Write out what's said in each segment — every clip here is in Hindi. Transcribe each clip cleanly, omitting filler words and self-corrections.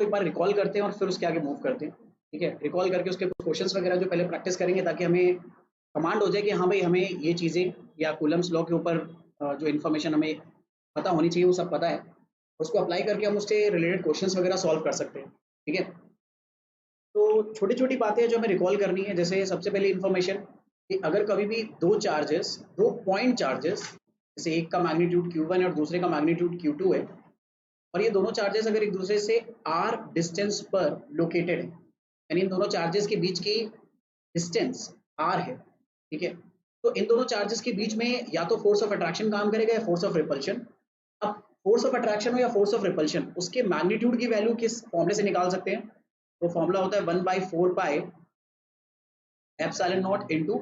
तो एक बार रिकॉल करते हैं और फिर उसके आगे मूव करते हैं। ठीक है, रिकॉल करके उसके कुछ क्वेश्चंस वगैरह जो पहले प्रैक्टिस करेंगे ताकि हमें कमांड हो जाए कि हाँ भाई हमें ये चीज़ें या कूलम्स लॉ के ऊपर जो इन्फॉर्मेशन हमें पता होनी चाहिए वो सब पता है, उसको अप्लाई करके हम उससे रिलेटेड क्वेश्चंस वगैरह सॉल्व कर सकते हैं। ठीक है, तो छोटी छोटी बातें जो हमें रिकॉल करनी है, जैसे सबसे पहले इन्फॉर्मेशन कि अगर कभी भी दो पॉइंट चार्जेस, जैसे एक का मैग्नीट्यूड Q1 है और दूसरे का मैग्नीट्यूड Q2 है, और ये दोनों चार्जेस अगर एक दूसरे से r डिस्टेंस पर लोकेटेड है, यानी इन दोनों चार्जेस के बीच की डिस्टेंस r है। ठीक है, तो इन दोनों चार्जेस के बीच में या तो फोर्स ऑफ अट्रैक्शन काम करेगा या फोर्स ऑफ रिपल्शन। अब फोर्स ऑफ अट्रैक्शन हो या फोर्स ऑफ रिपल्शन, उसके मैग्नीट्यूड की वैल्यू किस फॉर्मूले से निकाल सकते हैं? वो फॉर्मूला होता है 1/4 pi epsilon not into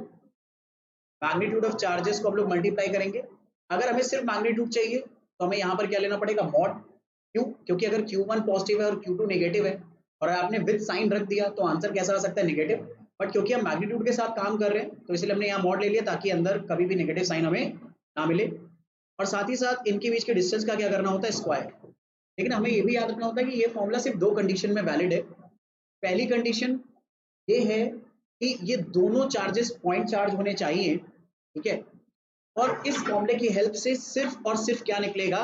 magnitude of charges को हम लोग मल्टीप्लाई करेंगे। अगर हमें सिर्फ मैग्नीट्यूड चाहिए तो हमें यहाँ पर क्या लेना पड़ेगा, मॉड। क्यों? क्योंकि अगर Q1 पॉजिटिव है और Q2 नेगेटिव है और आपने विद साइन रख दिया तो आंसर कैसा आ सकता है, नेगेटिव। बट क्योंकि हम मैग्नीट्यूड के साथ काम कर रहे हैं तो इसलिए हमने यहाँ मॉड ले लिया ताकि अंदर कभी भी नेगेटिव साइन हमें ना मिले। और साथ ही साथ इनके बीच के डिस्टेंस का क्या करना होता है, स्क्वायर। लेकिन हमें ये भी याद रखना होता है कि ये फॉर्मूला सिर्फ दो कंडीशन में वैलिड है। पहली कंडीशन ये है कि ये दोनों चार्जेस पॉइंट चार्ज होने चाहिए। ठीक है, और इस फॉर्मूले की हेल्प से सिर्फ और सिर्फ क्या निकलेगा,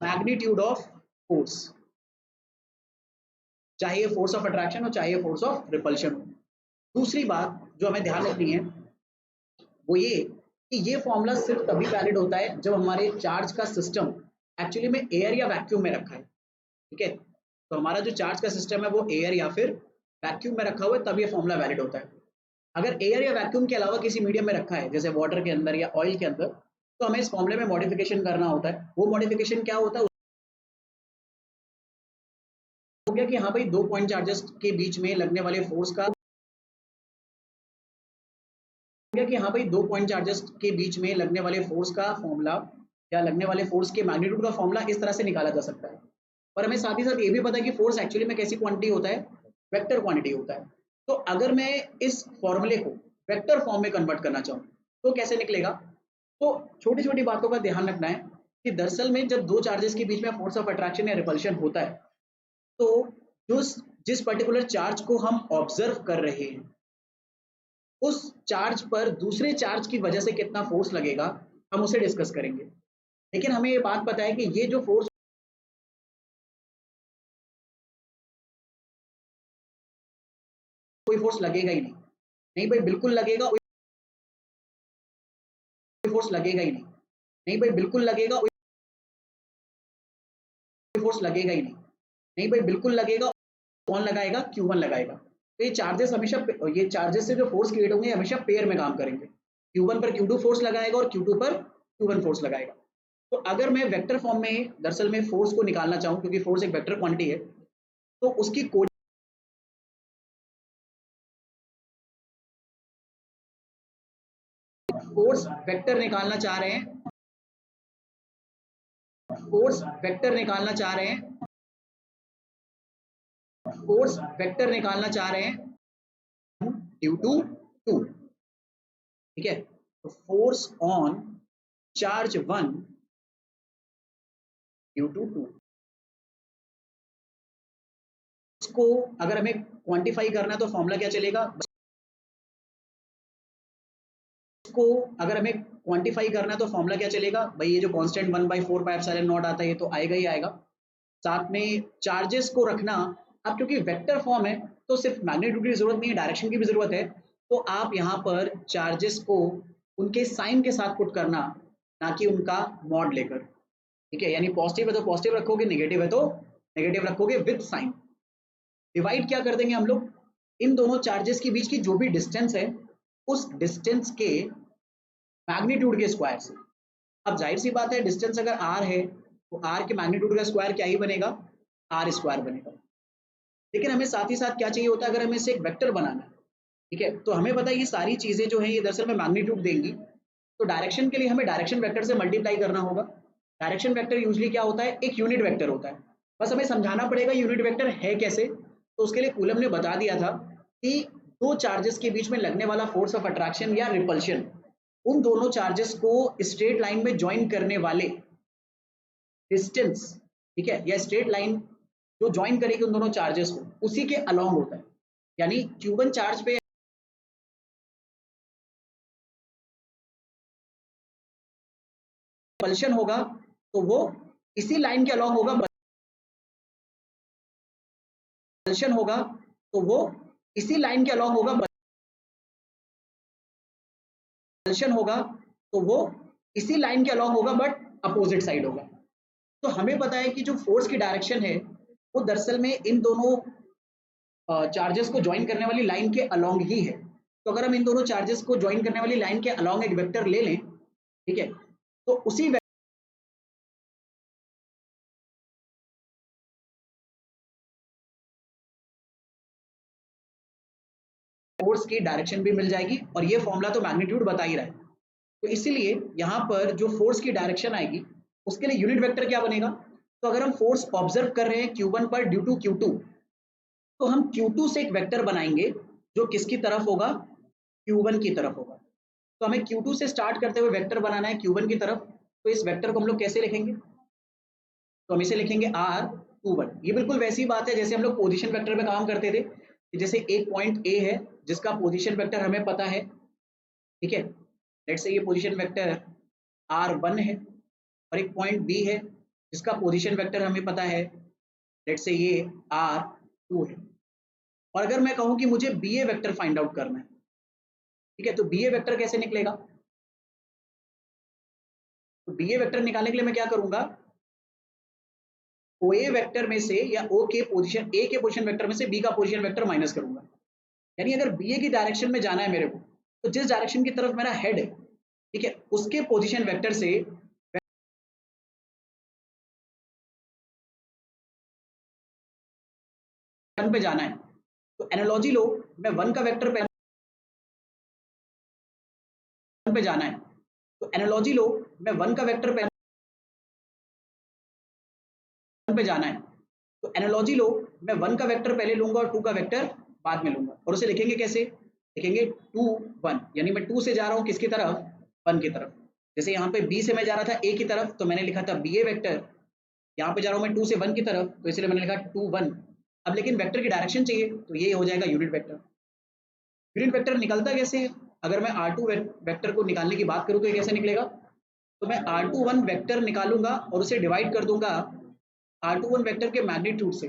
मैग्नीट्यूड ऑफ फोर्स, चाहे फोर्स ऑफ अट्रैक्शन हो चाहे फोर्स ऑफ रिपल्शन हो। दूसरी बात जो हमें ध्यान रखनी है वो ये कि ये फॉर्मूला सिर्फ तभी वैलिड होता है जब हमारे चार्ज का सिस्टम एक्चुअली में एयर या वैक्यूम में रखा है। ठीक है, तो हमारा जो चार्ज का सिस्टम है वो एयर या फिर वैक्यूम में रखा हुआ है, तब ये फॉर्मूला वैलिड होता है। अगर एयर या वैक्यूम के अलावा किसी मीडियम में रखा है, जैसे वाटर के अंदर या ऑयल के अंदर, तो हमें इस फॉर्मूले में मॉडिफिकेशन करना होता है। वो मॉडिफिकेशन क्या होता है, हो गया कि हाँ भाई दो पॉइंट चार्जेस के बीच में लगने वाले फोर्स का, कि हाँ भाई दो पॉइंट चार्जेस के बीच में लगने वाले फोर्स का फॉर्मूला या लगने वाले फोर्स के मैग्नीट्यूड का फॉर्मूला इस तरह से निकाला जा सकता है। पर हमें साथ ही साथ ये भी पता है कि फोर्स एक्चुअली में कैसी क्वांटिटी होता है, वेक्टर क्वांटिटी होता है। तो अगर मैं इस फॉर्मूले को वेक्टर फॉर्म में कन्वर्ट करना चाहूँ तो कैसे निकलेगा? तो छोटी छोटी बातों का ध्यान रखना है कि दरअसल में जब दो चार्जेस के बीच में फोर्स ऑफ अट्रैक्शन या रिपल्शन होता है तो जो जिस पर्टिकुलर चार्ज को हम ऑब्जर्व कर रहे हैं उस चार्ज पर दूसरे चार्ज की वजह से कितना फोर्स लगेगा, हम उसे डिस्कस करेंगे। लेकिन हमें ये बात पता है कि ये जो फोर्स, कोई फोर्स लगेगा ही नहीं। नहीं भाई बिल्कुल लगेगा, कोई फोर्स लगेगा ही नहीं। नहीं भाई बिल्कुल लगेगा, कोई फोर्स लगेगा ही नहीं। नहीं भाई बिल्कुल लगेगा, कौन लगाएगा, Q1 लगाएगा। तो ये चार्जेस हमेशा, ये चार्जेस से जो फोर्स क्रिएट होंगे हमेशा पेयर में काम करेंगे। Q1 पर Q2 फोर्स लगाएगा और Q2 पर Q1 फोर्स लगाएगा। तो अगर मैं वेक्टर फॉर्म में दरअसल में फोर्स को निकालना चाहूँ, क्योंकि फोर्स एक वेक्टर क्वांटिटी है, तो उसकी फोर्स वेक्टर निकालना चाह रहे हैं, फोर्स वेक्टर निकालना चाह रहे हैं, फोर्स वेक्टर निकालना चाह रहे हैं ड्यू टू 2। ठीक है, तो force on charge 1 due to 2, इसको अगर हमें क्वांटिफाई करना है तो फॉर्मूला क्या चलेगा, इसको अगर हमें क्वांटिफाई करना है तो फॉर्मूला क्या चलेगा भाई, ये जो कांस्टेंट 1/4 पाई एप्सिलॉन नॉट आता है ये तो आएगा ही आएगा। साथ में चार्जेस को रखना, अब क्योंकि वेक्टर फॉर्म है तो सिर्फ मैग्नीट्यूड की जरूरत नहीं है, डायरेक्शन की भी जरूरत है। तो आप यहाँ पर चार्जेस को उनके साइन के साथ पुट करना, ना कि उनका मॉड लेकर। ठीक है, यानी पॉजिटिव है तो पॉजिटिव रखोगे, नेगेटिव है तो नेगेटिव रखोगे विद साइन। डिवाइड क्या कर देंगे हम लोग, इन दोनों चार्जेस के बीच की जो भी डिस्टेंस है उस डिस्टेंस के मैग्नीट्यूड के स्क्वायर से। अब जाहिर सी बात है डिस्टेंस अगर r है तो r के मैग्नीट्यूड का स्क्वायर क्या ही बनेगा, r स्क्वायर बनेगा। लेकिन हमें साथ ही साथ क्या चाहिए होता है, अगर हमें इसे एक वेक्टर बनाना है, ठीक है, तो हमें पता है ये सारी चीजें जो है ये दरअसल में मैग्नीट्यूड देंगी। तो डायरेक्शन के लिए हमें डायरेक्शन वेक्टर से मल्टीप्लाई करना होगा। डायरेक्शन वेक्टर यूजुअली क्या होता है, एक यूनिट वेक्टर होता है। बस हमें समझाना पड़ेगा यूनिट वेक्टर है कैसे। तो उसके लिए कूलम ने बता दिया था कि दो चार्जेस के बीच में लगने वाला फोर्स ऑफ अट्रैक्शन या रिपल्शन, उन दोनों चार्जेस को स्ट्रेट लाइन में ज्वाइन करने वाले डिस्टेंस, ठीक है, या स्ट्रेट लाइन जो ज्वाइन करेगी उन दोनों चार्जेस को, उसी के अलॉन्ग होता है। यानी Q1 चार्ज पे रिपल्शन होगा तो वो इसी लाइन के अलॉन्ग होगा, रिपल्शन होगा तो वो इसी लाइन के अलॉन्ग होगा, रिपल्शन होगा तो वो इसी लाइन के अलॉन्ग होगा बट अपोजिट साइड होगा। तो हमें पता है कि जो फोर्स की डायरेक्शन है वो दरअसल में इन दोनों चार्जेस को ज्वाइन करने वाली लाइन के अलॉन्ग ही है। तो अगर हम इन दोनों चार्जेस को ज्वाइन करने वाली लाइन के अलॉन्ग एक वेक्टर ले लें, ठीक है, तो उसी फोर्स की डायरेक्शन भी मिल जाएगी और ये फॉर्मूला तो मैग्नीट्यूड बता ही रहा है। तो इसीलिए यहाँ पर जो फोर्स की डायरेक्शन आएगी उसके लिए यूनिट वेक्टर क्या बनेगा? तो अगर हम फोर्स ऑब्जर्व कर रहे हैं Q1 पर ड्यू टू Q2, तो हम Q2 से एक वेक्टर बनाएंगे जो किसकी तरफ होगा? Q1 की तरफ होगा। तो हमें Q2 से स्टार्ट करते हुए वेक्टर बनाना है Q1 की तरफ। तो इस वेक्टर को हम लोग कैसे लिखेंगे? तो हम इसे लिखेंगे R21। ये बिल्कुल वैसी बात है जैसे हम लोग पोजीशन वेक्टर पे काम करते थे कि जैसे एक पॉइंट A है जिसका पोजीशन वेक्टर हमें पता है, ठीक है, लेट्स से ये पोजीशन वेक्टर R1 है, और एक पॉइंट B है जिसका पोजीशन वेक्टर हमें पता है, लेट्स से ये R2 है। और अगर मैं कहूँ कि मुझे BA वेक्टर फाइंड आउट करना है, ठीक है, तो BA वेक्टर कैसे निकलेगा? तो BA वेक्टर निकालने के लिए मैं क्या करूंगा? OA वेक्टर में से या O के पोजीशन A के पोजीशन वेक्टर में से B का पोजीशन वेक्टर माइनस करूंगा। यानी अगर BA की डायरेक्शन में जाना है मेरे को, तो जिस डायरेक्शन की तरफ मेरा हेड है, ठीक है, उसके पोजीशन वेक्टर से वन पे जाना है। तो एनालॉजी लो, मैं वन का वेक्टर पे जाना है, तो एनालॉजी लो, मैं वन का वेक्टर पे जाना है, तो एनालॉजी लो, मैं वन का वेक्टर पहले लूंगा और टू का वेक्टर बाद में लूंगा। और उसे लिखेंगे कैसे? लिखेंगे 2 1, यानी मैं 2 से जा रहा हूँ किसकी तरफ? 1 की तरफ। जैसे यहाँ पे B से मैं जा रहा था A की तरफ, तो मैंने लिखा था BA वेक्टर। यहाँ पे जा रहा हूँ मैं 2 से 1 की तरफ, तो इसलिए मैंने लिखा 2 1। अब लेकिन वेक्टर की डायरेक्शन चाहिए, तो ये हो जाएगा यूनिट वेक्टर। यूनिट वेक्टर निकलता कैसे है? अगर मैं R2 वेक्टर को निकालने की बात करूँ तो ये कैसे निकलेगा? तो मैं R21 वेक्टर निकालूंगा और उसे डिवाइड कर दूंगा R21 वेक्टर के मैग्नीट्यूड से,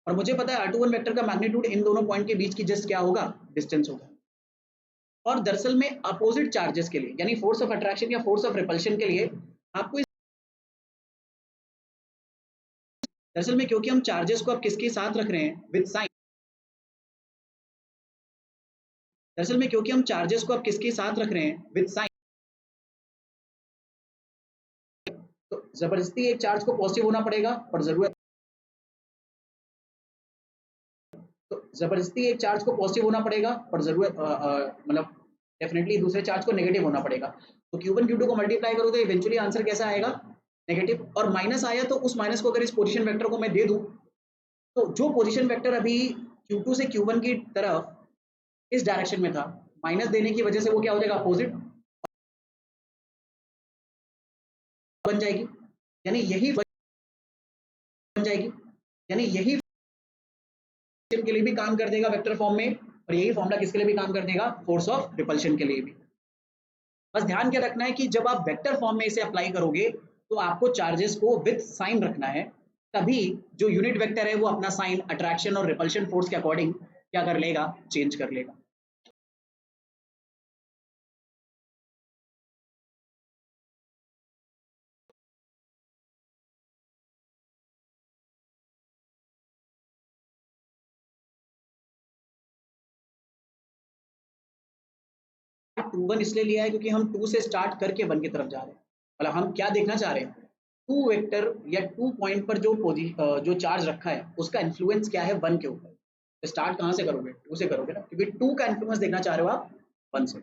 और मुझे पता है R21 वेक्टर का मैग्नीट्यूड इन दोनों पॉइंट के बीच की जस्ट क्या होगा? डिस्टेंस होगा। और दरअसल में अपोजिट चार्जेस के लिए, यानी फोर्स ऑफ अट्रैक्शन या फोर्स ऑफ रिपल्शन के लिए, आपको दरअसल में क्योंकि हम चार्जेस को अब किसके साथ रख रहे हैं? With sign. दरअसल में क्योंकि हम चार्जेस को अब किसके साथ रख रहे हैं? With sign. तो जबरदस्ती एक चार्ज को पॉजिटिव होना पड़ेगा और जरूरत, तो जबरदस्ती एक चार्ज को पॉजिटिव होना पड़ेगा और जरूरत मतलब डेफिनेटली दूसरे चार्ज को नेगेटिव होना पड़ेगा। तो Q1 Q2 को मल्टीप्लाई करो तो इवेंचुअली आंसर कैसा आएगा? नेगेटिव। और माइनस आया तो उस माइनस को अगर इस पोजीशन वेक्टर को मैं दे दूं, तो जो पोजीशन वेक्टर अभी Q2 से Q1 की तरफ इस डायरेक्शन में था, माइनस देने की वजह से वो क्या हो जाएगा? अपोजिट बन जाएगी। यानी यही बन जाएगी, यानी यही के लिए भी काम कर देगा वेक्टर फॉर्म में, और यही फॉर्मूला किसके लिए भी काम कर देगा? फोर्स ऑफ रिपल्शन के लिए भी। बस ध्यान क्या रखना है कि जब आप वेक्टर फॉर्म में इसे अप्लाई करोगे तो आपको चार्जेस को विद साइन रखना है, तभी जो यूनिट वेक्टर है वो अपना साइन अट्रैक्शन और रिपल्शन फोर्स के अकॉर्डिंग क्या कर लेगा? चेंज कर लेगा। टू वन इसलिए लिया है क्योंकि हम टू से स्टार्ट करके वन की तरफ जा रहे हैं। मतलब हम क्या देखना चाह रहे हैं? टू वेक्टर या टू पॉइंट पर जो चार्ज रखा है उसका इन्फ्लुएंस क्या है वन के ऊपर। तो स्टार्ट कहाँ से करोगे? टू से करोगे ना, क्योंकि टू का इन्फ्लुएंस देखना चाह रहे हो आप वन से।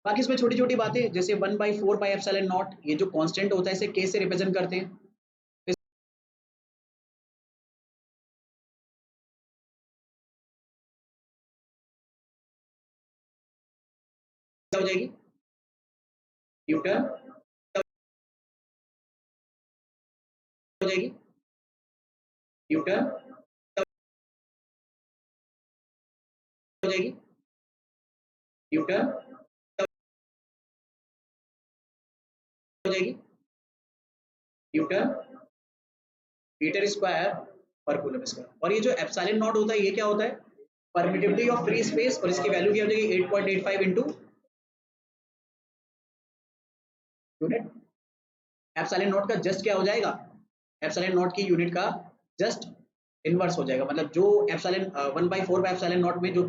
बाकी इसमें छोटी छोटी बातें जैसे 1/4 पाई एप्सिलॉन नॉट, ये जो कांस्टेंट होता है इसे के से रिप्रेजेंट करते हैं। क्या हो जाएगी? न्यूटन हो जाएगी, न्यूटन जाएगी, न्यूटन हो जाएगी, न्यूटन मीटर स्क्वायर पर कूलम स्क्वायर। और ये जो एप्सिलॉन नॉट होता है ये क्या होता है, परमिटिविटी ऑफ फ्री स्पेस, और इसकी वैल्यू क्या हो जाएगी 8.85 इंटू यूनिट। एप्सिलॉन नॉट का जस्ट क्या हो जाएगा, एप्सिलॉन नॉट की यूनिट का जस्ट इनवर्स हो जाएगा, मतलब जो एप्सिलॉन 1/4 बाय एप्सिलॉन नॉट में जो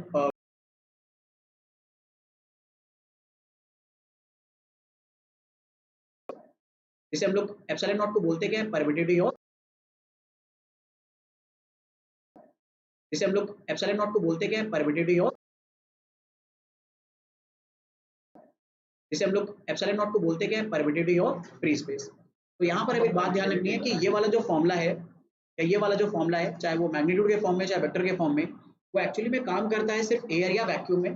जिसे हम लोग एप्सिलॉन नॉट को बोलते क्या है, परमिटिविटी ऑफ, जिसे हम लोग एप्सिलॉन नॉट को बोलते क्या है, परमिटिविटी ऑफ, जिसे हम लोग एप्सिलॉन नॉट को बोलते क्या है, परमिटिविटी ऑफ फ्री स्पेस। तो यहाँ पर एक बात ध्यान रखनी है कि ये वाला जो फॉर्मूला है, या ये वाला जो फॉर्मूला है, चाहे वो मैग्नीट्यूड के फॉर्म में चाहे वेक्टर के फॉर्म में, वो एक्चुअली में काम करता है सिर्फ एयर या वैक्यूम में।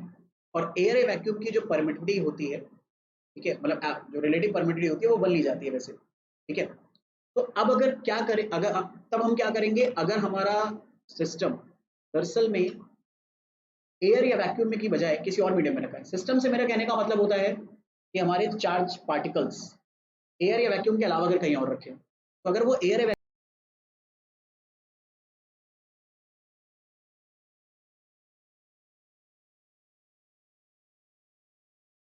और एयर या वैक्यूम की जो परमिटिविटी होती है, ठीक है, मतलब जो रिलेटिव परमिटिविटी होती है वो बन ली जाती है वैसे, ठीक है। तो अब अगर क्या करें, अगर तब हम क्या करेंगे, अगर हमारा सिस्टम दरअसल में एयर या वैक्यूम में की बजाय किसी और मीडियम में रखा है। सिस्टम से मेरा कहने का मतलब होता है कि हमारे चार्ज पार्टिकल्स एयर या वैक्यूम के अलावा अगर कहीं और रखें, तो अगर वो एयर या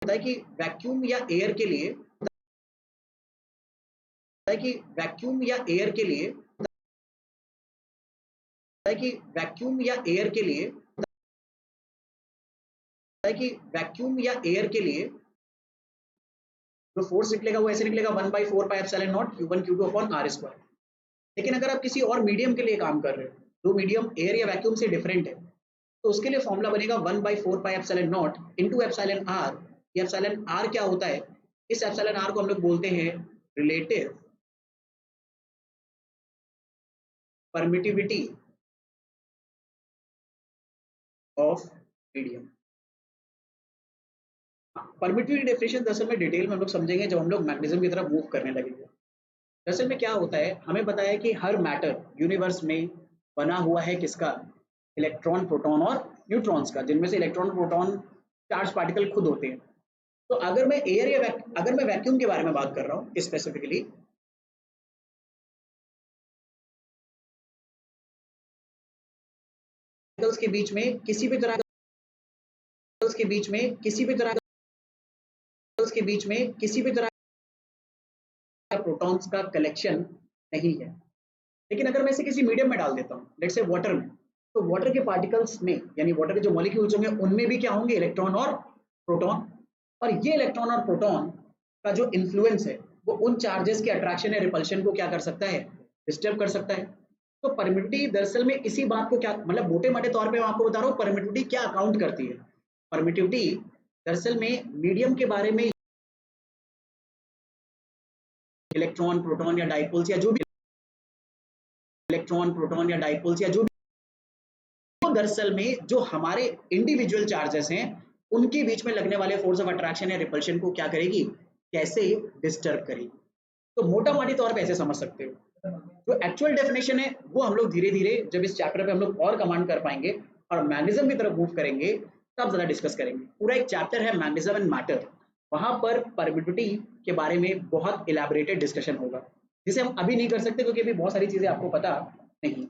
होता है कि वैक्यूम या एयर के लिए, होता है कि वैक्यूम या एयर के लिए, होता है कि वैक्यूम या एयर के लिए, होता है कि वैक्यूम या एयर के लिए जो फोर्स निकलेगा वो ऐसे निकलेगा 1/4 pi epsilon naught Q1 Q2 upon R square. लेकिन अगर आप किसी और मीडियम के लिए काम कर रहे हो, जो मीडियम एयर या वैक्यूम से डिफरेंट है, तो उसके लिए फॉर्मूला बनेगा 1/4 pi epsilon not into epsilon r. ये एप्सिलॉन आर क्या होता है, इस एप्सिलॉन आर को हम लोग बोलते हैं relative permittivity of medium. Permittivity definition दरअसल में डिटेल में हम लोग समझेंगे जब हम लोग मैग्नेटिज्म की तरफ मूव करने लगेंगे। दरअसल में क्या होता है, हमें पता है कि हर मैटर यूनिवर्स में बना हुआ है किसका, इलेक्ट्रॉन प्रोटॉन और न्यूट्रॉन्स का, जिनमें से इलेक्ट्रॉन प्रोटॉन चार्ज पार्टिकल खुद होते हैं। तो अगर मैं एयर या अगर मैं वैक्यूम के बारे में बात कर रहा हूँ स्पेसिफिकली, के बीच में किसी भी तरह के बीच में किसी भी तरह के बीच में किसी भी तरह प्रोटॉन्स का कलेक्शन नहीं है। लेकिन अगर मैं इसे किसी मीडियम में डाल देता हूँ, लेट्स से वाटर में, तो वाटर के पार्टिकल्स में, यानी वाटर के जो मॉलिक्यूल्स होंगे उनमें भी क्या होंगे, इलेक्ट्रॉन और प्रोटॉन। और ये इलेक्ट्रॉन और प्रोटॉन का जो इन्फ्लुएंस है वो उन चार्जेस के अट्रैक्शन या रिपल्शन को क्या कर सकता है, डिस्टर्ब कर सकता है। तो परमिटिविटी दरअसल में इसी बात को क्या, मतलब मोटे मोटे तौर पे मैं आपको बता रहा हूँ परमिटिविटी क्या अकाउंट करती है। परमिटिविटी दरअसल में मीडियम के बारे में, इलेक्ट्रॉन प्रोटॉन या डाइपोल्स या जो भी इलेक्ट्रॉन प्रोटॉन या डाइपोल्स या जो भी, तो दरअसल में जो हमारे इंडिविजुअल चार्जेस हैं उनके बीच में लगने वाले फोर्स ऑफ अट्रैक्शन या रिपल्शन को क्या करेगी, कैसे डिस्टर्ब करेगी। तो मोटा मोटी तौर पे ऐसे समझ सकते हो। जो एक्चुअल डेफिनेशन है वो हम लोग धीरे धीरे जब इस चैप्टर पे हम लोग और कमांड कर पाएंगे और मैग्नेटिज्म की तरफ मूव करेंगे तब ज्यादा डिस्कस करेंगे। पूरा एक चैप्टर है मैग्नेटिज्म एंड मैटर, वहां पर परमिटिविटी के बारे में बहुत इलैबोरेटेड डिस्कशन होगा, जिसे हम अभी नहीं कर सकते क्योंकि अभी बहुत सारी चीजें आपको पता नहीं।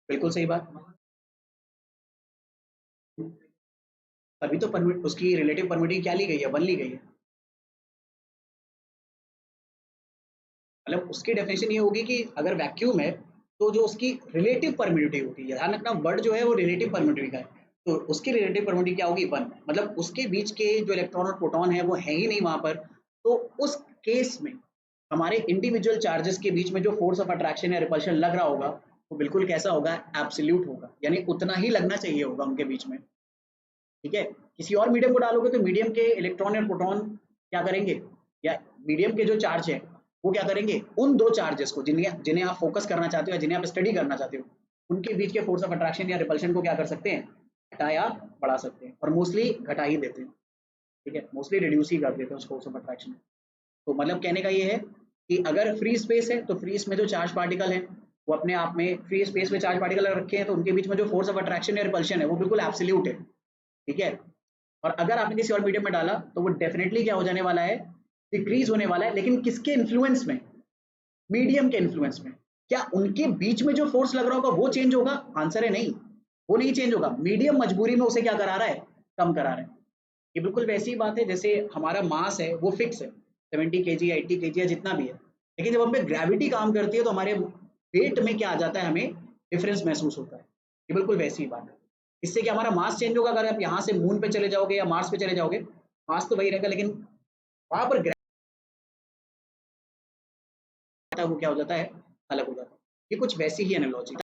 बिल्कुल सही बात। अभी तो परमिट उसकी रिलेटिव परमिटिविटी क्या ली गई है, वन ली गई है। मतलब उसकी डेफिनेशन ये होगी कि अगर वैक्यूम है तो जो उसकी रिलेटिव परमिटिविटी होगी, ध्यान रखना वर्ड जो है वो रिलेटिव परमिटिविटी का है, तो उसकी रिलेटिव परमिटिविटी क्या होगी, वन। मतलब उसके बीच के जो इलेक्ट्रॉन और प्रोटॉन है वो है ही नहीं वहां पर। तो उस केस में हमारे इंडिविजुअल चार्जेस के बीच में जो फोर्स ऑफ अट्रैक्शन या रिपल्शन लग रहा होगा वो बिल्कुल कैसा होगा, एब्सोल्यूट होगा, यानी उतना ही लगना चाहिए होगा उनके बीच में। ठीक है, किसी और मीडियम को डालोगे तो मीडियम के इलेक्ट्रॉन और प्रोटॉन क्या करेंगे, या मीडियम के जो चार्ज है वो क्या करेंगे, उन दो चार्जेस को जिन्हें जिन्हें आप फोकस करना चाहते हो या जिन्हें आप स्टडी करना चाहते हो उनके बीच के फोर्स ऑफ अट्रैक्शन या रिपल्शन को क्या कर सकते हैं, घटा या बढ़ा सकते हैं। और मोस्टली घटा ही देते हैं, ठीक है, मोस्टली रिड्यूस ही कर देते हैं उस फोर्स ऑफ अट्रैक्शन। तो मतलब कहने का ये है कि अगर फ्री स्पेस है तो फ्री में जो चार्ज पार्टिकल है वो अपने आप में फ्री स्पेस में चार्ज पार्टिकल रखे हैं, तो उनके बीच में जो फोर्स ऑफ अट्रैक्शन या रिपल्शन है वो बिल्कुल एब्सोल्यूट है, ठीक है। और अगर आपने किसी और मीडियम में डाला तो वो डेफिनेटली क्या हो जाने वाला है, डिक्रीज होने वाला है। लेकिन किसके इन्फ्लुएंस में, मीडियम के इन्फ्लुएंस में। क्या उनके बीच में जो फोर्स लग रहा होगा वो चेंज होगा? आंसर है नहीं, वो नहीं चेंज होगा। मीडियम मजबूरी में उसे क्या करा रहा है, कम करा रहा है। ये बिल्कुल वैसी बात है जैसे हमारा मास है वो फिक्स है, 70 केजी या 80 केजी या जितना भी है, लेकिन जब हम पे ग्रेविटी काम करती है तो हमारे वेट में क्या आ जाता है, हमें डिफरेंस महसूस होता है। ये बिल्कुल वैसी ही बात है। इससे क्या हमारा मास चेंज होगा? अगर आप यहाँ से मून पे चले जाओगे या मार्स पे चले जाओगे, मास तो वही रहेगा, लेकिन वहां पर वो क्या हो जाता है, अलग हो जाता है। ये कुछ वैसी ही एनालॉजी,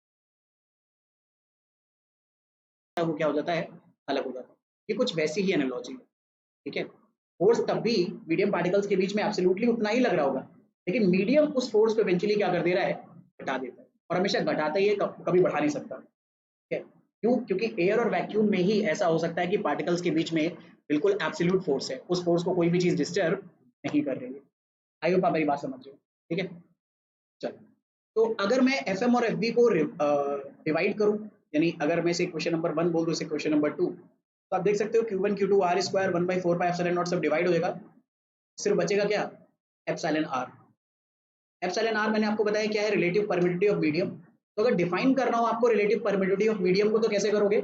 वो क्या हो जाता है, अलग हो जाता है। ये कुछ वैसी ही एनालॉजी, ठीक है। फोर्स तब भी मीडियम पार्टिकल्स के बीच में एब्सोल्युटली उतना ही लग रहा होगा, लेकिन मीडियम उस फोर्स को इवेंचुअली क्या कर दे रहा है, घटा देता है। और हमेशा घटाता ही है, कभी बढ़ा नहीं सकता, ठीक है। क्यों? क्योंकि एयर और वैक्यूम में ही ऐसा हो सकता है कि पार्टिकल्स के बीच में बिल्कुल एब्सोल्यूट फोर्स है, उस फोर्स को कोई भी चीज डिस्टर्ब नहीं कर रही है। आई होप आप मेरी बात समझ रहे हो, ठीक है। चलो, तो अगर मैं एफ एम और एफ बी को डिवाइड करूं, यानी अगर मैं इसे क्वेश्चन नंबर 1 बोल दूं, इसे क्वेश्चन नंबर 2, तो आप देख सकते हो Q1 Q2 R square 1/4 pi epsilon not सब डिवाइड हो जाएगा, सिर्फ बचेगा क्या, एप्सिलॉन आर। एप्सिलॉन आर मैंने आपको बताया क्या है, रिलेटिव परमिटिविटी ऑफ मीडियम। तो अगर डिफाइन करना हो आपको रिलेटिव परमिटिविटी ऑफ मीडियम को, तो कैसे करोगे,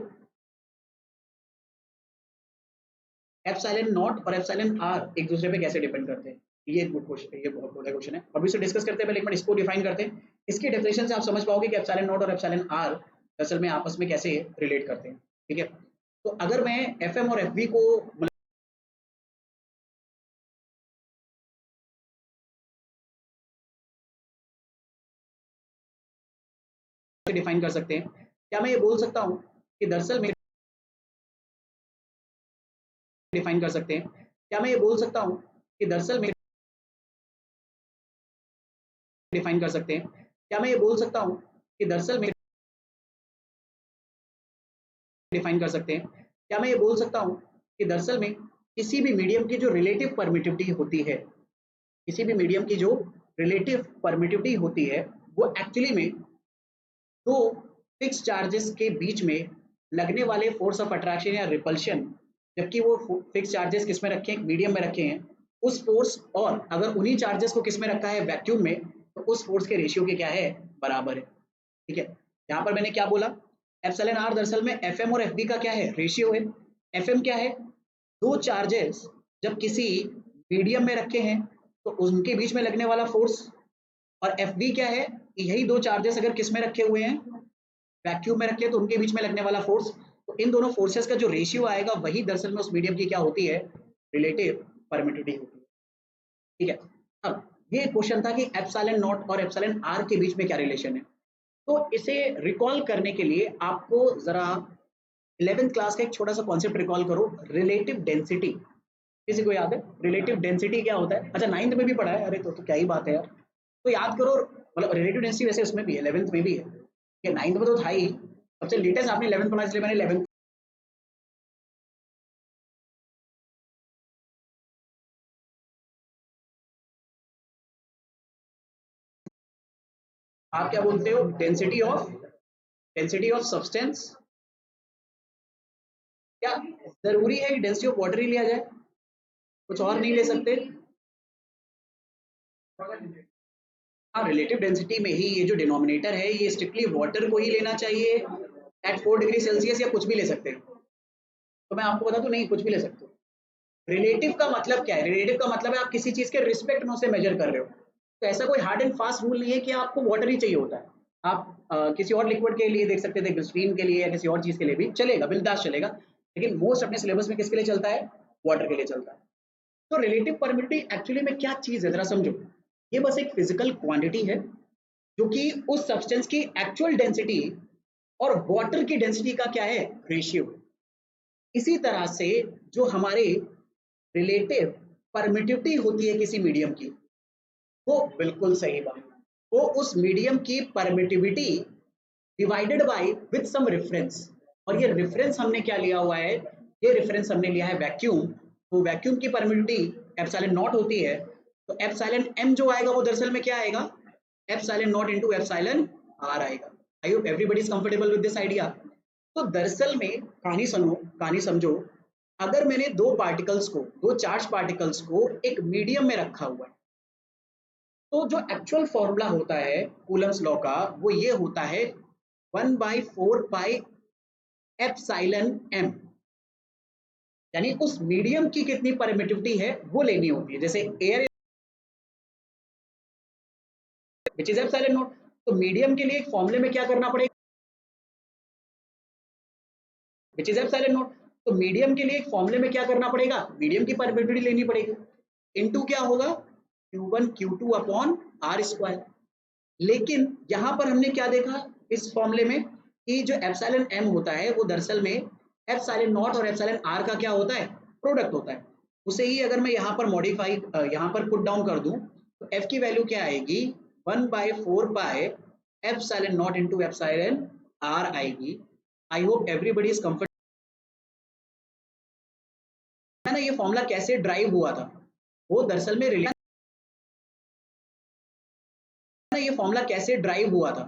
एप्सिलॉन नॉट और एप्सिलॉन आर एक दूसरे पे कैसे डिपेंड करते हैं। ये गुड क्वेश्चन, ये बहुत बड़ा क्वेश्चन है। अभी इसे डिस्कस करते हैं, पहले एक मिनट इसको डिफाइन करते हैं। इसकी डेफिनेशन से आप समझ पाओगे कि एप्सिलॉन नॉट और एप्सिलॉन आर असल में आपस में कैसे रिलेट करते हैं, ठीक है। तो अगर मैं एफ एम और एफ बी को डिफाइन कर सकते हैं, क्या मैं ये बोल सकता हूँ कि दरअसल में डिफाइन कर सकते हैं, क्या मैं ये बोल सकता हूँ कि दरअसल में डिफाइन कर सकते हैं, क्या मैं ये बोल सकता हूँ कि दरअसल में डिफाइन कर सकते हैं, क्या मैं ये बोल सकता हूँ कि दरअसल में किसी भी मीडियम की जो रिलेटिव परमिटिविटी होती है, किसी भी मीडियम की जो रिलेटिव परमिटिविटी होती है, वो एक्चुअली में दो फिक्स चार्जेस के बीच में लगने वाले फोर्स ऑफ अट्रैक्शन या रिपल्शन, जबकि वो फिक्स चार्जेस किस में रखे हैं, मीडियम में रखे हैं, उस फोर्स, और अगर उन्हीं चार्जेस को किस में रखा है, वैक्यूम में, तो उस फोर्स के रेशियो के क्या है, बराबर है, ठीक है। यहाँ पर मैंने क्या बोला, एप्सिलॉन आर दरअसल में एफ एम और एफ बी का क्या है, रेशियो है। एफ एम क्या है, दो चार्जेस जब किसी मीडियम में रखे हैं तो उनके बीच में लगने वाला फोर्स। और एफ बी क्या है, यही दो चार्जेस अगर किस में रखे हुए हैं, वैक्यूम में रखे, तो उनके बीच में लगने वाला फोर्स। तो इन दोनों फोर्सेस का जो रेशियो आएगा वही दरअसल में उस मीडियम की क्या होती है, रिलेटिव परमिटिविटी होती है, ठीक है। अब ये क्वेश्चन था कि एप्सिलॉन नॉट और एप्सिलॉन आर के बीच में क्या रिलेशन है। तो इसे रिकॉल करने के लिए आपको जरा 11th क्लास का एक छोटा सा कॉन्सेप्ट रिकॉल करो, रिलेटिव डेंसिटी। किसी को याद है रिलेटिव डेंसिटी क्या होता है? अच्छा, 9th में भी पढ़ा है, अरे तो क्या ही बात है यार, तो याद करो। मतलब रिलेटिव डेंसिटी वैसे उसमें भी है, 11th में भी है, ये 9th में तो था ही, सबसे लेटेस्ट आपने 11th पढ़ा, इसलिए मैंने 11th। आप क्या बोलते हो, डेंसिटी ऑफ सब्सटेंस। क्या जरूरी है कि डेंसिटी ऑफ वाटर ही लिया जाए, कुछ और नहीं ले सकते? हाँ, रिलेटिव डेंसिटी में ही ये जो डिनोमिनेटर है ये स्ट्रिक्टली वाटर को ही लेना चाहिए एट 4 डिग्री सेल्सियस, या कुछ भी ले सकते हैं? तो मैं आपको बता दूं, नहीं, कुछ भी ले सकते हो। रिलेटिव का मतलब क्या है, रिलेटिव का मतलब है आप किसी चीज के रिस्पेक्ट में उसे मेजर कर रहे हो। तो ऐसा कोई हार्ड एंड फास्ट रूल नहीं है कि आपको वाटर ही चाहिए होता है। आप किसी और लिक्विड के लिए देख सकते थे, ग्लिसरीन के लिए या किसी और चीज के लिए भी चलेगा, बिल्दास चलेगा, लेकिन मोस्ट अपने सिलेबस में किसके लिए चलता है, वाटर के लिए चलता है। तो रिलेटिव परमिटिविटी एक्चुअली में क्या चीज है, जरा समझो। ये बस एक फिजिकल क्वांटिटी है जो कि उस सब्सटेंस की एक्चुअल डेंसिटी और वाटर की डेंसिटी का क्या है, रेशियो है। इसी तरह से जो हमारे रिलेटिव परमिटिविटी होती है किसी मीडियम की, वो बिल्कुल सही बात, वो उस मीडियम की permittivity divided by with some reference. और ये रेफरेंस हमने क्या लिया हुआ है, ये रेफरेंस हमने लिया है वैक्यूम। तो वैक्यूम की परमिटिविटी एप्सिलॉन नॉट होती है, तो एप्सिलॉन एम जो आएगा वो दरअसल में क्या आएगा, epsilon not into epsilon R आएगा। I hope everybody is comfortable with this idea. तो दरअसल में कहानी सुनो, कहानी समझो। अगर मैंने दो चार्ज पार्टिकल्स को एक मीडियम में रखा हुआ है, तो जो एक्चुअल फॉर्मूला होता है कूलम्स लॉ का वो ये होता है 1/4 पाई एप्सिलॉन एम, यानी उस मीडियम की कितनी परमिटिविटी है वो लेनी होती है। जैसे air which is epsilon not, तो मीडियम के लिए एक फॉर्मूले में क्या करना पड़ेगा, विच इज एप्सिलॉन नॉट। तो मीडियम के लिए एक फॉर्मूले में क्या करना पड़ेगा, मीडियम की परमिटिविटी लेनी पड़ेगी, इनटू क्या होगा Q1 Q2 upon r square. लेकिन यहां पर हमने क्या देखा इस फॉर्मूले में कि जो एप्सिलॉन एम होता है वो दरअसल में एप्सिलॉन नॉट और एप्सिलॉन आर का क्या होता है, प्रोडक्ट होता है। उसे ही अगर मैं यहाँ पर मॉडिफाई यहाँ पर पुट डाउन कर दूं तो एफ की वैल्यू क्या आएगी 1/4 pi epsilon not into epsilon R आएगी। I hope everybody is comfortable. ना ये फॉर्मूला कैसे ड्राइव हुआ था, वो दरअसल में ये फॉर्मूला कैसे ड्राइव हुआ था,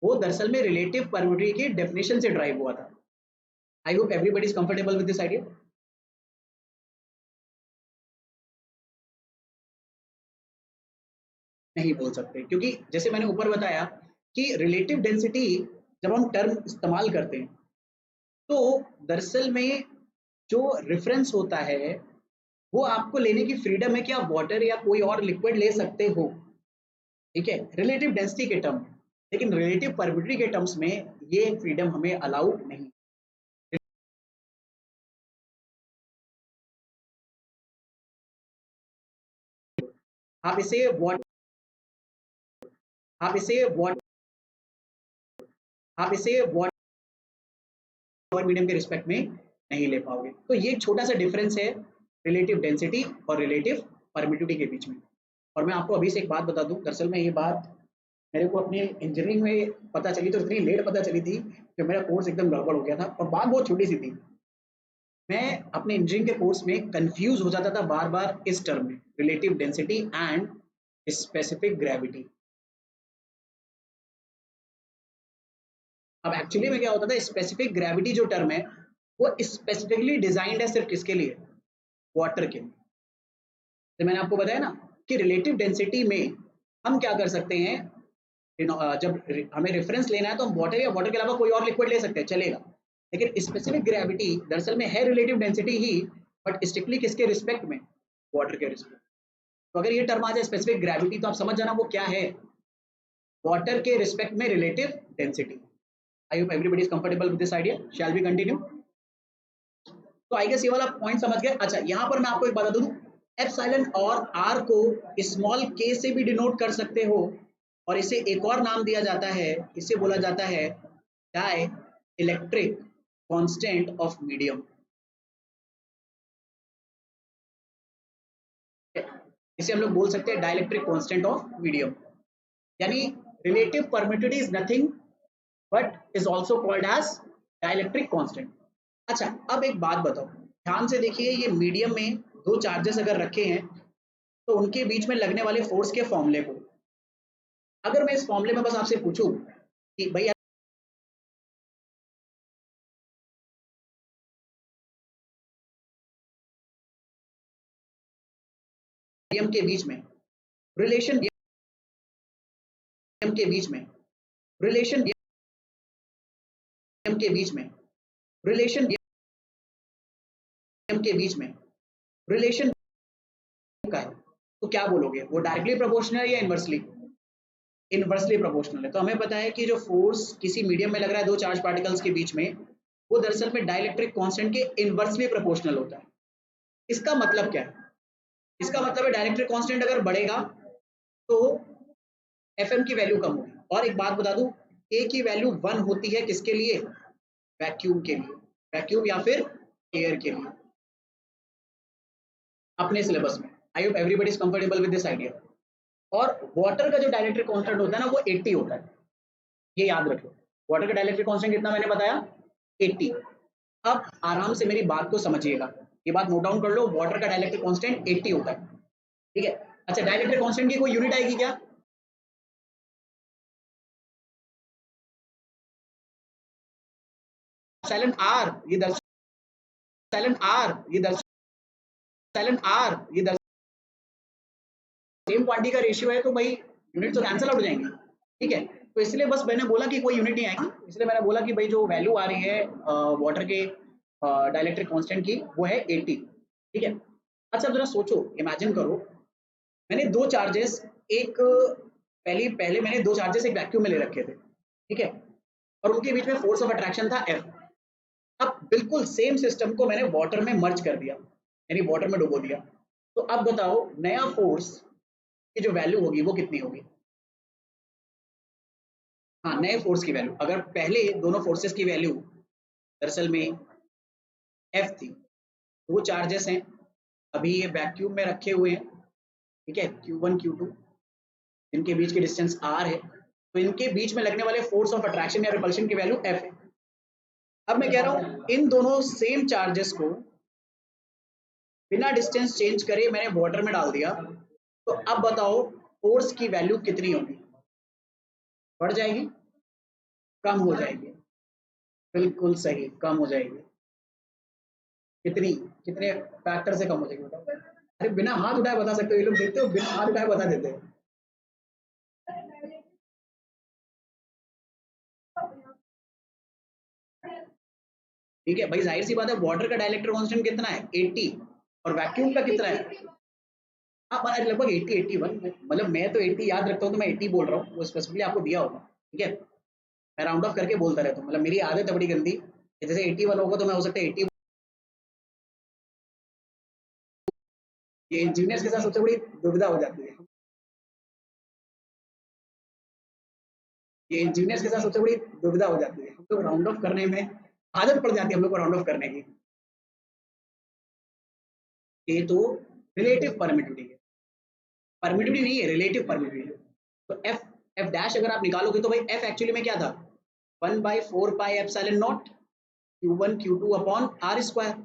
वो दरअसल में रिलेटिव परमिटिविटी की डेफिनेशन से ड्राइव हुआ था। आई hope everybody is comfortable with this idea. नहीं बोल सकते, क्योंकि जैसे मैंने ऊपर बताया कि रिलेटिव डेंसिटी जब हम टर्म इस्तेमाल करते हैं तो दरअसल में जो रेफरेंस होता है वो आपको लेने की फ्रीडम है कि आप वाटर या कोई और लिक्विड ले सकते हो, ठीक है, रिलेटिव डेंसिटी के टर्म। लेकिन रिलेटिव परमिटिविटी के टर्म्स में ये फ्रीडम हमें अलाउ नहीं। आप इसे वाट आप इसे वाट आप इसे वाटर मीडियम के रिस्पेक्ट में नहीं ले पाओगे। तो ये एक छोटा सा डिफरेंस है रिलेटिव डेंसिटी और रिलेटिव परमिटिविटी के बीच में। और मैं आपको अभी से एक बात बता दूं, दरअसल में ये बात मेरे को अपनी इंजीनियरिंग में पता चली, तो इतनी लेट पता चली थी कि मेरा कोर्स एकदम गड़बड़ हो गया था और बात बहुत छोटी सी थी। मैं अपने इंजीनियरिंग के कोर्स में कंफ्यूज हो जाता था बार बार इस टर्म में, relative density and specific gravity. अब एक्चुअली में क्या होता था, स्पेसिफिक ग्रेविटी जो टर्म है वो स्पेसिफिकली डिजाइंड है सिर्फ किसके लिए, वाटर के लिए। तो मैंने आपको बताया ना कि रिलेटिव डेंसिटी में हम क्या कर सकते हैं, जब हमें रेफरेंस लेना है तो हम वाटर या वाटर के अलावा कोई और लिक्विड ले सकते हैं, चलेगा। लेकिन स्पेसिफिक ग्रेविटी दरअसल में है relative density he, but strictly किसके रिस्पेक्ट में, वाटर के रिस्पेक्ट। तो अगर ये टर्म आ जाए स्पेसिफिक ग्रेविटी तो आप समझ जाना वो क्या है, वाटर के रिस्पेक्ट में relative density. I hope everybody is comfortable with this idea. Shall we continue. तो आई गेस ये वाला पॉइंट समझ गए। अच्छा, यहाँ पर मैं आपको एक बता दूं, एप्सिलॉन और आर को स्मॉल के से भी डिनोट कर सकते हो, और इसे एक और नाम दिया जाता है, इसे बोला जाता है dielectric constant of medium. इसे हम लोग बोल सकते हैं डाइलेक्ट्रिक कांस्टेंट ऑफ मीडियम, यानी relative permittivity is nothing but is also called as dielectric constant. अच्छा, अब एक बात बताओ, ध्यान से देखिए, ये मीडियम में दो चार्जेस अगर रखे हैं तो उनके बीच में लगने वाले फोर्स के फॉर्मूले को अगर मैं इस फॉर्मूले में बस आपसे पूछूं कि भाई मीडियम के बीच में रिलेशन के बीच में रिलेशन के बीच में रिलेशन के बीच में रिलेशन का है, तो क्या बोलोगे, वो डायरेक्टली प्रोपोर्शनल है या इनवर्सली? इनवर्सली प्रोपोर्शनल है। तो हमें पता है कि जो फोर्स किसी मीडियम में लग रहा है दो चार्ज पार्टिकल्स के बीच में, वो दरअसल में डाइलेक्ट्रिक कांस्टेंट के इनवर्सली प्रोपोर्शनल होता है। इसका मतलब क्या है, इसका मतलब है डाइलेक्ट्रिक कांस्टेंट अगर बढ़ेगा तो एफएम की वैल्यू कम होगी। और एक बात बता दूं, ए की वैल्यू 1 होती है किसके लिए, वैक्यूम के लिए, वैक्यूम या फिर एयर के लिए, अपने सिलेबस में। आई hope everybody is comfortable with this idea. और वाटर का जो डाइलेक्ट्रिक कांस्टेंट होता है ना वो 80 होता है, ये याद रखो। वाटर का डाइलेक्ट्रिक कांस्टेंट कितना मैंने बताया, 80। अब आराम से मेरी बात को समझिएगा, ये बात नोट डाउन कर लो, वाटर का डाइलेक्ट्रिक कांस्टेंट 80 होता है, ठीक है। अच्छा, डाइलेक्ट्रिक कांस्टेंट की कोई यूनिट आएगी क्या, एप्सिलॉन आर ये एप्सिलॉन आर ये एप्सिलॉन आर ये सेम क्वांटिटी का रेशियो है तो भाई यूनिट तो कैंसिल आउट हो जाएंगे, ठीक है। तो इसलिए बस मैंने बोला कि कोई यूनिट नहीं आएगी, इसलिए मैंने बोला कि भाई जो वैल्यू आ रही है वाटर के डाइलेक्ट्रिक कांस्टेंट की वो है 80, ठीक है। अच्छा जरा सोचो, इमेजिन करो, मैंने दो चार्जेस, एक पहले पहले मैंने दो चार्जेस एक वैक्यूम में ले रखे थे, ठीक है, और उनके बीच में फोर्स ऑफ अट्रैक्शन था F। अब बिल्कुल सेम सिस्टम को मैंने वाटर में मर्ज कर दिया, यानी वाटर में डुबो दिया। तो अब बताओ नया फोर्स की जो वैल्यू होगी वो कितनी होगी? हाँ, नए फोर्स की वैल्यू, अगर पहले दोनों फोर्सेस की वैल्यू दरअसल में F थी, दो चार्जेस हैं, अभी ये वैक्यूम में रखे हुए हैं, ठीक है, Q1 Q2, इनके बीच की डिस्टेंस R है, तो इनके बीच में लगने वाले फोर्स ऑफ अट्रैक्शन या रिपल्शन की वैल्यू F है। अब मैं कह रहा हूं इन दोनों सेम चार्जेस को बिना डिस्टेंस चेंज करे मैंने वाटर में डाल दिया, तो अब बताओ फोर्स की वैल्यू कितनी होगी? बढ़ जाएगी, कम हो जाएगी? बिल्कुल सही, कम हो जाएगी। कितनी, कितने फैक्टर से कम हो जाएगी बताओ? अरे बिना हाथ उठाए बता सकते हो, ये लोग देखते हो बिना हाथ उठाए बता देते हैं। ठीक है भाई, जाहिर सी बात है, वाटर का डाइलेक्ट्रिक कांस्टेंट कितना है 80, और वैक्यूम का कितना है? हाँ लगभग 80 81, मतलब मैं तो 80 याद रखता हूँ तो मैं 80 बोल रहा हूँ, वो स्पेसिफिकली आपको दिया होगा, ठीक है। मैं राउंड ऑफ करके बोलता रहता हूँ, मतलब मेरी आदत है बड़ी गंदी, जैसे 81 होगा तो मैं हो सकता है 80। ये इंजीनियर्स के साथ सबसे बड़ी दुविधा हो जाती है, ये इंजीनियर्स के साथ सबसे बड़ी दुविधा हो जाती है, हम लोग राउंड ऑफ करने में आदत पड़ जाती है हम लोग को राउंड ऑफ करने की। ये तो रिलेटिव परमिटिविटी है, परमिटिविटी नहीं है, रिलेटिव परमिटिविटी है। तो एफ एफ डैश अगर आप निकालोगे तो भाई एफ एक्चुअली में क्या था, 1/4 pi epsilon naught Q1 Q2 upon r square.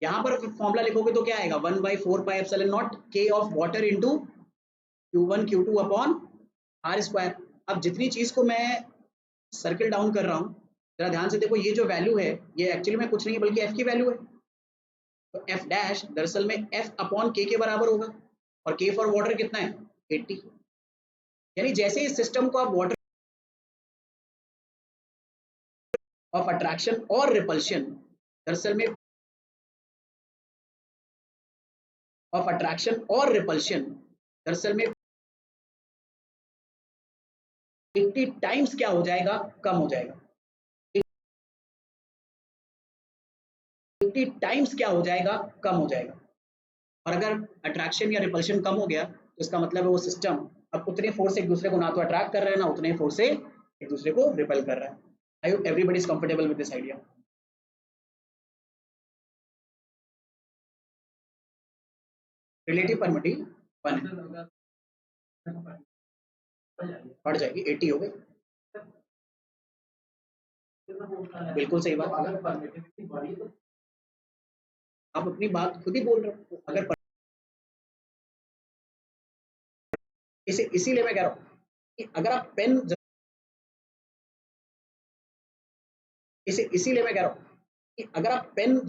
यहाँ पर फॉर्मूला लिखोगे तो क्या आएगा, 1/4 pi epsilon naught K of water into Q1 Q2 upon r square. अब जितनी चीज को मैं सर्किल डाउन कर रहा हूँ, जरा ध्यान से देखो, ये जो वैल्यू है ये एक्चुअली में कुछ नहीं है बल्कि एफ की वैल्यू है। तो एफ डैश दरअसल में एफ अपॉन के बराबर होगा, और के फॉर वाटर कितना है 80। यानी जैसे इस सिस्टम को आप वाटर ऑफ अट्रैक्शन और रिपल्शन, दरअसल में ऑफ अट्रैक्शन और रिपल्शन, दरअसल में 80 टाइम्स क्या हो जाएगा, कम हो जाएगा। 80 टाइम्स क्या हो जाएगा, कम हो जाएगा। और अगर अट्रैक्शन या रिपल्शन कम हो गया तो इसका मतलब है वो सिस्टम अब उतने फोर्स एक दूसरे को ना तो अट्रैक्ट कर रहे हैं ना उतने फोर्स से एक दूसरे को रिपेल कर रहा है। आई hope everybody is comfortable with this idea. Relative permittivity 1 बढ़ जाएगी, 80 हो गई, बिल्कुल सही बात। आप अपनी बात खुद ही बोल रहे हो, अगर इसे इसीलिए मैं कह रहा हूँ कि अगर आप पेन, इसे इसीलिए मैं कह रहा हूँ कि अगर आप पेन,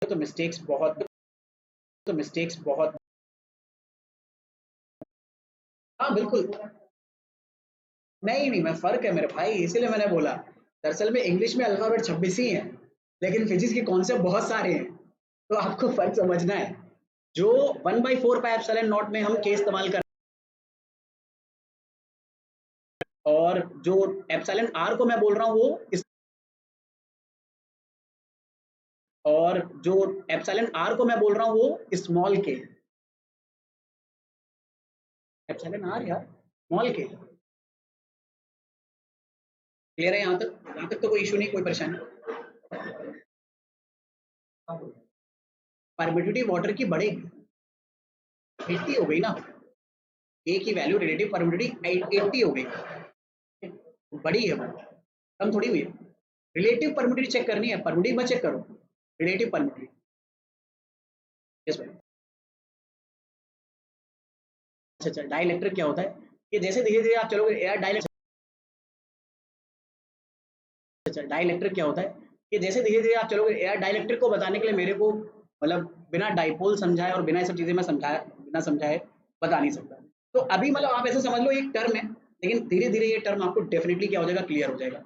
तो मिस्टेक्स बहुत, तो मिस्टेक्स बहुत, हाँ बिल्कुल, नहीं नहीं मैं फर्क है मेरे भाई, इसीलिए मैंने बोला दरअसल में इंग्लिश में अल्फाबेट 26 ही है, लेकिन फिजिक्स के कॉन्सेप्ट बहुत सारे हैं, तो आपको फर्क समझना है। जो 1/4 पाई एप्सिलॉन नॉट में हम के इस्तेमाल कर, और जो एप्सिलॉन आर को मैं बोल रहा हूँ वो इस, और जो एप्सिलॉन आर को मैं बोल रहा हूँ वो स्मॉल के, एप्सिलॉन आर यार स्मॉल के। क्लियर है यहाँ तक तो कोई इशू नहीं, कोई परेशानी। परमिटिविटी वाटर की बढ़ेगी, 80 हो गई ना, ए की वैल्यू रिलेटिव परमिटिविटी 80 हो गई, बड़ी है वो, कम थोड़ी हुई है। रिलेटिव परमिटिविटी चेक करनी है, परमिटिविटी मत चेक करो, रिलेटिव परमिटिविटी। यस भाई। अच्छा अच्छा, डाइलेक्ट्रिक क्या होता है, कि जैसे धीरे धीरे आप चलोगे यार, डाइलेक्ट्रिक है। डाइलेक्ट्रिक क्या होता है कि जैसे धीरे धीरे आप चलोगे यार, डाइलेक्ट्रिक को बताने के लिए मेरे को मतलब बिना डाइपोल समझाए और बिना ये सब चीज़ें मैं समझाए बिना समझाए बता नहीं सकता। तो अभी मतलब आप ऐसे समझ लो एक टर्म है, लेकिन धीरे धीरे ये टर्म आपको डेफिनेटली क्या हो जाएगा, क्लियर हो जाएगा।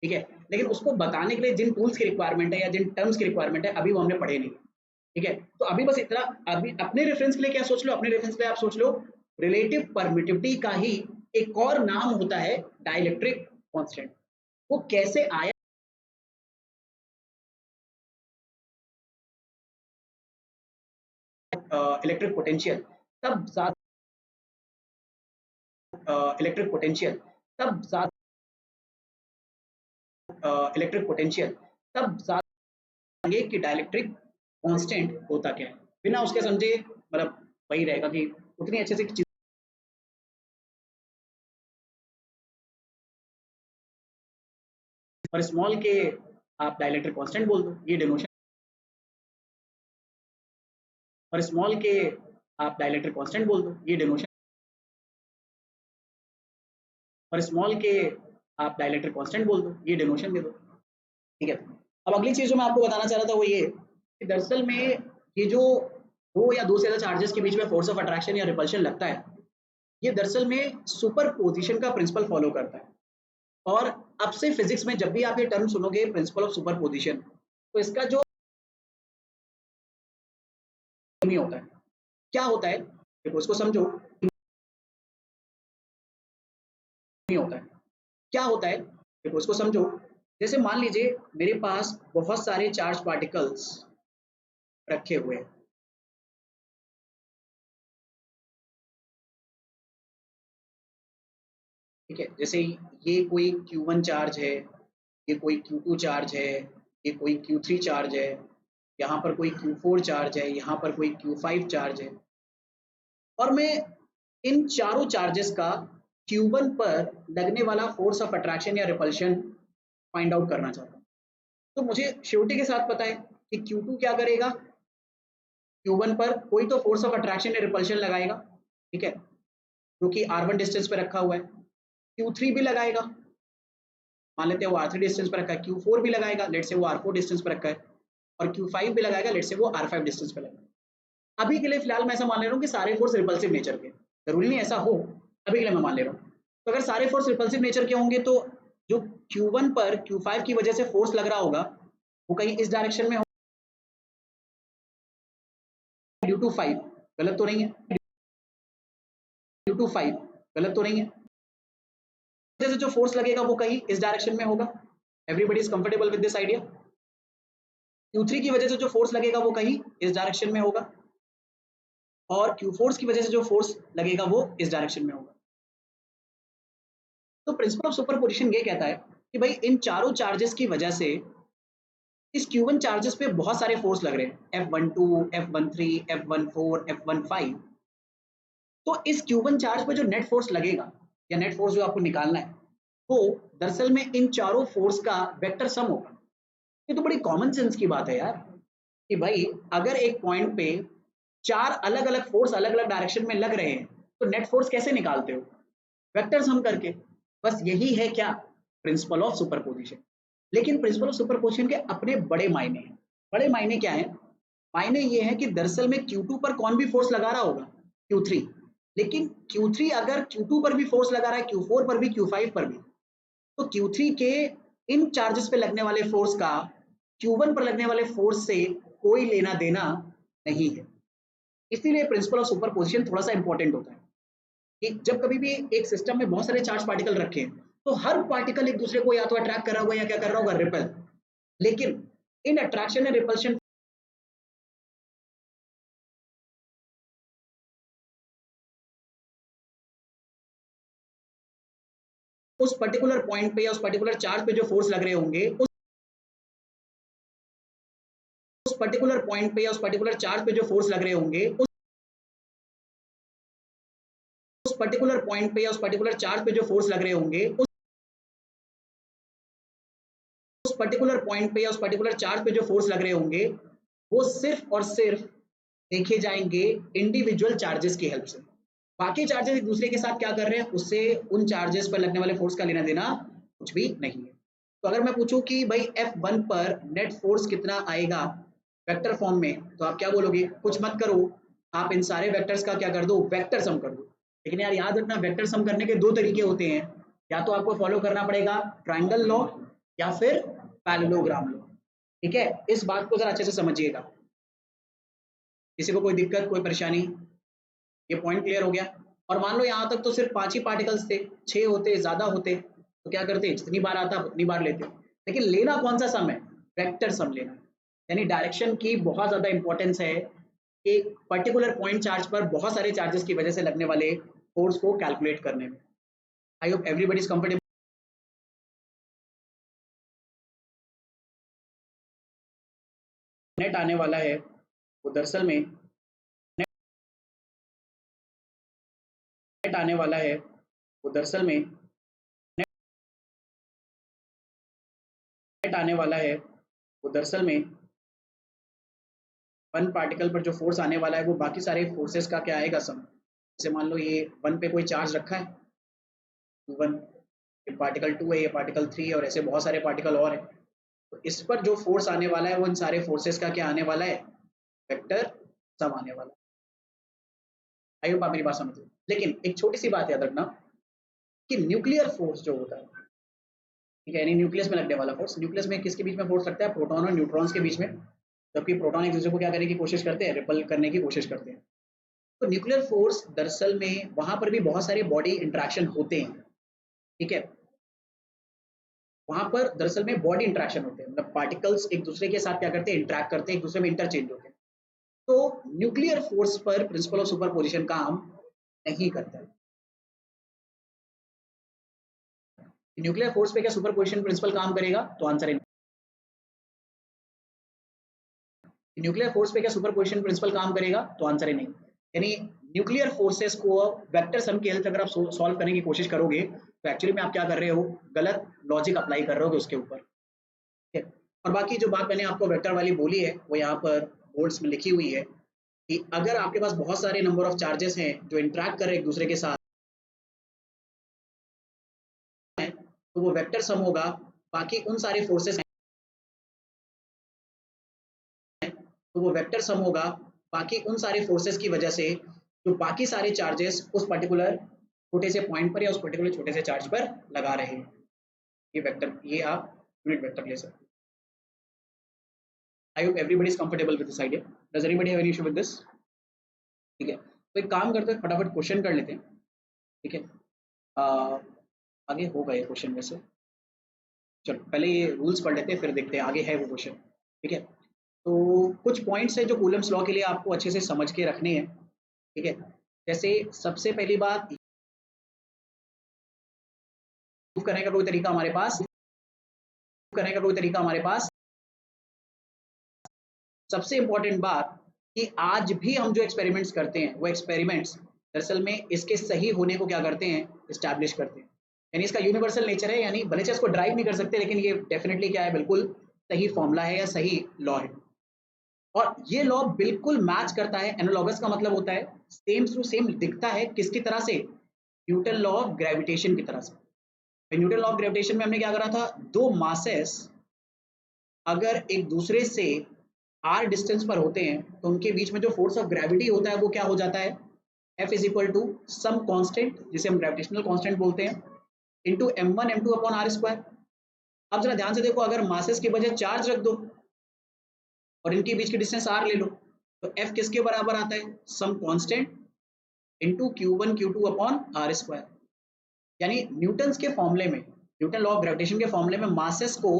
ठीक है, लेकिन उसको बताने के लिए जिन टूल्स की रिक्वायरमेंट है या जिन टर्म्स की रिक्वायरमेंट है अभी वो हमने पढ़े नहीं। ठीक है, तो अभी बस इतना, अभी अपने रेफरेंस के लिए क्या सोच लो, अपने रेफरेंस के लिए आप सोच लो रिलेटिव परमिटिविटी का ही एक और नाम होता है डाइलेक्ट्रिक कांस्टेंट। वो कैसे आया, इलेक्ट्रिक पोटेंशियल तब ज्यादा इलेक्ट्रिक पोटेंशियल तब ज्यादा इलेक्ट्रिक पोटेंशियल तब ज्यादा कि डाइलेक्ट्रिक कांस्टेंट होता क्या है। बिना उसके समझे मतलब वही रहेगा कि उतनी अच्छे से चीज और स्मॉल के आप डाइलेक्ट्रिक कांस्टेंट बोल दो, ये डिनोशन और स्मॉल के आप डाइलेक्ट्रिक कांस्टेंट बोल दो, ये डिनोशन और स्मॉल के आप डाइलेक्ट्रिक कांस्टेंट बोल दो, ये डिनोशन दे दो। ठीक है, अब अगली चीज जो मैं आपको बताना चाह रहा था वो ये कि दरअसल में ये जो दो या दो से ज्यादा चार्जेस के बीच में फोर्स ऑफ अट्रैक्शन या रिपल्शन लगता है, ये दरअसल में सुपरपोजिशन का प्रिंसिपल फॉलो करता है। और अब से फिजिक्स में जब भी आप ये टर्म सुनोगे प्रिंसिपल ऑफ सुपरपोजिशन, तो इसका जो नहीं होता है, क्या होता है देखो इसको समझो, नहीं होता है, क्या होता है देखो इसको समझो। जैसे मान लीजिए मेरे पास बहुत सारे चार्ज पार्टिकल्स रखे हुए हैं। ठीक है, जैसे ये कोई Q1 चार्ज है, ये कोई Q2 चार्ज है, ये कोई Q3 चार्ज है, यहाँ पर कोई Q4 चार्ज है, यहाँ पर कोई Q5 चार्ज है, और मैं इन चारों चार्जेस का Q1 पर लगने वाला फोर्स ऑफ अट्रैक्शन या रिपल्शन फाइंड आउट करना चाहता हूँ। तो मुझे श्योरिटी के साथ पता है कि Q2 क्या करेगा, Q1 पर कोई तो फोर्स ऑफ अट्रैक्शन या रिपल्शन लगाएगा। ठीक है, जो कि R1 डिस्टेंस पे रखा हुआ है। Q3 भी लगाएगा, मान लेते हैं वो R3 डिस्टेंस पे रखा है। Q4 भी लगाएगा, लेट से वो R4 डिस्टेंस पे रखा है, और Q5 भी लगाएगा, लेट से वो R5 डिस्टेंस पे लगाएगा। अभी के लिए फिलहाल मैं ऐसा मान ले रहा हूँ कि सारे फोर्स रिपल्सिव नेचर के, जरूरी नहीं ऐसा हो, अभी के लिए मैं मान ले रहा हूँ। तो अगर सारे फोर्स रिपल्सिव नेचर के होंगे तो जो Q1 पर Q5 की वजह से फोर्स लग रहा होगा वो कहीं इस डायरेक्शन में ड्यू टू 5, गलत तो नहीं है, ड्यू टू 5 गलत तो नहीं है, वजह से जो फोर्स लगेगा वो कहीं इस डायरेक्शन में होगा। Everybody is comfortable with this idea. Q3 की वजह से जो फोर्स लगेगा वो कहीं इस डायरेक्शन में होगा, और Q4 की वजह से जो फोर्स लगेगा वो इस डायरेक्शन में होगा। तो प्रिंसिपल ऑफ सुपरपोजिशन ये कहता है कि भाई इन चारों चार्जेस की वजह से इस Q1 चार्जेस पे बहुत सारे फोर्स लग रहे हैं, F12, F13, F14, F15। तो इस Q1 चार्ज पे जो नेट फोर्स लगेगा या नेट फोर्स जो आपको निकालना है, वो दरअसल में इन चारों फोर्स का वेक्टर सम होगा। ये तो बड़ी कॉमन सेंस की बात है यार, कि भाई अगर एक पॉइंट पे चार अलग अलग फोर्स अलग अलग डायरेक्शन में लग रहे हैं तो नेट फोर्स कैसे निकालते हो, वेक्टर सम करके। बस यही है क्या, प्रिंसिपल ऑफ सुपरपोजिशन। लेकिन प्रिंसिपल ऑफ सुपरपोजिशन के अपने बड़े मायने हैं। बड़े मायने क्या है, मायने ये है कि दरअसल में Q2 पर कौन भी फोर्स लगा रहा होगा, Q3। लेकिन Q3 अगर Q2 पर भी फोर्स लगा रहा है, Q4 पर भी, Q5 पर भी, तो Q3 के इन चार्जेस पे लगने वाले फोर्स का Q1 पर लगने वाले फोर्स से कोई लेना देना नहीं है। इसीलिए प्रिंसिपल ऑफ सुपरपोजिशन थोड़ा सा इंपॉर्टेंट होता है कि जब कभी भी एक सिस्टम में बहुत सारे चार्ज पार्टिकल रखे हैं तो हर पार्टिकल एक दूसरे को या तो अट्रैक्ट कर रहा होगा या क्या कर रहा होगा, रिपेल। लेकिन इन अट्रैक्शन एंड रिपल्शन उस पर्टिकुलर पॉइंट पे या उस पर्टिकुलर चार्ज पे जो फोर्स लग रहे होंगे, उस पर्टिकुलर पॉइंट पे या उस पर्टिकुलर चार्ज पे जो फोर्स लग रहे होंगे, उस पर्टिकुलर पॉइंट पे या उस पर्टिकुलर चार्ज पे जो फोर्स लग रहे होंगे, उस पर्टिकुलर पॉइंट पे या उस पर्टिकुलर चार्ज पे जो फोर्स लग रहे होंगे, वो सिर्फ और सिर्फ देखे जाएंगे इंडिविजुअल चार्जेस की हेल्प से। बाकी चार्जेस एक दूसरे के साथ क्या कर रहे हैं उससे उन चार्जेस पर लगने वाले फोर्स का लेना देना कुछ भी नहीं है। तो अगर मैं पूछूं कि भाई F1 पर नेट फोर्स कितना आएगा वेक्टर फॉर्म में, तो आप क्या बोलोगे? कुछ मत करो, आप इन सारे वेक्टर्स का क्या कर दो? वेक्टर सम कर दो। लेकिन यार याद रखना, वेक्टर सम करने के दो तरीके होते हैं, या तो आपको फॉलो करना पड़ेगा ट्रायंगल लॉ या फिर पैरेललोग्राम लॉ। ठीक है, इस बात को जरा अच्छे से समझिएगा। किसी को कोई दिक्कत, कोई परेशानी? ये पॉइंट क्लियर हो गया? और मान लो यहाँ तक तो सिर्फ 5 ही पार्टिकल्स थे, 6 होते, ज्यादा होते तो क्या करते? जितनी बार आता उतनी बार लेते। लेकिन लेना कौन सा सम है? वेक्टर सम लेना। यानी डायरेक्शन की बहुत ज्यादा इंपॉर्टेंस है, एक पर्टिकुलर पॉइंट चार्ज पर बहुत सारे चार्जेस की वजह से लगने वाले फोर्स को कैलकुलेट करने में। आई hope everybody is comfortable. Net आने वाला है वो दरअसल में नेट आने वाला है वो दरअसल में नेट आने वाला है वो दरअसल में वन पार्टिकल पर जो फोर्स आने वाला है वो बाकी सारे फोर्सेस का क्या आएगा? सम। जैसे मान लो ये वन पे कोई चार्ज रखा है, वन, ये पार्टिकल 2 है, ये पार्टिकल 3 है, और ऐसे बहुत सारे पार्टिकल और हैं। तो इस पर जो फोर्स आने वाला है वो इन सारे फोर्सेस का क्या आने वाला है? वेक्टर सम आने वाला है। आई होप आप मेरी बात समझ रहे। लेकिन एक छोटी सी बात याद रखना कि न्यूक्लियर फोर्स जो होता है, ठीक है, यानी न्यूक्लियस में लगने वाला फोर्स, न्यूक्लियस में किसके बीच में फोर्स लगता है? प्रोटॉन और न्यूट्रॉन्स के बीच में। जबकि प्रोटॉन एक दूसरे को क्या करने की कोशिश करते हैं? रिपल करने की कोशिश करते हैं। तो न्यूक्लियर फोर्स दरअसल में वहां पर भी बहुत सारे बॉडी इंटरेक्शन होते हैं। ठीक है, वहां पर दरअसल में बॉडी इंटरेक्शन होते हैं, मतलब पार्टिकल्स एक दूसरे के साथ क्या करते हैं? इंटरेक्ट करते हैं, एक दूसरे में इंटरचेंज होते हैं। तो न्यूक्लियर फोर्स पर प्रिंसिपल ऑफ सुपरपोजिशन काम नहीं करता है। न्यूक्लियर फोर्स पे क्या सुपरपोजिशन प्रिंसिपल काम करेगा? तो आंसर है न्यूक्लियर फोर्स पे क्या सुपरपोजिशन प्रिंसिपल काम करेगा? तो आंसर है नहीं। यानी न्यूक्लियर फोर्सेस को वेक्टर सम की हेल्प अगर आप सॉल्व करने की कोशिश करोगे तो एक्चुअली में आप क्या कर रहे हो? गलत लॉजिक अप्लाई कर रहे हो उसके ऊपर। ठीक है, और बाकी जो बात मैंने आपको वेक्टर वाली बोली है वो यहाँ पर बोर्ड्स में लिखी हुई है कि अगर आपके पास बहुत सारे नंबर ऑफ चार्जेस हैं जो इंटरेक्ट कर रहे हैं एक दूसरे के साथ, तो वो वेक्टर सम होगा बाकी उन सारे फोर्सेस तो वो वेक्टर सम होगा बाकी उन सारे फोर्सेस की वजह से जो बाकी सारे चार्जेस उस पर्टिकुलर छोटे से पॉइंट पर या उस पर्टिकुलर छोटे से चार्ज पर लगा रहे हैं। ये वेक्टर, ये आप यूनिट वेक्टर ले सकते हैं। आई hope everybody is comfortable with this idea. Does anybody have any issue with this? ठीक है, तो एक काम करते हैं, फटाफट क्वेश्चन कर लेते हैं। ठीक है, आगे होगा ये क्वेश्चन वैसे। चलो पहले ये रूल्स पढ़ लेते हैं, फिर देखते हैं आगे है वो क्वेश्चन। ठीक है, तो कुछ पॉइंट्स है जो कूलम्स लॉ के लिए आपको अच्छे से समझ के रखने हैं। ठीक है, जैसे सबसे पहली बात, प्रूव करने का कोई तरीका हमारे पास करने का कोई तरीका हमारे पास सबसे इंपॉर्टेंट बात कि आज भी हम जो एक्सपेरिमेंट्स करते हैं वो एक्सपेरिमेंट्स दरअसल में इसके सही होने को क्या करते हैं? इस्टेब्लिश करते हैं। यानी इसका यूनिवर्सल नेचर है, यानी भले से इसको ड्राइव नहीं कर सकते लेकिन ये डेफिनेटली क्या है? बिल्कुल सही फॉर्मूला है या सही लॉ है। और ये लॉ बिल्कुल मैच करता है, एनालॉगस का मतलब होता है सेम टू सेम दिखता है, किसकी तरह से? न्यूटन लॉ ऑफ ग्रेविटेशन की तरह से। न्यूटन लॉ ऑफ ग्रेविटेशन में हमने क्या करा था? दो मासेस अगर एक दूसरे से आर डिस्टेंस पर होते हैं तो उनके बीच में जो फोर्स ऑफ ग्रेविटी होता है वो क्या हो जाता है? F is equal to some constant जिसे हम ग्रेविटेशनल कांस्टेंट बोलते हैं into m1 m2 upon r square. अब जरा ध्यान से देखो, अगर मासेस की बजाय चार्ज रख दो और इनके बीच की डिस्टेंस r ले लो तो F किसके बराबर आता है? Some constant into q1 q2 upon r square. यानी न्यूटन्स के फॉर्मूले में, न्यूटन लॉ ऑफ ग्रेविटेशन के फॉर्मूले में मासेस को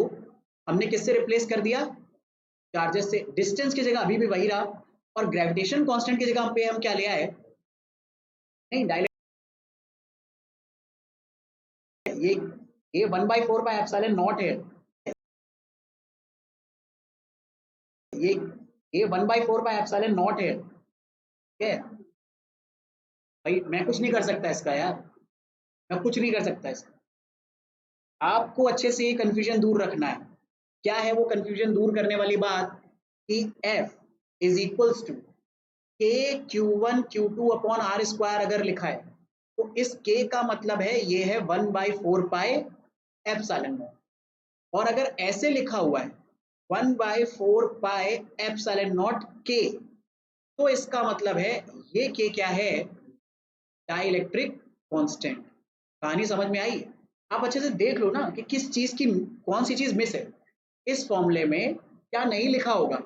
हमने किससे रिप्लेस कर दिया? चार्जेस से। डिस्टेंस की जगह अभी भी वही रहा और ग्रेविटेशन कांस्टेंट की जगह पे हम क्या ले आए? नहीं, डायरेक्ट ये 1/4 बाय एप्सिलॉन नॉट है। ये ये 1/4 बाय एप्सिलॉन नॉट है। ठीक है भाई, मैं कुछ नहीं कर सकता इसका यार, मैं कुछ नहीं कर सकता इसका। आपको अच्छे से ये कंफ्यूजन दूर रखना है। क्या है वो कंफ्यूजन दूर करने वाली बात? कि F इज इक्वल्स टू के Q1 Q2 upon r square अगर लिखा है तो इस K का मतलब है ये है 1/4 पाई एप्सिलॉन नॉट। और अगर ऐसे लिखा हुआ है 1/4 पाई एप्सिलॉन नॉट के, तो इसका मतलब है ये के क्या है, डाइलेक्ट्रिक कांस्टेंट। कहानी समझ में आई? आप अच्छे से देख लो ना कि किस चीज की कौन सी चीज मिस है। इस फॉर्मूले में क्या नहीं लिखा होगा,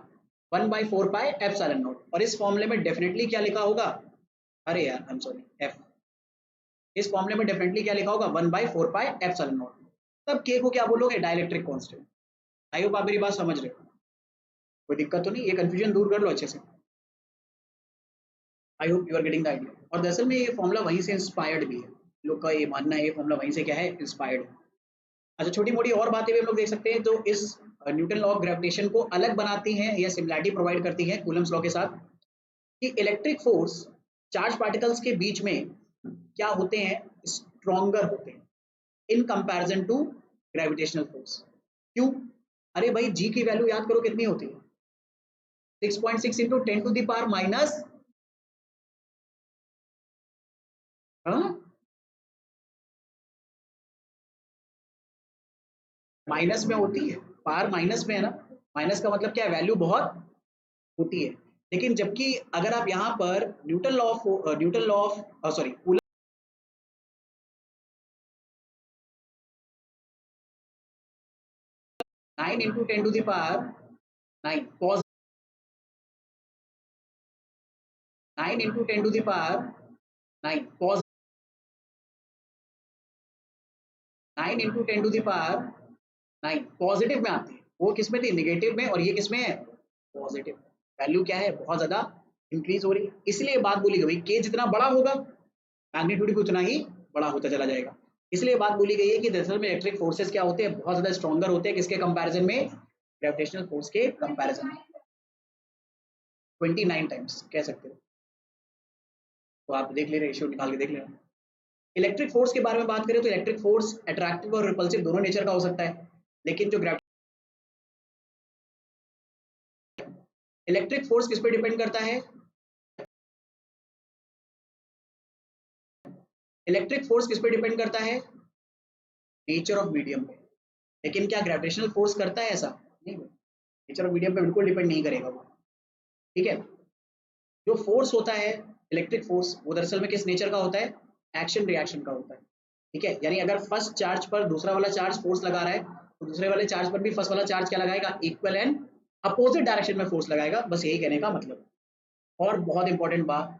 1/4 पाई एप्सिलॉन नॉट, और इस फॉर्मूले में डेफिनेटली क्या लिखा होगा, अरे यार आई एम सॉरी एफ, इस फॉर्मूले में डेफिनेटली क्या लिखा होगा, 1/4 पाई एप्सिलॉन नॉट। तब के को क्या बोलोगे, डाइलेक्ट्रिक कांस्टेंट। आई होप आप मेरी बात समझ रहे हो, कोई दिक्कत तो नहीं, ये कंफ्यूजन दूर कर लो अच्छे से। I hope you are getting the idea. और दरअसल में ये फॉर्मूला वहीं से इंस्पायर्ड भी है, लोग का ये मानना है ये फॉर्मूला वहीं से क्या है, इंस्पायर्ड है। अच्छा, छोटी मोटी और बातें भी हम लोग देख सकते हैं जो इस न्यूटन लॉ ऑफ ग्रेविटेशन को अलग बनाती हैं या सिमिलैरिटी प्रोवाइड करती हैं कूलम्स लॉ के साथ, कि इलेक्ट्रिक फोर्स चार्ज पार्टिकल्स के बीच में क्या होते हैं, स्ट्रॉन्गर होते हैं in comparison to gravitational force. क्यों? अरे भाई जी की वैल्यू याद करो कितनी होती है, 6.6 into 10 to the power minus, minus में होती है, पावर माइनस में है ना, माइनस का मतलब क्या है, वैल्यू बहुत होती है। लेकिन जबकि अगर आप यहाँ पर Newton law of sorry 9 into 10 to the power 9 cos 9 into 10 to the power 9 cos 9 into 10 to the power 9 positive में आती है, वो किस में थी, निगेटिव में, और ये किस में है, पॉजिटिव। वैल्यू क्या है, बहुत ज्यादा इंक्रीज हो रही है। इसलिए बात बोली गई के जितना बड़ा होगा मैग्नीट्यूड भी उतना ही बड़ा होता चला जाएगा। इसलिए बात बोली गई है कि दरअसल में इलेक्ट्रिक फोर्सेस क्या होते हैं, बहुत ज्यादा स्ट्रॉन्गर होते हैं किसके कंपैरिजन में, ग्रेविटेशनल फोर्स के कंपैरिजन में, 29 टाइम्स कह सकते हो। तो आप देख ले रहे, रेशियो निकाल के देख लेना। इलेक्ट्रिक फोर्स के बारे में बात करें तो इलेक्ट्रिक फोर्स अट्रैक्टिव और रिपल्सिव दोनों नेचर का हो सकता है, लेकिन जो इलेक्ट्रिक फोर्स किस पे डिपेंड करता है, इलेक्ट्रिक फोर्स किस पे डिपेंड करता है, नेचर ऑफ मीडियम पे। लेकिन क्या ग्रेविटेशनल फोर्स करता है ऐसा, नहीं, नेचर ऑफ मीडियम पे बिल्कुल डिपेंड नहीं करेगा वो। ठीक है, जो फोर्स होता है इलेक्ट्रिक फोर्स, वो दरअसल में किस नेचर का होता है, एक्शन रिएक्शन का होता है। ठीक है, यानी अगर फर्स्ट चार्ज पर दूसरा वाला चार्ज फोर्स लगा रहा है, तो दूसरे वाले चार्ज पर भी फर्स्ट वाला चार्ज क्या लगाएगा, इक्वल एंड अपोजिट डायरेक्शन में फोर्स लगाएगा, बस यही कहने का मतलब। और बहुत इंपॉर्टेंट बात,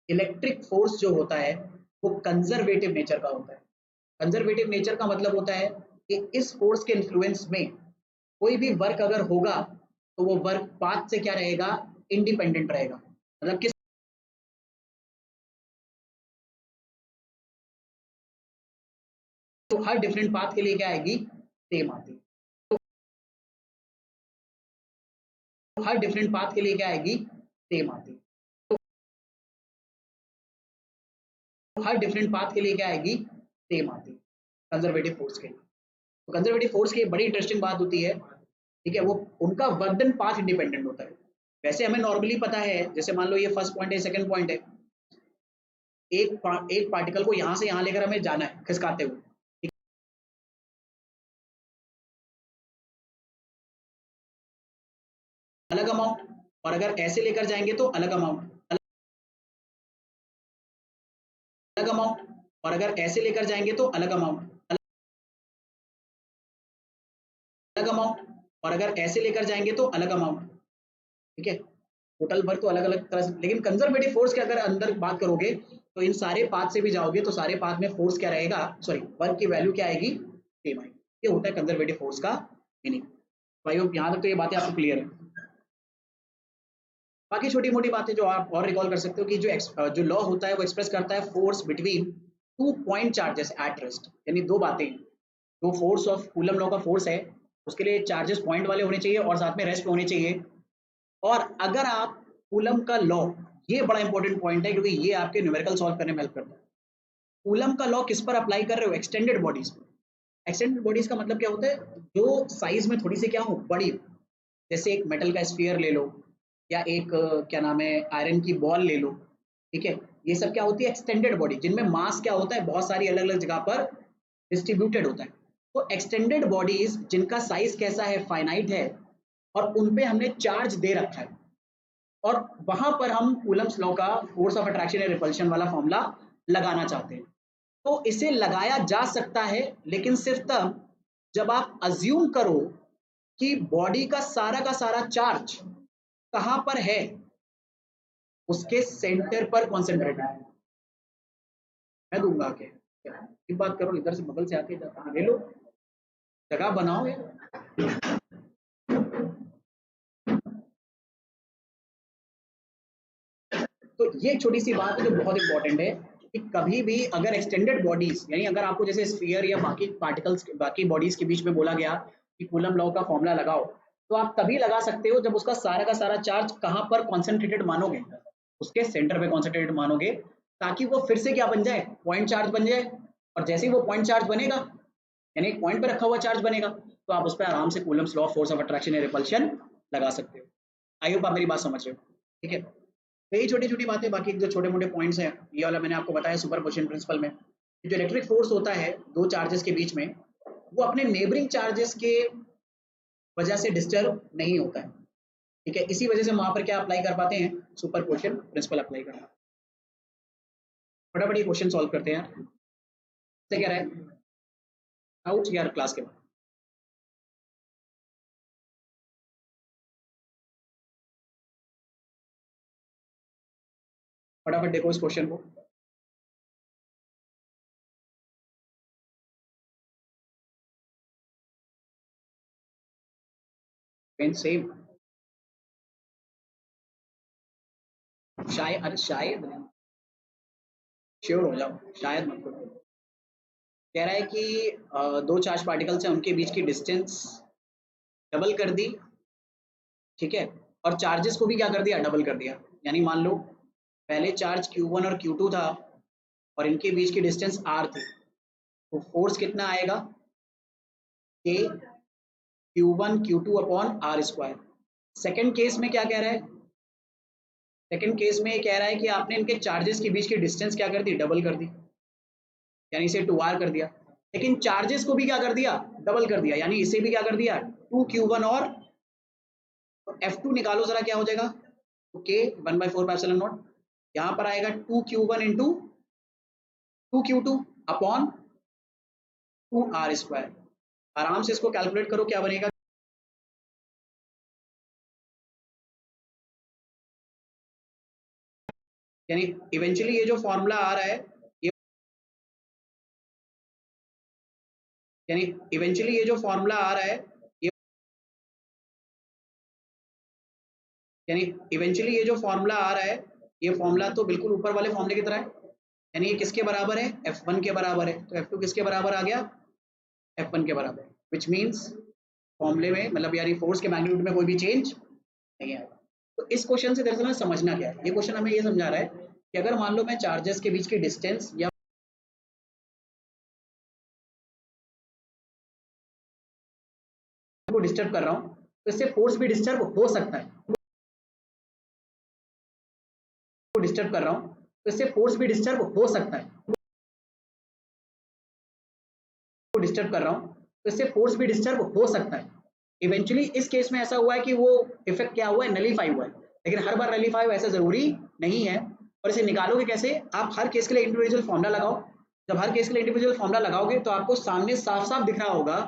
इलेक्ट्रिक फोर्स जो होता है वो कंजर्वेटिव नेचर का होता है। कंजर्वेटिव नेचर का मतलब होता है कि इस फोर्स के इन्फ्लुएंस में कोई भी वर्क अगर होगा तो वो वर्क पाथ से क्या रहेगा, इंडिपेंडेंट रहेगा। मतलब किस, तो हर डिफरेंट पाथ के लिए क्या आएगी, सेम आती है। तो हर डिफरेंट पाथ के लिए क्या आएगी, सेम आती है। तो हर डिफरेंट पाथ के लिए क्या आएगी, सेम आती है कंजर्वेटिव फोर्स के लिए। तो कंजर्वेटिव फोर्स की बड़ी इंटरेस्टिंग बात होती है, ठीक है, वो उनका वर्क डन पाथ इंडिपेंडेंट होता है। वैसे हमें नॉर्मली पता है, जैसे मान लो ये फर्स्ट पॉइंट है, सेकंड पॉइंट है, एक पार्टिकल को यहाँ से यहाँ लेकर हमें जाना है खिसकाते हुए, अलग अमाउंट, और अगर ऐसे लेकर जाएंगे तो अलग अमाउंट, अलग अमाउंट, और अगर ऐसे लेकर जाएंगे तो अलग अमाउंट, अलग अमाउंट, और अगर ऐसे लेकर जाएंगे तो अलग अमाउंट। ठीक है, टोटल वर्क तो अलग अलग तरह से, लेकिन कंजर्वेटिव फोर्स के अगर अंदर बात करोगे तो इन सारे पाथ से भी जाओगे तो सारे पाथ में फोर्स क्या रहेगा, सॉरी वर्क की वैल्यू क्या आएगी, सेम आएगी। ये होता है कंजर्वेटिव फोर्स का मीनिंग। भाई यहाँ तक तो ये बातें आपको क्लियर है। बाकी छोटी मोटी बातें जो आप और रिकॉल कर सकते हो कि जो लॉ होता है वो एक्सप्रेस करता है force between two point charges at rest, यानी दो बातें, जो फोर्स ऑफ कूलम लॉ का फोर्स है उसके लिए चार्जेस पॉइंट वाले होने चाहिए और साथ में रेस्ट पे होने चाहिए। और अगर आप कूलम का लॉ, ये बड़ा इंपॉर्टेंट पॉइंट है क्योंकि ये आपके न्यूमेरिकल सॉल्व करने में हेल्प करता है, कूलम का लॉ किस पर अप्लाई कर रहे हो, एक्सटेंडेड बॉडीज पर। एक्सटेंडेड बॉडीज का मतलब क्या होता है, जो साइज में थोड़ी सी क्या हो, बड़ी, जैसे एक मेटल का स्फीयर ले लो, या एक क्या नाम है आयरन की बॉल ले लो। ठीक है, ये सब क्या होती है, एक्सटेंडेड बॉडी, जिनमें मास क्या होता है, बहुत सारी अलग अलग जगह पर डिस्ट्रीब्यूटेड होता है। तो एक्सटेंडेड बॉडीज जिनका साइज कैसा है, फाइनाइट है, और उन पे हमने चार्ज दे रखा है, और वहां पर हम कूलम्स लॉ का फोर्स ऑफ अट्रैक्शन या रिपल्शन वाला फॉर्मूला लगाना चाहते हैं। तो इसे लगाया जा सकता है, लेकिन सिर्फ तब जब आप अज्यूम करो कि बॉडी का सारा चार्ज कहां पर है, उसके सेंटर पर कॉन्सेंट्रेटेड है। मैं दूंगा आके, एक बात करो, इधर से बगल से आके जाता ले लो, जगह बनाओ यार। तो ये एक छोटी सी बात है जो बहुत इंपॉर्टेंट है कि कभी भी अगर एक्सटेंडेड बॉडीज, यानी अगर आपको जैसे स्फीयर या बाकी पार्टिकल्स, बाकी बॉडीज के बीच में बोला गया कि कूलम लॉ का फॉर्मूला लगाओ, तो आप तभी लगा सकते हो जब उसका सारा चार्ज कहाँ पर कॉन्सेंट्रेटेड मानोगे, उसके सेंटर पे कॉन्सेंट्रेटेड मानोगे, ताकि वो फिर से क्या बन जाए, पॉइंट चार्ज बन जाए। और जैसे ही वो पॉइंट चार्ज बनेगा, यानी एक पॉइंट पे रखा हुआ चार्ज बनेगा, तो आप उस पर आराम से Coulomb's law of force of attraction या रिपल्शन लगा सकते हो। आई होप आप मेरी बात समझ रहे हो, ठीक है। तो यही छोटी छोटी बातें, बाकी जो छोटे मोटे पॉइंट्स हैं, ये वाला मैंने आपको बताया सुपरपोजिशन प्रिंसिपल में। जो इलेक्ट्रिक फोर्स होता है दो चार्जेस के बीच में, वो अपने नेबरिंग चार्जेस के वजह से डिस्टर्ब नहीं होता है, ठीक है। इसी वजह से हम वहां पर क्या अप्लाई कर पाते हैं, सुपरपोजिशन प्रिंसिपल अप्लाई करना। फटाफट ये क्वेश्चन सॉल्व करते हैं यार। से क्या रहा है आउट यार क्लास के बाद। फटाफट देखो इस क्वेश्चन को। पेन सेम, शायद, अरे शायद नहीं, श्योर हो जाओ, शायद मत करो। कह रहा है कि दो चार्ज पार्टिकल्स हैं, उनके बीच की डिस्टेंस डबल कर दी, ठीक है, और चार्जेस को भी क्या कर दिया, डबल कर दिया। यानी मान लो पहले चार्ज Q1 और Q2 था, और इनके बीच की डिस्टेंस R थी, तो फोर्स कितना आएगा, K Q1 Q2 upon R square. Second case में क्या कह रहा है, सेकेंड केस में ये कह रहा है कि आपने इनके चार्जेस के बीच की डिस्टेंस क्या कर दी, डबल कर दी, यानी इसे 2R कर दिया। लेकिन चार्जेस को भी क्या कर दिया, डबल कर दिया, यानी इसे भी क्या कर दिया, 2Q1 और F2 निकालो जरा, क्या हो जाएगा, तो K 1/4 यहाँ पर आएगा 2Q1 into 2Q2 upon 2R square. आराम से इसको कैलकुलेट करो, क्या बनेगा, यानी इवेंचुअली ये जो फॉर्मूला आ रहा है, ये यानी इवेंचुअली ये जो फॉर्मूला आ रहा है, ये यानी इवेंचुअली ये जो फॉर्मूला आ रहा है, ये फॉर्मूला तो बिल्कुल ऊपर वाले फॉर्मूले की तरह है। यानी ये किसके बराबर है, F1 के बराबर है, तो F2 किसके बराबर आ गया, F1 के बराबर, विच मीन्स फॉर्मूले में, मतलब यानी फोर्स के मैग्नीट्यूड में कोई भी चेंज नहीं आएगा। तो इस क्वेश्चन से दरअसल समझना क्या है, ये क्वेश्चन हमें ये समझा रहा है कि अगर मान लो मैं चार्जेस के बीच की डिस्टेंस या को डिस्टर्ब कर रहा हूँ, तो इससे फोर्स भी डिस्टर्ब हो सकता है, को डिस्टर्ब कर रहा हूँ, तो इससे फोर्स भी डिस्टर्ब हो सकता है, को डिस्टर्ब कर रहा हूँ, तो इससे फोर्स भी डिस्टर्ब हो सकता है। इवेंचुअली इस केस में ऐसा हुआ है कि वो इफेक्ट क्या हुआ है, नलीफाई हुआ है, लेकिन हर बार नलीफाई ऐसा जरूरी नहीं है। और इसे निकालोगे कैसे, आप हर केस के लिए इंडिविजुअल फॉर्मूला लगाओ। जब हर केस के लिए इंडिविजुअल फॉर्मूला लगाओगे तो आपको सामने साफ साफ दिख रहा होगा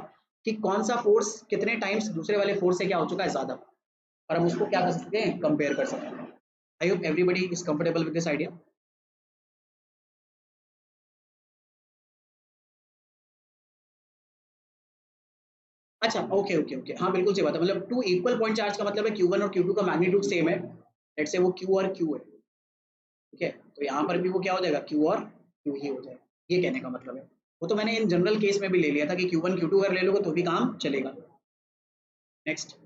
कि कौन सा फोर्स कितने टाइम्स दूसरे वाले फोर्स से क्या हो चुका है, ज्यादा, और हम उसको क्या कर सकते हैं, कंपेयर कर सकते हैं। आई hope everybody is comfortable with this idea. अच्छा, ओके ओके ओके, हाँ बिल्कुल सही बात है, मतलब टू इक्वल पॉइंट चार्ज का मतलब है Q1 और Q2 का मैग्नीट्यूड सेम है, लेट्स से वो Q और Q है, ठीक है, तो यहाँ पर भी वो क्या हो जाएगा, Q और Q ही हो जाएगा, ये कहने का मतलब है। वो तो मैंने इन जनरल केस में भी ले लिया था कि Q1 Q2 अगर ले लोगे तो भी काम चलेगा। नेक्स्ट,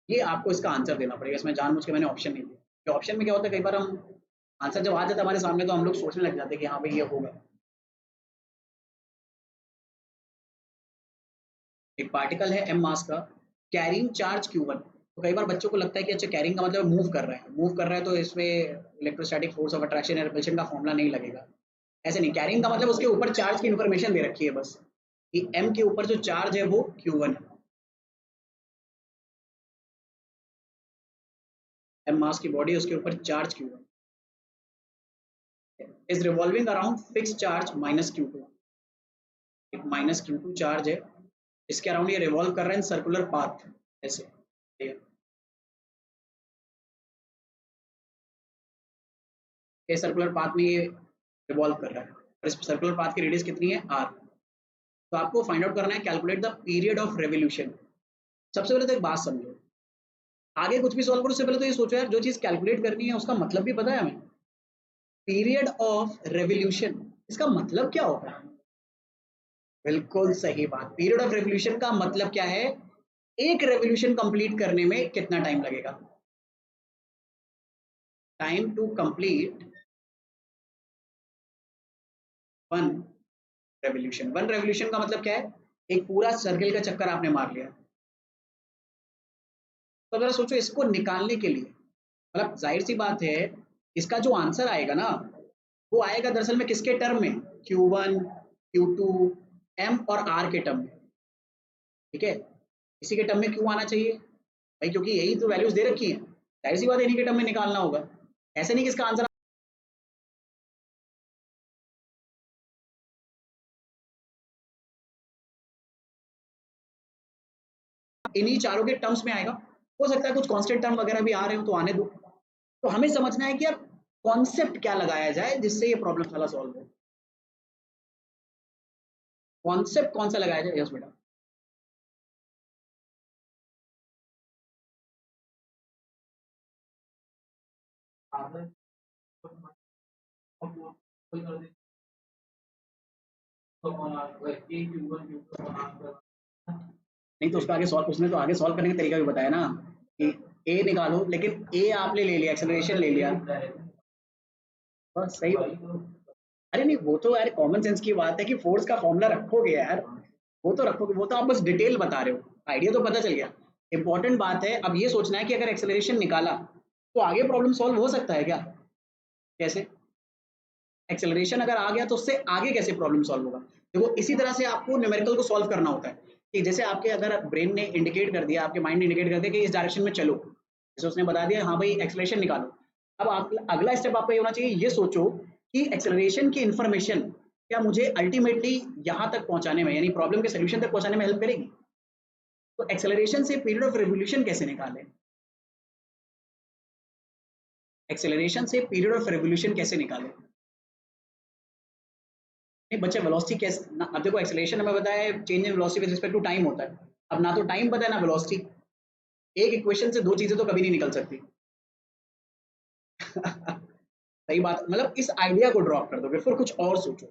ये आपको इसका आंसर देना पड़ेगा, इसमें जानबूझ के मैंने ऑप्शन नहीं दिया। ऑप्शन में क्या होता है, कई बार हम आंसर जब आ जाता है हमारे सामने तो हम लोग सोचने लग जाते हैं कि हाँ भाई ये होगा। एक पार्टिकल है m मास का, कैरिंग चार्ज Q1। तो कई बार बच्चों को लगता है कि अच्छा कैरिंग का मतलब मूव कर रहा है, मूव कर रहा है तो इसमें इलेक्ट्रोस्टैटिक फोर्स ऑफ अट्रैक्शन या रिपल्शन का फॉर्मूला नहीं लगेगा। ऐसे नहीं, कैरिंग का मतलब उसके ऊपर चार्ज की इन्फॉर्मेशन दे रखी है बस, कि m के ऊपर जो चार्ज है वो q1 है, m मास की बॉडी है उसके ऊपर charge q1 is revolving around fix charge -q2, एक -q2 चार्ज है इसके अराउंड ये रिवॉल्व कर रहा है इन सर्कुलर पाथ ऐसे, ये सर्कुलर पाथ में ये रिवॉल्व कर रहा है और इस सर्कुलर पाथ की रेडियस कितनी है r। तो आपको फाइंड आउट करना है calculate the period of revolution. सबसे पहले तो एक बात समझो, आगे कुछ भी सॉल्व करो उससे पहले तो ये सोचो यार जो चीज कैलकुलेट करनी है उसका मतलब भी पता है हमें। पीरियड ऑफ रेवोल्यूशन इसका मतलब क्या होता है? बिल्कुल सही बात, पीरियड ऑफ रेवोल्यूशन का मतलब क्या है? एक रेवोल्यूशन कंप्लीट करने में कितना टाइम लगेगा, time to complete one revolution. One revolution का मतलब क्या है? एक पूरा सर्कल का चक्कर आपने मार लिया। तो अगर सोचो इसको निकालने के लिए, मतलब जाहिर सी बात है इसका जो आंसर आएगा ना वो आएगा दरअसल में किसके टर्म में, Q1 Q2 M और R के टर्म में, ठीक है। इसी के टर्म में क्यों आना चाहिए भाई, क्योंकि यही तो वैल्यूज दे रखी है, जाहिर सी बात है इन्हीं के टर्म में निकालना होगा। ऐसे नहीं कि इसका आंसर इन्हीं चारों के टर्म्स में आएगा। हो सकता है कुछ कांस्टेंट टर्म वगैरह भी आ रहे हो तो आने दो। तो हमें समझना है कि यार कॉन्सेप्ट क्या लगाया जाए जिससे ये प्रॉब्लम सारा सॉल्व हो। कॉन्सेप्ट कौन सा लगाया जाए? यस बेटा। नहीं तो उसका आगे सॉल्व, उसने तो आगे सॉल्व करने का तरीका भी बताया ना कि ए निकालो, लेकिन ए आपने ले लिया, एक्सेलरेशन ले लिया, बस सही बात। अरे नहीं वो तो यार कॉमन सेंस की बात है कि फोर्स का फॉर्मूला रखोगे यार, वो तो रखोगे, वो तो आप बस डिटेल बता रहे हो, आइडिया तो पता चल गया। इंपॉर्टेंट बात है अब ये सोचना है कि अगर एक्सेलरेशन निकाला तो आगे प्रॉब्लम सॉल्व हो सकता है क्या? कैसे? एक्सेलरेशन अगर आ गया तो उससे आगे कैसे प्रॉब्लम सॉल्व होगा? देखो इसी तरह से आपको न्यूमेरिकल को सॉल्व करना होता है कि जैसे आपके अगर ब्रेन ने इंडिकेट कर दिया, आपके माइंड ने इंडिकेट कर दिया कि इस डायरेक्शन में चलो, जैसे उसने बता दिया हाँ भाई एक्सेलरेशन निकालो। अब आप अगला स्टेप आपका ये होना चाहिए, ये सोचो कि एक्सेलरेशन की इंफॉर्मेशन क्या मुझे अल्टीमेटली यहाँ तक पहुंचाने में यानी प्रॉब्लम के सोल्यूशन तक पहुंचाने में हेल्प करेगी। तो एक्सेलरेशन से पीरियड ऑफ रिवोल्यूशन कैसे निकालें? एक्सेलरेशन से पीरियड ऑफ रिवोल्यूशन कैसे निकालें? नहीं बच्चे वेलोसिटी कैसे ना, अब देखो एक्सेलरेशन हमें पता है change in velocity with respect to time होता है। अब ना तो टाइम पता है ना वेलोसिटी, एक इक्वेशन से दो चीजें तो कभी नहीं निकल सकती। सही बात, मतलब इस आइडिया को ड्रॉप कर दो, फिर कुछ और सोचो।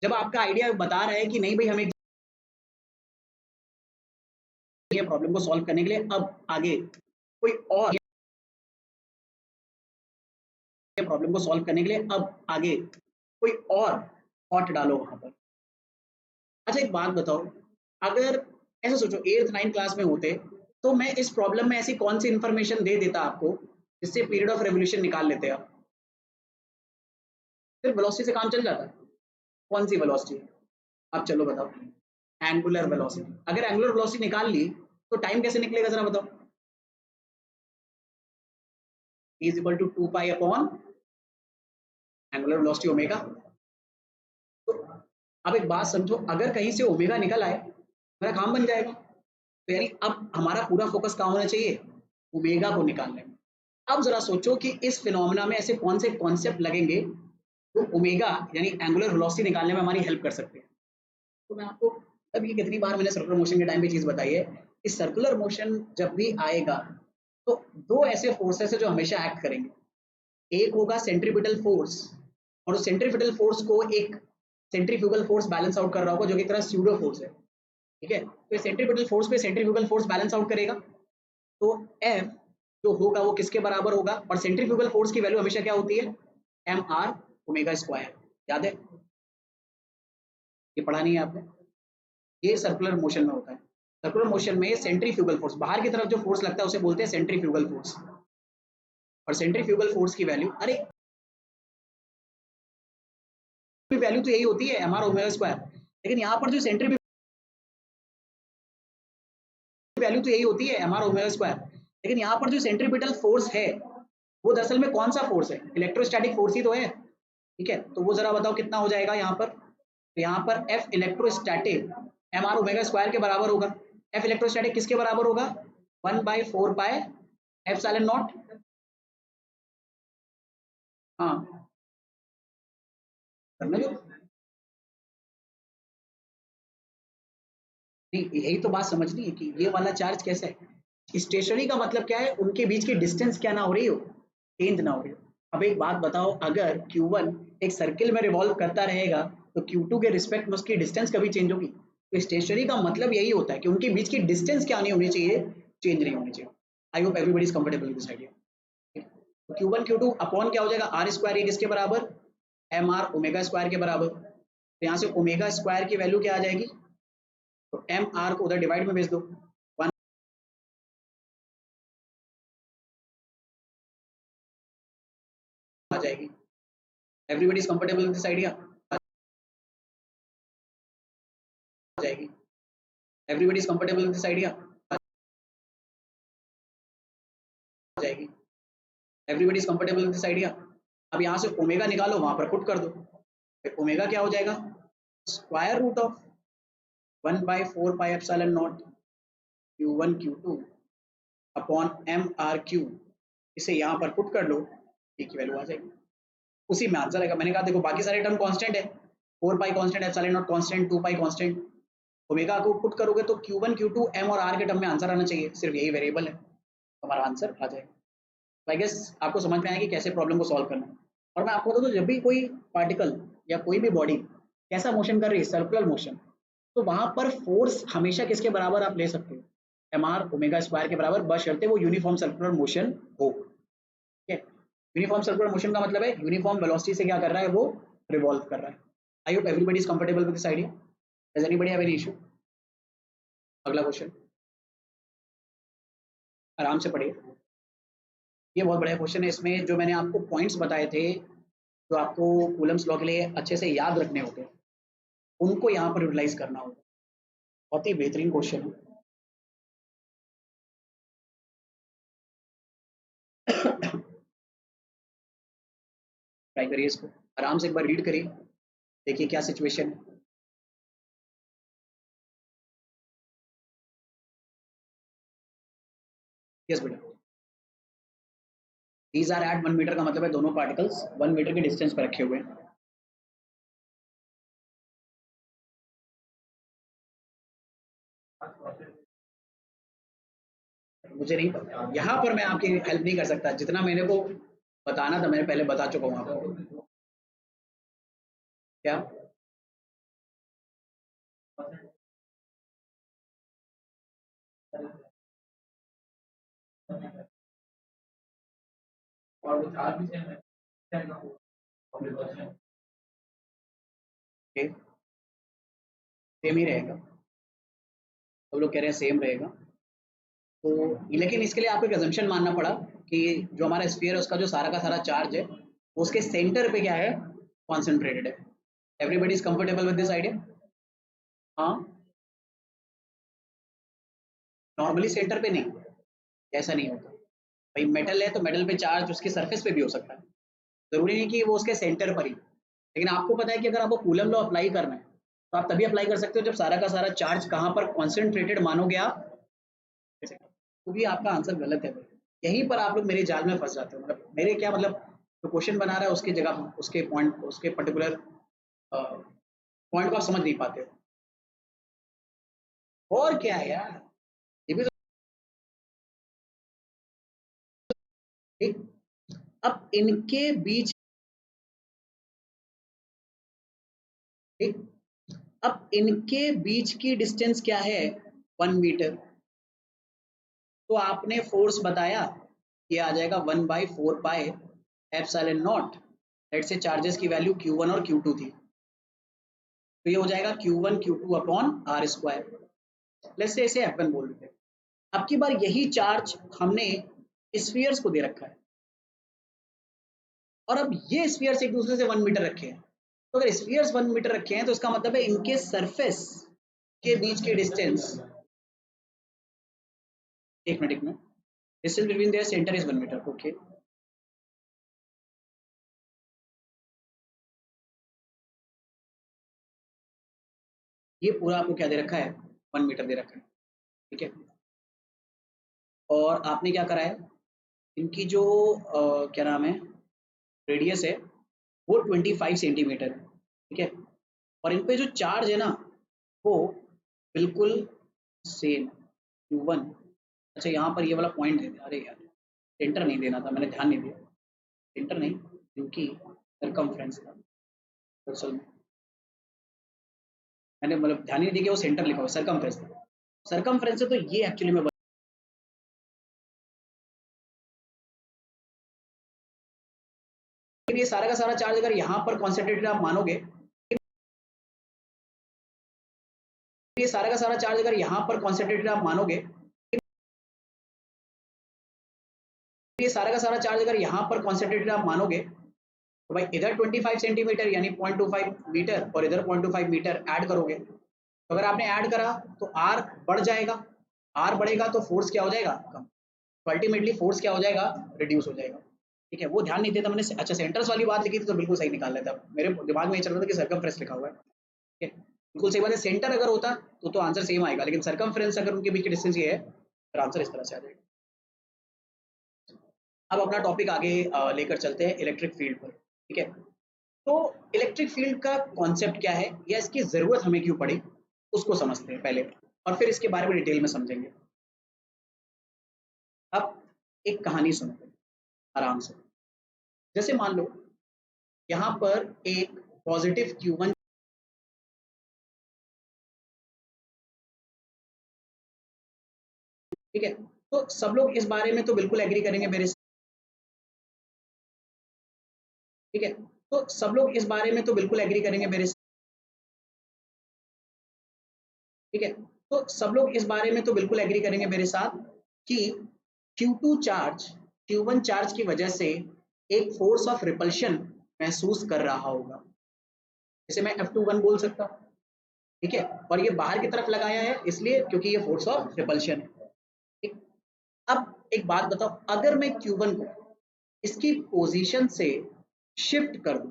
जब आपका आइडिया बता रहा है कि नहीं भाई हमें प्रॉब्लम को सॉल्व करने के लिए अब आगे कोई और प्रॉब्लम को सॉल्व करने के लिए अब आगे कोई और थॉट डालो वहां पर। अच्छा एक बात बताओ, अगर ऐसे सोचो 8th 9th क्लास में होते तो मैं इस प्रॉब्लम में ऐसी कौन सी इंफॉर्मेशन दे देता आपको जिससे पीरियड ऑफ रेवोल्यूशन निकाल लेते आप? सिर्फ वेलोसिटी से काम चल जाता। कौन सी वेलोसिटी? अब चलो बताओ। Angular velocity. अगर एंगुलर वेलोसिटी निकाल ली तो टाइम कैसे निकलेगा जरा बताओ? Is equal to 2 pi upon angular velocity omega. तो अब एक बात समझो, अगर कहीं से ओमेगा निकल आए मेरा काम बन जाएगा। तो यानी अब हमारा पूरा फोकस कहाँ होना चाहिए? ओमेगा को निकालने में। अब जरा सोचो कि इस फिनोमेना में ऐसे कौन से कॉन्सेप्ट लगेंगे तो ओमेगा यानी एंगुलर वेलोसिटी निकालने में हमारी हेल्प कर सकते हैं। तो मैं आपको अब ये कितनी बार मैंने सर्कुलर मोशन के टाइम पे चीज बताई है कि सर्कुलर मोशन जब भी आएगा तो दो ऐसे फोर्सेस है जो हमेशा एक्ट करेंगे। एक होगा सेंट्रीपिटल फोर्स और उस सेंट्रीपिटल फोर्स को एक सेंट्रीफ्यूगल फोर्स बैलेंस आउट कर रहा होगा जो कि एक तरह स्यूडो फोर्स है, ठीक है। तो सेंट्रीपिटल फोर्स पे सेंट्रीफ्यूगल फोर्स बैलेंस आउट करेगा तो F जो होगा वो किसके बराबर होगा, और सेंट्रीफ्यूगल फोर्स की वैल्यू हमेशा क्या होती है? M r omega square. याद है? ये पढ़ा नहीं है आपने? ये सर्कुलर मोशन में होता है। सर्कुलर मोशन में सेंट्रीफ्यूगल फोर्स, बाहर की तरफ जो फोर्स लगता है उसे बोलते हैं सेंट्रीफ्यूगल फोर्स, और सेंट्रीफ्यूगल फोर्स की वैल्यू अरे वैल्यू तो यही होती है एम आर ओमेगा स्क्वायर। लेकिन यहाँ पर जो सेंट्रीफ्यूगल वैल्यू तो यही होती है mr ओमेगा स्क्वायर, लेकिन यहाँ पर जो सेंट्रीपिटल फोर्स है वो दरअसल में कौन सा फोर्स है, इलेक्ट्रोस्टैटिक फोर्स ही तो है, ठीक है। तो वो जरा बताओ कितना हो जाएगा यहाँ पर, तो यहाँ पर F electrostatic mr omega square के बराबर होगा। F इलेक्ट्रोस्टैटिक किसके बराबर होगा, 1/4 पाई एप्सिलॉन नॉट, हाँ करना जो नहीं, यही तो बात समझनी है कि ये वाला चार्ज कैसा है। स्टेशनरी का मतलब क्या है, उनके बीच की डिस्टेंस क्या ना हो रही हो, चेंज ना हो रही हो। अब एक बात बताओ, अगर Q1 एक सर्किल में रिवॉल्व करता रहेगा तो Q2 के रिस्पेक्ट में उसकी डिस्टेंस कभी चेंज होगी। तो स्टेशनरी का मतलब यही होता है कि उनके बीच की डिस्टेंस क्या नहीं होनी चाहिए, चेंज नहीं होनी चाहिए। आई hope everybody is comfortable with this idea. तो Q1 Q2 अपॉन क्या हो जाएगा, आर स्क्वायर, ये किसके बराबर, एम आर ओमेगा स्क्वायर के बराबर। तो यहाँ से ओमेगा स्क्वायर की वैल्यू क्या आ जाएगी, तो एम आर को उधर डिवाइड में भेज दो, 1 आ जाएगी। Everybody is comfortable with this idea, आ जाएगी। Everybody is comfortable with this idea, आ जाएगी। Everybody is comfortable with this idea. अब यहाँ से ओमेगा निकालो, वहां पर पुट कर दो, ओमेगा क्या हो जाएगा, square root of 1/4 pi epsilon naught Q1 Q2 upon m r q. इसे यहाँ पर पुट कर लो, ए की वैल्यू आ जाएगी, उसी में आंसर आएगा। मैंने कहा देखो बाकी सारे टर्म कांस्टेंट है, 4 पाई constant, epsilon not constant, 2 pi constant, omega को पुट करोगे तो Q1 Q2 m और r के टर्म में आंसर आना चाहिए, सिर्फ यही वेरिएबल है, हमारा आंसर आ जाएगा। तो आई गेस आपको समझ में आया कि कैसे प्रॉब्लम को सॉल्व करना है। और मैं आपको बता दूं, जब भी कोई पार्टिकल या कोई भी बॉडी कैसा मोशन कर रही है, सर्कुलर मोशन, तो वहां पर फोर्स हमेशा किसके बराबर आप ले सकते हो, एम आर ओमेगा स्क्वायर के बराबर, बशर्ते वो यूनिफॉर्म सर्कुलर मोशन हो, ठीक है। यूनिफॉर्म सर्कुलर मोशन का मतलब है यूनिफॉर्म वेलोसिटी से क्या कर रहा है, वो रिवॉल्व कर रहा है। आई hope everybody is comfortable with this idea. Does anybody have any issue. अगला क्वेश्चन आराम से पढ़िए, ये बहुत बढ़िया क्वेश्चन है। इसमें जो मैंने आपको पॉइंट्स बताए थे, जो आपको कूलम्स लॉ के लिए अच्छे से याद रखने होते हैं, उनको यहाँ पर यूटिलाइज करना होगा। बहुत ही बेहतरीन क्वेश्चन है। ट्राई करिए इसको, आराम से एक बार रीड करिए, देखिए क्या सिचुएशन है। यस बेटा, दीज आर एट 1 मीटर का मतलब है दोनों पार्टिकल्स 1 मीटर के डिस्टेंस पर रखे हुए हैं। मुझे नहीं पता, यहाँ पर मैं आपकी हेल्प नहीं कर सकता, जितना मैंने को बताना था मैंने पहले बता चुका हूँ आपको। क्या और वो चार भी सेम है, सेम ही रहेगा, सब लोग कह रहे हैं सेम रहेगा। तो लेकिन इसके लिए आपको एक अजम्पशन मानना पड़ा कि जो हमारा स्फीयर है उसका जो सारा का सारा चार्ज है उसके सेंटर पे क्या है, कॉन्सेंट्रेटेड है। Everybody is comfortable with this idea. हाँ, नॉर्मली सेंटर पे नहीं, ऐसा नहीं होता भाई। मेटल है तो मेटल पे चार्ज उसके सरफेस पे भी हो सकता है, जरूरी नहीं कि वो उसके सेंटर पर ही। लेकिन आपको पता है कि अगर आपको कूलम लॉ अप्लाई करना है तो आप तभी अप्लाई कर सकते हो जब सारा का सारा चार्ज कहाँ पर कॉन्सेंट्रेटेड मानोगे आप, तो भी आपका आंसर गलत है। यहीं पर आप लोग मेरे जाल में फंस जाते हो, मतलब मेरे क्या मतलब, जो क्वेश्चन बना रहा है उसकी जगह उसके पॉइंट उसके पर्टिकुलर पॉइंट को आप समझ नहीं पाते हो। और क्या है यार, ये भी तो ठीक। अब इनके बीच, ठीक, अब इनके बीच की डिस्टेंस क्या है, 1 मीटर। तो आपने फोर्स बताया, ये आ जाएगा 1/4 पाई एप्सिलॉन नॉट। लेट से चार्जेस की वैल्यू Q1 और Q2 थी, तो ये हो जाएगा Q1 Q2 upon r square. Late से इसे F1 बोल देते हैं। अब की बार यही चार्ज हमने स्फीयर्स को दे रखा है, और अब ये स्फीयर्स एक दूसरे से 1 मीटर रखे हैं, तो अगर स्फीयर्स 1 मीटर रखे हैं तो इसका मतलब है इनके सरफेस के बीच के डिस्टेंस, एक मिनट distance between their centre is 1 metre. Okay, ये पूरा आपको क्या दे रखा है, 1 मीटर दे रखा है, ठीक है। और आपने क्या करा है, इनकी जो क्या नाम है, रेडियस है वो 25 सेंटीमीटर है, ठीक है। और इन पे जो चार्ज है ना वो बिल्कुल सेम Q1। अच्छा, यहाँ पर ये वाला पॉइंट दे दिया, अरे यार सेंटर नहीं देना था, मैंने ध्यान नहीं दिया, सेंटर नहीं क्योंकि सरकमफ्रेंस था दरअसल में, मैंने मतलब ध्यान नहीं दिया कि वो सेंटर लिखा हुआ, सरकमफ्रेंस था, सरकमफ्रेंस है तो ये एक्चुअली में ये सारा का सारा चार्ज अगर यहाँ पर कॉन्सेंट्रेटेड आप मानोगे, ये सारा का सारा चार्ज अगर यहाँ पर कॉन्सेंट्रेटेड आप मानोगे, ये सारा का सारा चार्ज अगर यहाँ पर कॉन्सेंट्रेटेड आप मानोगे तो भाई इधर 25 सेंटीमीटर यानी 0.25 मीटर और इधर 0.25 मीटर ऐड करोगे, तो अगर आपने ऐड करा तो आर बढ़ जाएगा, आर बढ़ेगा तो फोर्स क्या हो जाएगा, कम, तो अल्टीमेटली फोर्स क्या हो जाएगा, रिड्यूस हो जाएगा, ठीक है। वो ध्यान नहीं देता मैंने, अच्छा सेंटर्स वाली बात लिखी थी तो बिल्कुल सही निकाल लेता, मेरे दिमाग में ये चल रहा था कि सर्कमफ्रेंस लिखा हुआ है, ठीक है, बिल्कुल सही बात है। सेंटर अगर होता तो आंसर सेम आएगा, लेकिन सर्कमफ्रेंस अगर उनके बीच की डिस्टेंस ये है तो आंसर इस तरह से आ जाएगा। अब अपना टॉपिक आगे लेकर चलते हैं इलेक्ट्रिक फील्ड पर, ठीक है। तो इलेक्ट्रिक फील्ड का कॉन्सेप्ट क्या है या इसकी ज़रूरत हमें क्यों पड़ी, उसको समझते हैं पहले और फिर इसके बारे में डिटेल में समझेंगे। अब एक कहानी सुनते हैं आराम से। जैसे मान लो यहाँ पर एक पॉजिटिव Q1, ठीक है। तो सब लोग इस बारे में तो बिल्कुल एग्री करेंगे मेरे से, ठीक है। तो सब लोग इस बारे में तो बिल्कुल एग्री करेंगे मेरे से, ठीक है। तो सब लोग इस बारे में तो बिल्कुल एग्री करेंगे मेरे साथ कि Q2 चार्ज Q1 चार्ज की वजह से एक फोर्स ऑफ रिपल्शन महसूस कर रहा होगा, इसे मैं F21 बोल सकता हूँ, ठीक है। और ये बाहर की तरफ लगाया है इसलिए क्योंकि ये फोर्स ऑफ रिपल्शन है, ठीक। अब एक बात बताओ, अगर मैं Q1 को इसकी पोजीशन से शिफ्ट कर दूं,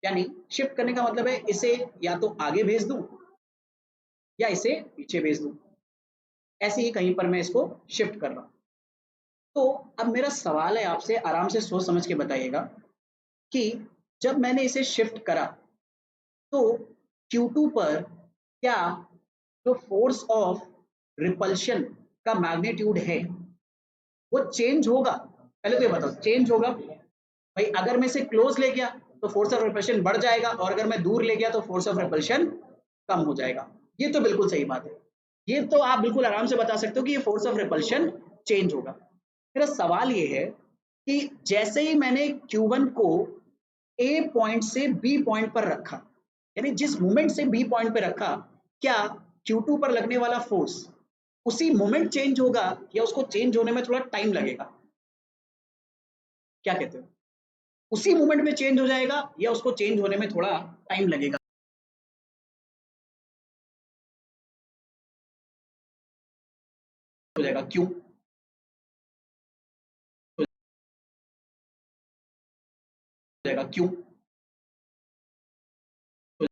यानी शिफ्ट करने का मतलब है इसे या तो आगे भेज दूं या इसे पीछे भेज दूं, ऐसे ही कहीं पर मैं इसको शिफ्ट कर रहा हूं। तो अब मेरा सवाल है आपसे, आराम से सोच समझ के बताइएगा कि जब मैंने इसे शिफ्ट करा तो Q2 पर क्या जो फोर्स ऑफ रिपल्शन का मैग्नीट्यूड है वो चेंज होगा, पहले तो ये बताओ चेंज होगा भाई, अगर मैं इसे क्लोज ले गया तो फोर्स ऑफ रिपल्शन बढ़ जाएगा और अगर मैं दूर ले गया तो फोर्स ऑफ रिपल्शन कम हो जाएगा, ये तो बिल्कुल सही बात है, ये तो आप बिल्कुल आराम से बता सकते हो कि ये फोर्स ऑफ रिपल्शन चेंज होगा। मेरा सवाल ये है कि जैसे ही मैंने Q1 को A पॉइंट से B पॉइंट पर रखा, यानी जिस मोमेंट से B पॉइंट पे रखा, क्या Q2 पर लगने वाला फोर्स उसी मोमेंट चेंज होगा या उसको चेंज होने में थोड़ा टाइम लगेगा, क्या कहते हो, उसी मोमेंट में चेंज हो जाएगा या उसको चेंज होने में थोड़ा टाइम लगेगा, हो जाएगा क्यों, हो जाएगा क्यों, हो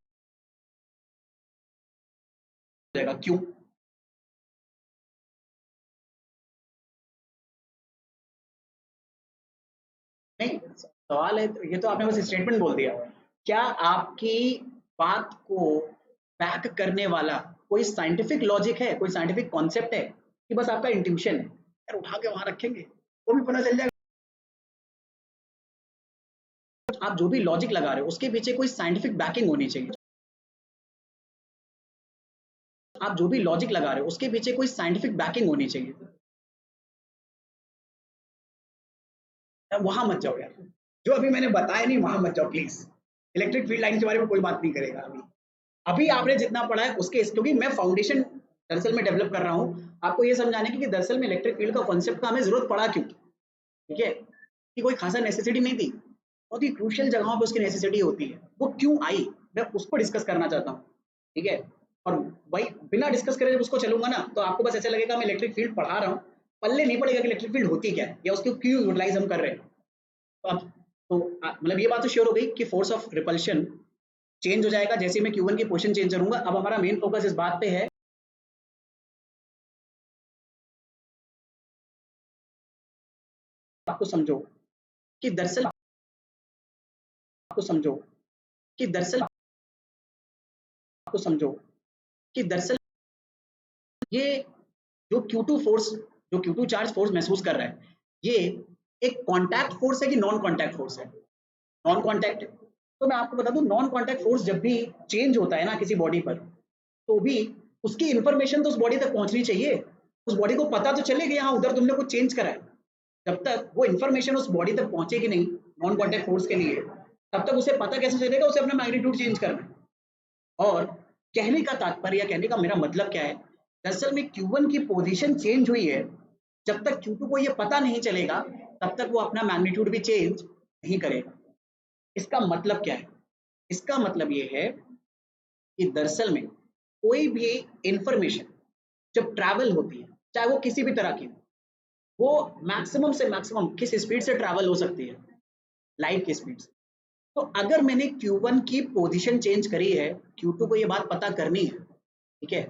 जाएगा क्यों, नहीं सवाल है ये तो आपने बस स्टेटमेंट बोल दिया, क्या आपकी बात को बैक करने वाला कोई साइंटिफिक लॉजिक है, कोई साइंटिफिक कॉन्सेप्ट है कि बस आपका इंट्यूशन है, यार उठा के वहां रखेंगे वो भी पता चल जाएगा, आप जो भी लॉजिक लगा रहे हो उसके पीछे कोई साइंटिफिक बैकिंग होनी चाहिए, आप जो भी लॉजिक लगा रहे हो उसके पीछे कोई साइंटिफिक बैकिंग होनी चाहिए, वहां मत जाओ यार, जो अभी मैंने बताया नहीं वहां मत जाओ प्लीज, इलेक्ट्रिक फील्ड लाइन के बारे में कोई बात नहीं करेगा अभी, अभी आपने जितना पढ़ा है उसके, क्योंकि मैं फाउंडेशन दरअसल में डेवलप कर रहा हूँ आपको ये समझाने की कि दरअसल में इलेक्ट्रिक फील्ड का कॉन्सेप्ट का हमें जरूरत पड़ा क्यों, ठीक है, कि कोई खासा नेसेसिटी नहीं थी, बहुत ही क्रूशियल जगहों पे उसकी नेसेसिटी होती है, वो क्यों आई, मैं उसको डिस्कस करना चाहता हूँ, ठीक है। और वही बिना डिस्कस करे जब उसको चलूंगा ना, तो आपको बस ऐसा लगेगा मैं इलेक्ट्रिक फील्ड पढ़ा रहा हूँ, पल्ले नहीं पड़ेगा कि इलेक्ट्रिक फील्ड होती क्या है या उसको क्यों यूटिलाइज हम कर रहे हैं। तो अब तो मतलब ये बात तो श्योर हो गई कि फोर्स ऑफ रिपल्शन चेंज हो जाएगा जैसे मैं Q1 की पोजीशन चेंज करूंगा। अब हमारा मेन फोकस इस बात पे है, आपको समझो कि दरअसल आपको समझो कि दरअसल आपको समझो कि दरअसल ये जो Q2 फोर्स, जो Q2 चार्ज फोर्स महसूस कर रहा है, ये एक कॉन्टैक्ट फोर्स है कि नॉन कॉन्टैक्ट फोर्स है? Non contact. तो मैं आपको बता दूं, नॉन कॉन्टैक्ट फोर्स जब भी चेंज होता है ना किसी बॉडी पर, तो भी उसकी इंफॉर्मेशन तो उस बॉडी तक पहुंचनी चाहिए, उस बॉडी को पता तो चले कि हाँ उधर तुमने कुछ चेंज करा है। जब तक वो इंफॉर्मेशन उस बॉडी तक पहुंचेगी नहीं नॉन कॉन्टैक्ट फोर्स के लिए, तब तक उसे पता कैसे चलेगा उसे अपना मैग्नीट्यूड चेंज करना है। और कहने का तात्पर्य या कहने का मेरा मतलब क्या है, दरअसल में Q1 की पोजीशन चेंज हुई है, जब तक Q2 को ये पता नहीं चलेगा तब तक वो अपना मैग्नीट्यूड भी चेंज नहीं करेगा। इसका मतलब क्या है? इसका मतलब ये है कि दरअसल में कोई भी इंफॉर्मेशन जब ट्रैवल होती है, चाहे वो किसी भी तरह की हो, वो मैक्सिमम से मैक्सिमम किस स्पीड से ट्रैवल हो सकती है? लाइट की स्पीड से। तो अगर मैंने Q1 की पोजीशन चेंज करी है, Q2 को ये बात पता करनी है, ठीक है,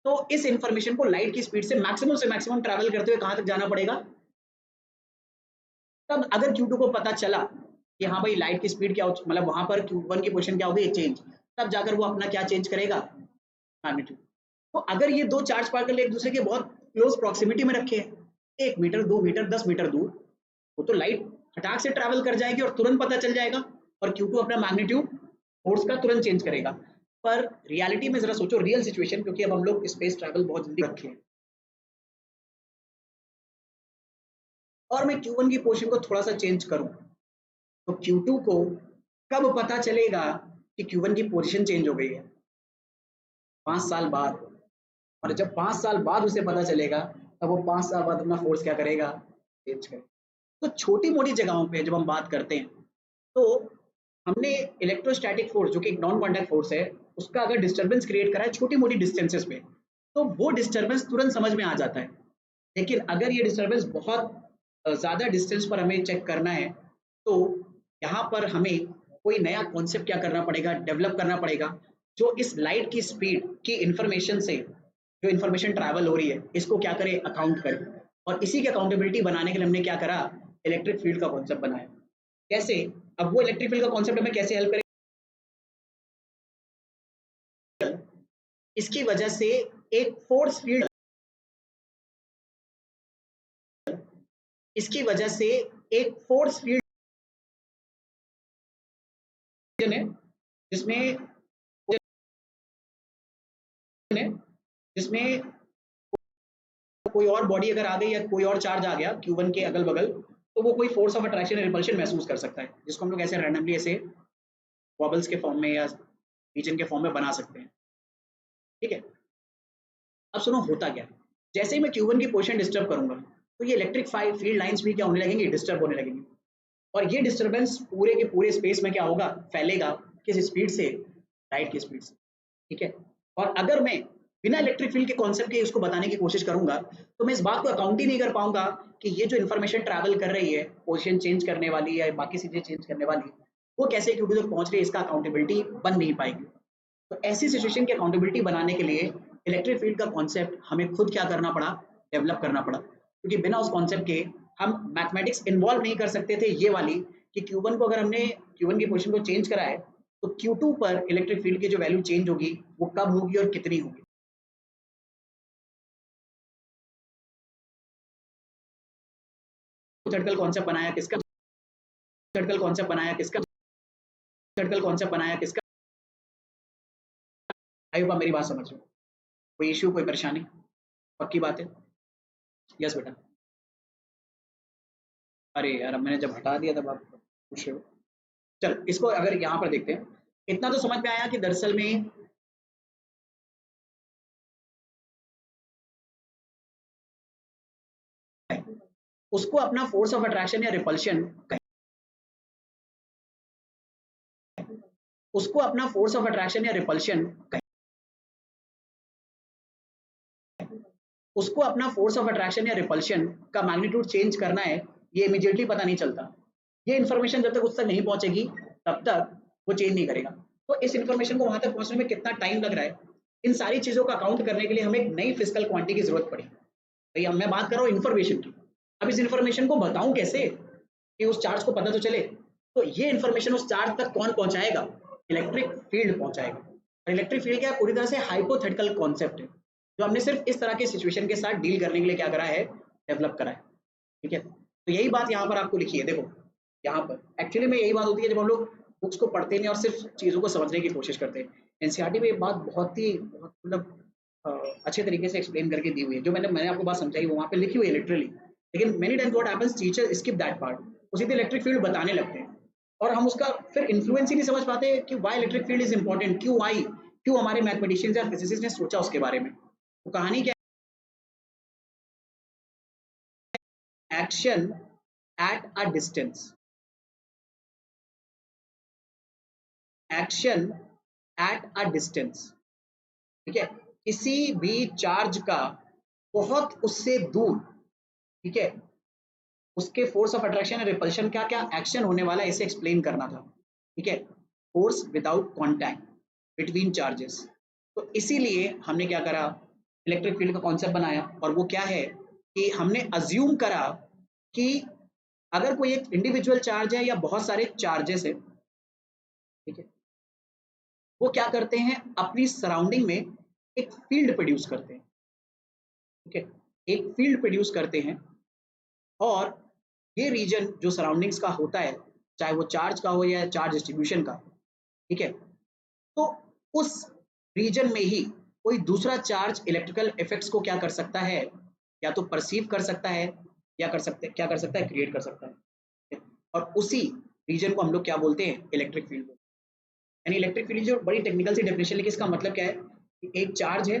तो इस इंफॉर्मेशन को लाइट की स्पीड से मैक्सिमम ट्रैवल करते हुए कहां तक जाना पड़ेगा? तब अगर Q2 को पता चला कि हाँ भाई लाइट की स्पीड क्या हो, मतलब वहां पर Q1 की पोजीशन क्या होगी चेंज, तब जाकर वो अपना क्या चेंज करेगा? मैग्नीट्यूड। तो अगर ये दो चार्ज पार्टिकल एक दूसरे के बहुत क्लोज प्रॉक्सिमिटी में रखे हैं, 1 मीटर 2 मीटर 10 मीटर दूर, वो तो लाइट फटाक से ट्रैवल कर जाएगी और तुरंत पता चल जाएगा, और Q2 अपना मैग्नीट्यूड फोर्स का तुरंत चेंज करेगा। पर रियलिटी में जरा सोचो, रियल सिचुएशन, क्योंकि अब हम लोग स्पेस ट्रैवल बहुत जल्दी रखे हैं, और मैं Q1 की पोजीशन को थोड़ा सा चेंज करूं, तो Q2 को कब पता चलेगा कि Q1 की पोजीशन चेंज हो गई है? 5 साल बाद। और जब 5 साल बाद उसे पता चलेगा, तब वो 5 साल बाद अपना फोर्स क्या करेगा? चेंज करेगा। तो छोटी मोटी जगहों पे जब हम बात करते हैं, तो हमने इलेक्ट्रोस्टैटिक फोर्स जो कि एक नॉन कॉन्टैक्ट फोर्स है, उसका अगर डिस्टर्बेंस क्रिएट करा है छोटी मोटी डिस्टेंसेस पे, तो वो डिस्टर्बेंस तुरंत समझ में आ जाता है। लेकिन अगर ये डिस्टर्बेंस बहुत ज़्यादा डिस्टेंस पर हमें चेक करना है, तो यहाँ पर हमें कोई नया कॉन्सेप्ट क्या करना पड़ेगा, डेवलप करना पड़ेगा, जो इस लाइट की स्पीड की इंफॉर्मेशन से जो इंफॉर्मेशन ट्रैवल हो रही है इसको क्या करे, अकाउंट करे। और इसी की अकाउंटेबिलिटी बनाने के लिए हमने क्या करा, इलेक्ट्रिक फील्ड का कॉन्सेप्ट बनाया। कैसे? अब वो इलेक्ट्रिक फील्ड का कॉन्सेप्ट हमें कैसे हेल्प करेगा? इसकी वजह से एक फोर्स फील्ड, इसकी वजह से एक फोर्स फील्ड है जिसमें जिसमें कोई और बॉडी अगर आ गई या कोई और चार्ज आ गया Q1 के अगल बगल, तो वो कोई फोर्स ऑफ अट्रैक्शन या रिपल्शन महसूस कर सकता है, जिसको हम लोग ऐसे रैंडमली ऐसे बबल्स के फॉर्म में या रीजन के फॉर्म में बना सकते हैं, ठीक है। अब सुनो होता क्या है, जैसे ही मैं Q1 की पोजीशन डिस्टर्ब करूंगा, तो ये इलेक्ट्रिक फील्ड लाइंस भी क्या होने लगेंगी, डिस्टर्ब होने लगेंगी। और ये डिस्टर्बेंस पूरे के पूरे स्पेस में क्या होगा, फैलेगा, किस स्पीड से? लाइट की स्पीड से, ठीक है। और अगर मैं बिना इलेक्ट्रिक फील्ड के कॉन्सेप्ट के इसको बताने की कोशिश करूंगा, तो मैं इस बात को अकाउंट ही नहीं कर पाऊंगा कि ये जो इन्फॉर्मेशन ट्रैवल कर रही है पोजीशन चेंज करने वाली या बाकी चीजें चेंज करने वाली, वो कैसे Q2 तक पहुंच रही है, इसका अकाउंटेबिलिटी बन नहीं पाएगी। तो ऐसी सिचुएशन की अकाउंटेबिलिटी बनाने के लिए इलेक्ट्रिक फील्ड का कॉन्सेप्ट हमें खुद क्या करना पड़ा, डेवलप करना पड़ा, क्योंकि बिना उस कॉन्सेप्ट के हम मैथमेटिक्स इन्वॉल्व नहीं कर सकते थे ये वाली, कि Q1 को अगर हमने Q1 की पोजीशन को चेंज करा है, तो Q2 पर इलेक्ट्रिक फील्ड की जो वैल्यू चेंज होगी वो कब होगी और कितनी होगी। थर्डकल कॉन्सेप्ट बनाया किसका, थर्डकल कॉन्सेप्ट बनाया किसका, थर्डकल कॉन्सेप्ट बनाया किसका? आई होप आप मेरी बात समझ रहे हो। कोई इश्यू, कोई परेशानी? पक्की बात है? यस बेटा। अरे यार, अब मैंने जब हटा दिया तब आप पूछ रहे हो। चल इसको अगर यहाँ पर देखते हैं, इतना तो समझ में आया कि दरअसल में उसको अपना फोर्स ऑफ अट्रैक्शन या रिपल्शन उसको अपना फोर्स ऑफ अट्रैक्शन या रिपल्शन का मैग्नीट्यूड चेंज करना है, ये इमीडिएटली पता नहीं चलता। ये इन्फॉर्मेशन जब तक उस तक नहीं पहुंचेगी तब तक वो चेंज नहीं करेगा। तो इस इन्फॉर्मेशन को वहां तक पहुंचने में कितना टाइम लग रहा है, इन सारी चीजों का काउंट करने के लिए हमें एक नई फिजिकल क्वांटिटी की जरूरत पड़ी। भैया मैं बात कर रहा हूँ इन्फॉर्मेशन की। अब इस इन्फॉर्मेशन को बताऊं कैसे कि उस चार्ज को पता तो चले? तो ये इन्फॉर्मेशन उस चार्ज तक कौन पहुंचाएगा? इलेक्ट्रिक फील्ड पहुंचाएगा। और इलेक्ट्रिक फील्ड क्या पूरी तरह से हाइपोथेटिकल कॉन्सेप्ट है, जो हमने सिर्फ इस तरह के सिचुएशन के साथ डील करने के लिए क्या करा है, डेवलप करा है। ठीक है, तो यही बात यहाँ पर आपको लिखी है। देखो यहाँ पर एक्चुअली में यही बात होती है जब हम लोग बुक्स को पढ़ते हैं और सिर्फ चीज़ों को समझने की कोशिश करते हैं। एनसीईआरटी में ये बात बहुत मतलब अच्छे तरीके से एक्सप्लेन करके दी हुई है। जो मैंने आपको बात समझाई वो वहाँ पे लिखी हुई है लिटरली। लेकिन many times what happens, teacher skip that part, वो सीधे इलेक्ट्रिक फील्ड बताने लगते हैं और हम उसका फिर इन्फ्लुएंस ही नहीं समझ पाते कि why electric field is important, क्यों आई, क्यों हमारे मैथमेटिशियंस या फिजिसिस्ट ने सोचा उसके बारे में। तो कहानी क्या है? Action at a distance, action at a distance. ठीक है, किसी भी चार्ज का बहुत उससे दूर, ठीक है, उसके फोर्स ऑफ अट्रैक्शन या रिपल्शन का क्या एक्शन होने वाला है, इसे एक्सप्लेन करना था। ठीक है, force without contact between charges. तो इसीलिए हमने क्या करा, इलेक्ट्रिक फील्ड का कॉन्सेप्ट बनाया। और वो क्या है कि हमने अज्यूम करा कि अगर कोई एक इंडिविजुअल चार्ज है या बहुत सारे चार्जेस है, ठीक है, वो क्या करते हैं, अपनी सराउंडिंग में एक फील्ड प्रोड्यूस करते हैं। ठीक है, एक फील्ड प्रोड्यूस करते हैं और ये रीजन जो सराउंडिंग्स का होता है, चाहे वो चार्ज का हो या चार्ज डिस्ट्रीब्यूशन का, ठीक है, तो उस रीजन में ही कोई दूसरा चार्ज इलेक्ट्रिकल इफेक्ट्स को क्या कर सकता है, या तो परसीव कर सकता है या क्या कर सकता है, क्रिएट कर सकता है। और उसी रीजन को हम लोग क्या बोलते हैं, इलेक्ट्रिक फील्ड। यानी इलेक्ट्रिक फील्ड जो बड़ी टेक्निकल सी डेफिनेशन लिखी, इसका मतलब क्या है कि एक चार्ज है,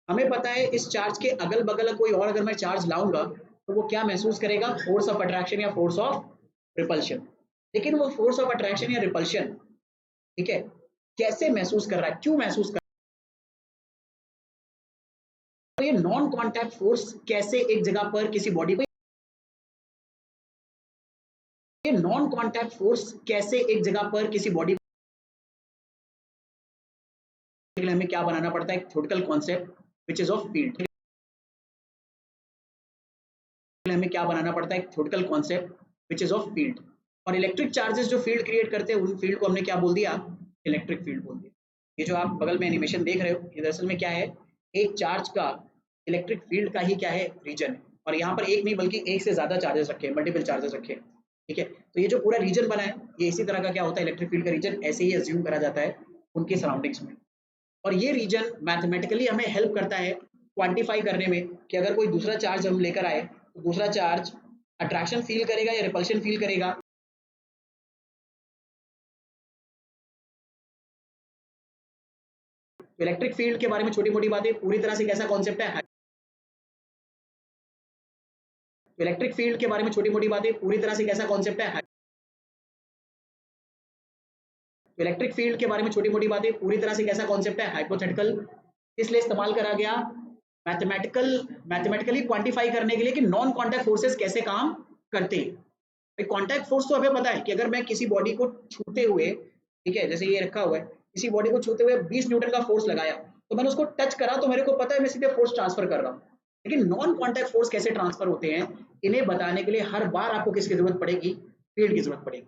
हमें पता है इस चार्ज के अगल बगल कोई और अगर मैं चार्ज लाऊंगा तो वो क्या महसूस करेगा, फोर्स ऑफ अट्रैक्शन या फोर्स ऑफ रिपल्शन। लेकिन वो फोर्स ऑफ अट्रैक्शन या रिपल्शन, ठीक है, कैसे महसूस कर रहा है, क्यों महसूस कर रहा है, ये नॉन कॉन्टैक्ट फोर्स कैसे एक जगह पर किसी बॉडी पर, ये नॉन कॉन्टैक्ट फोर्स कैसे एक जगह पर किसी बॉडी पर, हमें क्या बनाना पड़ता है, एक theoretical concept which is of field. हमें क्या बनाना पड़ता है, एक theoretical concept which is of field. और इलेक्ट्रिक चार्जेस जो फील्ड क्रिएट करते हैं, उन फील्ड को हमने क्या बोल दिया, इलेक्ट्रिक फील्ड बोल दिया। ये जो आप बगल में एनिमेशन देख रहे हो, ये दरअसल में क्या है, एक चार्ज का इलेक्ट्रिक फील्ड का ही क्या है, रीजन है। और यहाँ पर एक नहीं बल्कि एक से ज्यादा चार्जेस रखे हैं, मल्टीपल चार्जेस रखे हैं। ठीक है, तो ये जो पूरा रीजन बना है, ये इसी तरह का क्या होता है, इलेक्ट्रिक फील्ड का रीजन ऐसे ही अज्यूम करा जाता है उनके सराउंडिंग्स में। और ये रीजन मैथमेटिकली हमें हेल्प करता है क्वांटिफाई करने में कि अगर कोई दूसरा चार्ज हम लेकर आए तो दूसरा चार्ज अट्रैक्शन फील करेगा या रिपल्शन फील करेगा। तो इलेक्ट्रिक फील्ड के बारे में छोटी मोटी बातें, पूरी तरह से कैसा कॉन्सेप्ट है, तो इलेक्ट्रिक फील्ड के बारे में छोटी मोटी बातें, पूरी तरह से कैसा कॉन्सेप्ट है, तो इलेक्ट्रिक फील्ड के बारे में छोटी मोटी बातें, पूरी तरह से कैसा कॉन्सेप्ट है, हाइपोथेटिकल। इसलिए इस्तेमाल करा गया मैथमेटिकली क्वांटिफाई करने के लिए कि नॉन कॉन्टैक्ट फोर्सेस कैसे काम करते हैं। कॉन्टैक्ट फोर्स तो हमें पता है कि अगर मैं किसी बॉडी को छूते हुए, ठीक है, जैसे ये रखा हुआ है, किसी बॉडी को छूते हुए 20 न्यूटन का फोर्स लगाया, तो मैंने उसको टच करा तो मेरे को पता है मैं सीधे फोर्स ट्रांसफर कर रहा हूँ। लेकिन नॉन कॉन्टैक्ट फोर्स कैसे ट्रांसफर होते हैं, इन्हें बताने के लिए हर बार आपको किसकी जरूरत पड़ेगी, फील्ड की जरूरत पड़ेगी।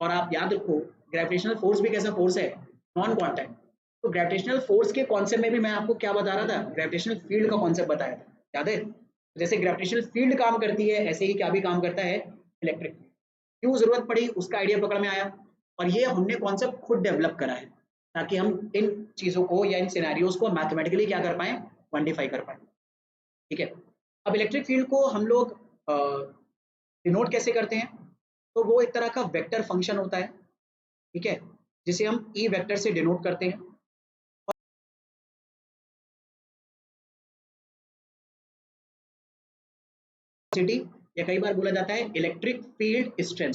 और आप याद रखो, ग्रेविटेशनल फोर्स भी कैसा फोर्स है, नॉन कॉन्टैक्ट। तो ग्रेविटेशनल फोर्स के कॉन्सेप्ट में भी मैं आपको क्या बता रहा था, ग्रेविटेशनल फील्ड का कॉन्सेप्ट बताया था, याद है? जैसे ग्रेविटेशनल फील्ड काम करती है, ऐसे ही क्या भी काम करता है, इलेक्ट्रिक फील्ड। क्यों जरूरत पड़ी, उसका आइडिया पकड़ में आया। और ये हमने कॉन्सेप्ट खुद डेवलप करा है ताकि हम इन चीजों को या इन सिनेरियोज को मैथमेटिकली क्या कर पाए, क्वांटिफाई कर पाए। ठीक है, अब इलेक्ट्रिक फील्ड को हम लोग डिनोट कैसे करते हैं, तो वो एक तरह का वेक्टर फंक्शन होता है, ठीक है, जिसे हम ई वेक्टर से डिनोट करते हैं। या कई बार बोला जाता है इलेक्ट्रिक फील्ड स्ट्रेंथ,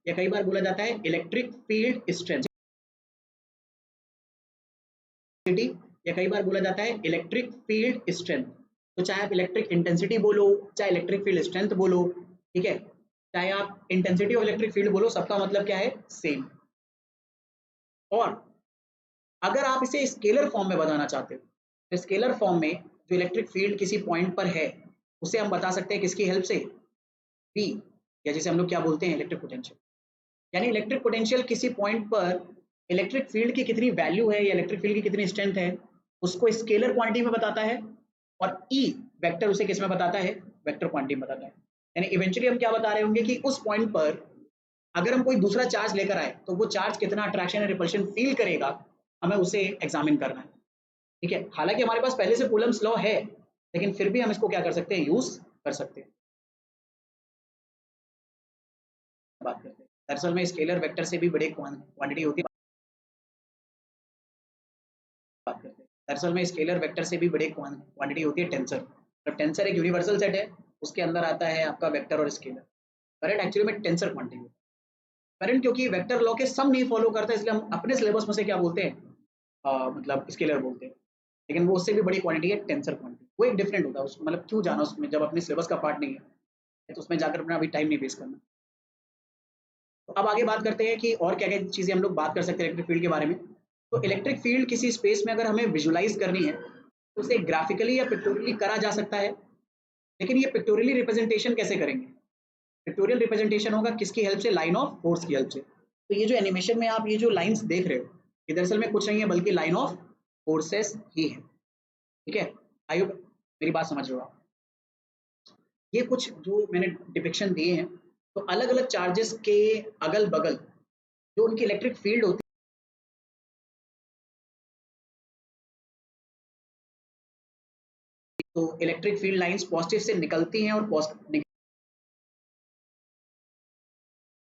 या कई बार बोला जाता है इलेक्ट्रिक फील्ड स्ट्रेंथ, या कई बार बोला जाता है इलेक्ट्रिक फील्ड स्ट्रेंथ। तो चाहे आप इलेक्ट्रिक इंटेंसिटी बोलो, चाहे इलेक्ट्रिक फील्ड स्ट्रेंथ बोलो, ठीक है, चाहे आप इंटेंसिटी ऑफ इलेक्ट्रिक फील्ड बोलो, सबका मतलब क्या है, सेम। और अगर आप इसे स्केलर फॉर्म में बताना चाहते हो, तो स्केलर फॉर्म में जो इलेक्ट्रिक फील्ड किसी पॉइंट पर है उसे हम बता सकते हैं किसकी हेल्प से, पी, या जिसे हम लोग क्या बोलते हैं, इलेक्ट्रिक पोटेंशियल। यानी इलेक्ट्रिक पोटेंशियल किसी पॉइंट पर इलेक्ट्रिक फील्ड की कितनी वैल्यू है या इलेक्ट्रिक फील्ड की कितनी स्ट्रेंथ है उसको स्केलर क्वांटिटी में बताता है, और ई वेक्टर उसे किस में बताता है, वेक्टर क्वांटिटी में बताता है। यानी इवेंचुअली हम क्या बता रहे होंगे कि उस पॉइंट पर अगर हम कोई दूसरा चार्ज लेकर आए तो वो चार्ज कितना अट्रैक्शन या रिपल्शन फील करेगा, हमें उसे एग्जामिन करना है, ठीक है। हालांकि हमारे पास पहले से कूलम्स लॉ है, लेकिन फिर भी हम इसको क्या कर सकते हैं, यूज कर सकते हैं। बात करते हैं, दरअसल में स्केलर वेक्टर से भी बड़ी क्वांटिटी होती है, बात करते हैं, दरअसल में स्केलर वेक्टर से भी बड़ी क्वांटिटी होती है टेंसर। तो टेंसर एक यूनिवर्सल सेट है, उसके अंदर आता है आपका वेक्टर और स्केलर। करंट एक्चुअली में टेंसर क्वांटिटी है। करंट क्योंकि वेक्टर लॉ के सम नहीं फॉलो करता, इसलिए हम अपने सिलेबस में से क्या बोलते हैं, मतलब स्केलर बोलते हैं, लेकिन वो उससे भी बड़ी क्वांटिटी है टेंसर क्वांटिटी। वो एक डिफरेंट होता है, उसमें मतलब क्यों जाना उसमें जब अपने सिलेबस का पार्ट नहीं है, तो उसमें जाकर अपना अभी टाइम नहीं वेस्ट करना। तो अब आगे बात करते हैं कि और क्या क्या चीज़ें हम लोग बात कर सकते हैं इलेक्ट्रिक फील्ड के बारे में। तो इलेक्ट्रिक फील्ड किसी स्पेस में अगर हमें विजुलाइज करनी है तो उसे ग्राफिकली या पिक्टोरियली करा जा सकता है, लेकिन ये पिक्टोरियली रिप्रेजेंटेशन कैसे करेंगे, पिक्टोरियल रिप्रेजेंटेशन होगा किसकी हेल्प से, लाइन ऑफ फोर्स की हेल्प से। तो ये जो एनिमेशन में आप ये जो लाइंस देख रहे हो, ये दरअसल में कुछ नहीं है बल्कि लाइन ऑफ फोर्सेस ही है, ठीक है। आई होप मेरी बात समझ रहे हो आप। ये कुछ जो मैंने डिपिक्शन दिए हैं, तो अलग अलग चार्जेस के अगल बगल जो उनकी इलेक्ट्रिक फील्ड होती है, तो इलेक्ट्रिक फील्ड लाइंस पॉजिटिव से निकलती हैं और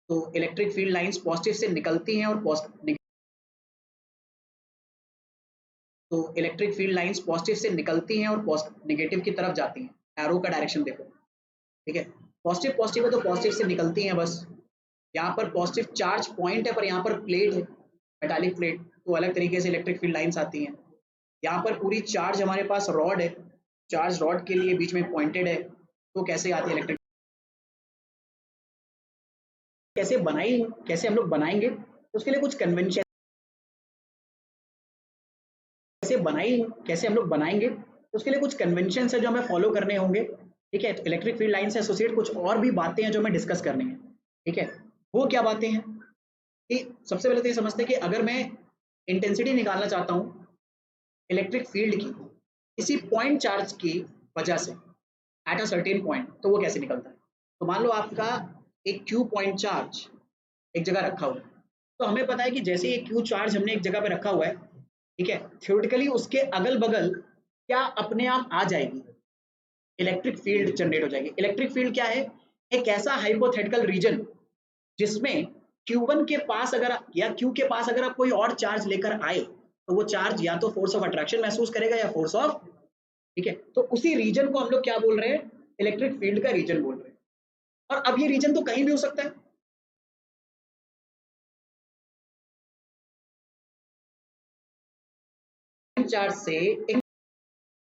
तो इलेक्ट्रिक फील्ड लाइंस पॉजिटिव से निकलती हैं और तो इलेक्ट्रिक फील्ड लाइंस पॉजिटिव से निकलती हैं और नेगेटिव की तरफ जाती हैं। एरो का डायरेक्शन देखो, ठीक है, पॉजिटिव पॉजिटिव है तो पॉजिटिव से निकलती हैं बस। यहाँ पर पॉजिटिव चार्ज पॉइंट है, पर यहाँ पर प्लेट है, मेटालिक प्लेट, तो अलग तरीके से इलेक्ट्रिक फील्ड लाइंस आती हैं। यहाँ पर पूरी चार्ज हमारे पास रॉड है, चार्ज रॉड के लिए बीच में पॉइंटेड है, तो कैसे आती है इलेक्ट्रिक, कैसे हम लोग बनाएंगे, तो उसके लिए कुछ कन्वेंशन, कैसे हम लोग बनाएंगे, तो उसके लिए कुछ कन्वेंशन है जो हमें फॉलो करने होंगे, ठीक है। तो इलेक्ट्रिक फील्ड लाइन से एसोसिएट कुछ और भी बातें हैं जो हमें डिस्कस करनी है, ठीक है। वो क्या बातें हैं कि सबसे पहले तो ये समझते हैं कि अगर मैं इंटेंसिटी निकालना चाहता हूँ इलेक्ट्रिक फील्ड की किसी पॉइंट चार्ज की वजह से एट अ सर्टेन पॉइंट, तो वो कैसे निकलता है। तो मान लो आपका एक क्यू पॉइंट चार्ज एक जगह रखा हुआ है, तो हमें पता है कि जैसे ये क्यू चार्ज हमने एक जगह पे रखा हुआ है, ठीक है, थ्योरेटिकली उसके अगल बगल क्या अपने आप आ जाएगी, इलेक्ट्रिक फील्ड जनरेट हो जाएगी। इलेक्ट्रिक फील्ड क्या है, एक ऐसा हाइपोथेटिकल रीजन जिसमें Q1 के पास अगर या Q के पास अगर आप कोई और चार्ज लेकर आए तो वो चार्ज या तो फोर्स ऑफ अट्रैक्शन महसूस करेगा या फोर्स ऑफ, ठीक है, तो उसी रीजन को हम लोग क्या बोल रहे हैं, इलेक्ट्रिक फील्ड का रीजन बोल रहे हैं। और अब ये रीजन तो कहीं भी हो सकता है, चार्ज से एक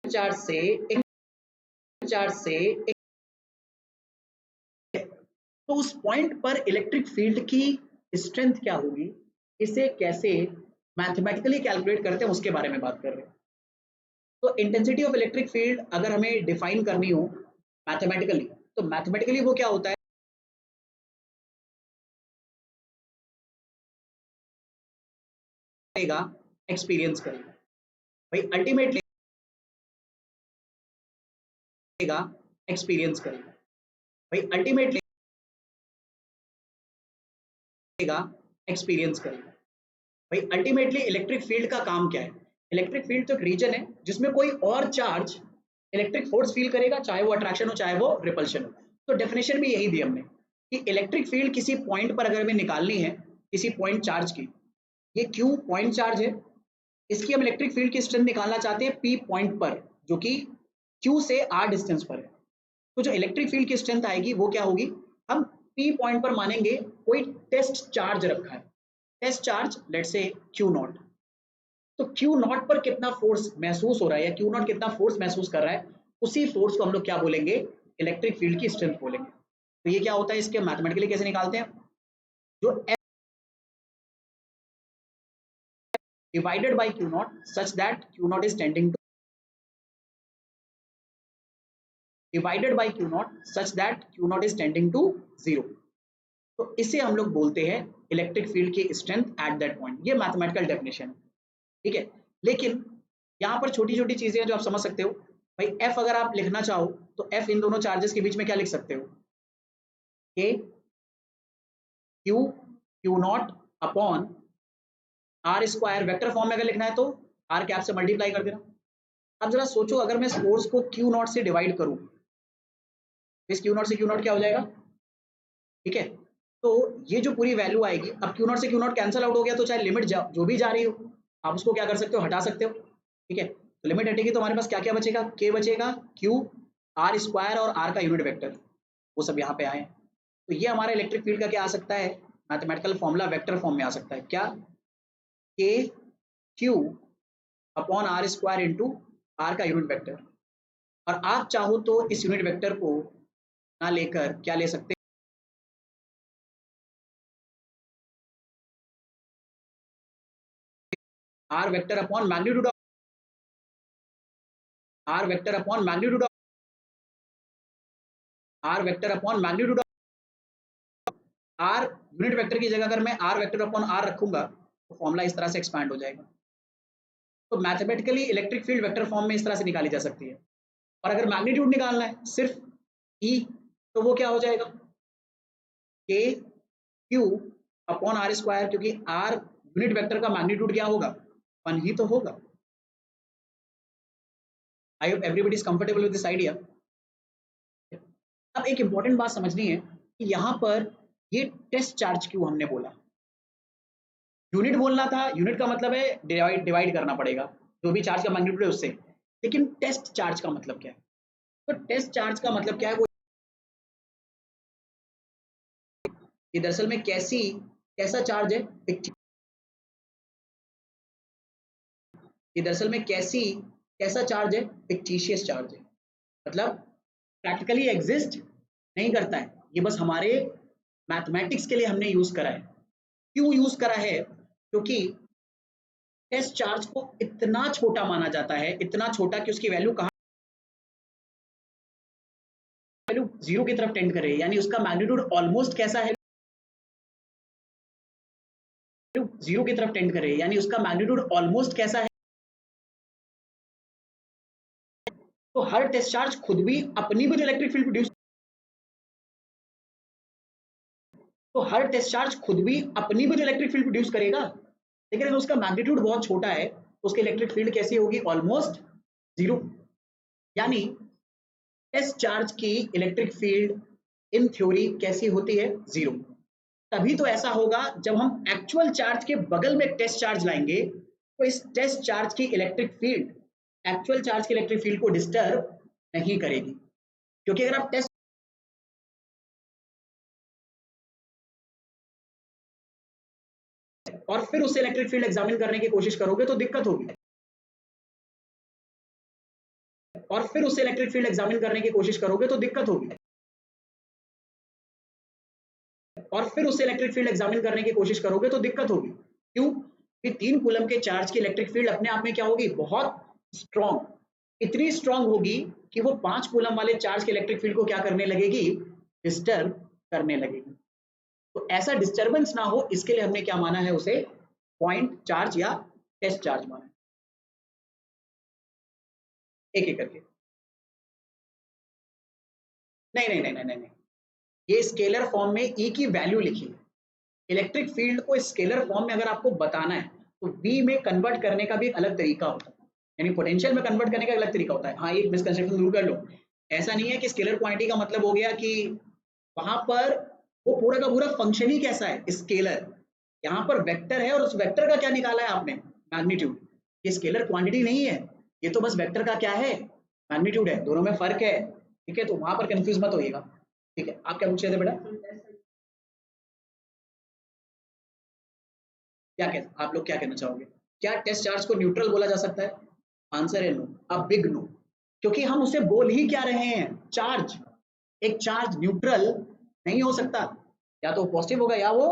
चार्ज से एक चार्ज से एक, तो उस पॉइंट पर इलेक्ट्रिक फील्ड की स्ट्रेंथ क्या होगी, इसे कैसे मैथमेटिकली कैलकुलेट करते हैं उसके बारे में बात कर रहे हैं। तो इंटेंसिटी ऑफ इलेक्ट्रिक फील्ड अगर हमें डिफाइन करनी हो मैथमेटिकली, तो मैथमेटिकली वो क्या होता है, एक्सपीरियंस करेगा भाई, अल्टीमेटली एक्सपीरियंस करेगा भाई, अल्टीमेटली एक्सपीरियंस करेगा भाई, अल्टीमेटली इलेक्ट्रिक फील्ड का काम क्या है, इलेक्ट्रिक फील्ड तो एक रीजन है जिसमें कोई और चार्ज इलेक्ट्रिक फोर्स फील करेगा, चाहे वो अट्रैक्शन हो चाहे वो रिपल्शन हो। तो डेफिनेशन भी यही दी हमने कि इलेक्ट्रिक फील्ड किसी पॉइंट पर अगर हमें निकालनी है, किसी पॉइंट चार्ज की, ये क्यू पॉइंट चार्ज है, इसकी हम इलेक्ट्रिक फील्ड की स्ट्रेंथ निकालना चाहते हैं पी पॉइंट पर, जो कि क्यू से आर डिस्टेंस पर है। तो जो इलेक्ट्रिक फील्ड की स्ट्रेंथ आएगी वो क्या होगी, हम पी पॉइंट पर मानेंगे कोई टेस्ट चार्ज रखा है, टेस्ट चार्ज लेट से क्यू नॉट, तो क्यू नॉट पर कितना फोर्स महसूस हो रहा है या क्यू नॉट कितना फोर्स महसूस कर रहा है, उसी फोर्स को हम लोग क्या बोलेंगे, इलेक्ट्रिक फील्ड की स्ट्रेंथ बोलेंगे। तो ये क्या होता है, इसके मैथमेटिकली कैसे निकालते हैं, जो F divided by Q naught such that Q naught is tending to divided by Q naught such that Q naught is tending to 0। तो इसे हम लोग बोलते हैं इलेक्ट्रिक फील्ड की स्ट्रेंथ एट दैट पॉइंट, ये मैथमेटिकल डेफिनेशन है, ठीक है। लेकिन यहाँ पर छोटी छोटी चीजें हैं जो आप समझ सकते हो। भाई F अगर आप लिखना चाहो तो F इन दोनों चार्जेस के बीच में क्या लिख सकते हो, K Q naught upon r square, vector form में अगर लिखना है तो आर कैप से मल्टीप्लाई कर देना। अब जरा सोचो अगर मैं इस फोर्स को क्यू नॉट से डिवाइड करूं, इस क्यू नॉट से क्यू नॉट क्या हो जाएगा, ठीक है। तो ये जो पूरी वैल्यू आएगी, अब क्यू नॉट से क्यू नॉट कैंसिल आउट हो गया, तो चाहे लिमिट जो भी जा रही हो आप उसको क्या कर सकते हो, हटा सकते हो, ठीक है। तो लिमिट हटेगी तो हमारे पास क्या क्या बचेगा, के बचेगा, क्यू, आर स्क्वायर और आर का यूनिट वेक्टर, वो सब यहाँ पे आए। तो ये हमारा इलेक्ट्रिक फील्ड का क्या आ सकता है, मैथमेटिकल फॉर्मूला वेक्टर फॉर्म में आ सकता है, क्या, k q upon r square into r का यूनिट वेक्टर। और आप चाहो तो इस यूनिट वेक्टर को ना लेकर क्या ले सकते, r vector upon magnitude of r vector upon magnitude of r vector upon magnitude of r unit vector की जगह अगर मैं आर वेक्टर अपॉन आर रखूंगा तो फॉर्मूला इस तरह से एक्सपैंड हो जाएगा। तो mathematically electric field vector form में इस तरह से निकाली जा सकती है। और अगर मैग्नीट्यूड निकालना है सिर्फ ई, तो वो क्या हो जाएगा, के क्यू अपॉन आर स्क्वायर, क्योंकि आर यूनिट वेक्टर का मैग्नीट्यूड क्या होगा, 1 ही तो होगा। आई hope everybody is comfortable with this idea. अब एक इंपॉर्टेंट बात समझनी है कि यहाँ पर ये टेस्ट चार्ज क्यों हमने बोला, यूनिट बोलना था, यूनिट का मतलब है डिवाइड करना पड़ेगा जो भी चार्ज का मैग्नीट्यूड है उससे, लेकिन टेस्ट चार्ज का मतलब क्या है, तो टेस्ट चार्ज का मतलब क्या है, वो ये दरअसल में कैसा चार्ज है, ये दरअसल में कैसा चार्ज है, फिक्टिशियस चार्ज है, मतलब प्रैक्टिकली एग्जिस्ट नहीं करता है, ये बस हमारे मैथमेटिक्स के लिए हमने यूज करा है। क्यों यूज करा है, क्योंकि टेस्ट चार्ज को इतना छोटा माना जाता है, इतना छोटा कि उसकी वैल्यू कहाँ, वैल्यू 0 की तरफ टेंड करे, यानी उसका मैग्नीट्यूड ऑलमोस्ट कैसा है, 0 की तरफ टेंड करे, यानी उसका मैग्नीट्यूड ऑलमोस्ट कैसा है। तो हर टेस्ट चार्ज खुद भी अपनी भी जो इलेक्ट्रिक फील्ड प्रोड्यूस तो हर टेस्ट चार्ज खुद भी अपनी भी जो इलेक्ट्रिक फील्ड प्रोड्यूस करेगा, लेकिन अगर उसका मैग्नीट्यूड बहुत छोटा है तो उसकी इलेक्ट्रिक फील्ड कैसी होगी, ऑलमोस्ट 0। यानी टेस्ट चार्ज की इलेक्ट्रिक फील्ड इन थ्योरी कैसी होती है, 0। तभी तो ऐसा होगा जब हम एक्चुअल चार्ज के बगल में टेस्ट चार्ज लाएंगे तो इस टेस्ट चार्ज की इलेक्ट्रिक फील्ड एक्चुअल चार्ज की इलेक्ट्रिक फील्ड को डिस्टर्ब नहीं करेगी, क्योंकि अगर आप टेस्ट और फिर उससे इलेक्ट्रिक फील्ड एग्जामिन करने की कोशिश करोगे तो दिक्कत होगी, और फिर उससे इलेक्ट्रिक फील्ड एग्जामिन करने की कोशिश करोगे तो दिक्कत होगी, और फिर उससे इलेक्ट्रिक फील्ड एग्जामिन करने की कोशिश करोगे तो दिक्कत होगी। क्यों, कि 3 कूलम के चार्ज की इलेक्ट्रिक फील्ड अपने आप में क्या होगी, बहुत स्ट्रॉन्ग, इतनी स्ट्रॉन्ग होगी कि वो 5 कूलम वाले चार्ज की इलेक्ट्रिक फील्ड को क्या करने लगेगी, डिस्टर्ब करने लगेगी। तो ऐसा डिस्टर्बेंस ना हो इसके लिए हमने क्या माना है, उसे पॉइंट चार्ज या टेस्ट चार्ज माना है। एक एक करके, नहीं, ये स्केलर फॉर्म में ई की वैल्यू लिखी है। इलेक्ट्रिक फील्ड को स्केलर फॉर्म में अगर आपको बताना है तो वी में कन्वर्ट करने का भी एक अलग तरीका होता है, यानी पोटेंशियल में कन्वर्ट करने का अलग तरीका होता है। हाँ, एक मिसकंसेप्शन दूर कर लो, ऐसा नहीं है कि स्केलर क्वांटिटी का मतलब हो गया कि वहां पर वो पूरा का पूरा फंक्शन ही कैसा है, स्केलर। यहाँ पर वेक्टर है और उस वेक्टर का क्या निकाला है आपने, मैग्नीट्यूड। ये स्केलर क्वांटिटी नहीं है, ये तो बस वेक्टर का क्या है, मैग्नीट्यूड है, दोनों में फर्क है, ठीक है। तो वहां पर कंफ्यूज मत होइएगा, ठीक है। आप क्या पूछ रहे थे बेटा, आप लोग क्या कहना चाहोगे? क्या टेस्ट चार्ज को न्यूट्रल बोला जा सकता है? आंसर है नो, अ बिग नो। क्योंकि हम उसे बोल ही क्या रहे हैं? चार्ज। एक चार्ज न्यूट्रल नहीं हो सकता, या तो पॉजिटिव होगा या वो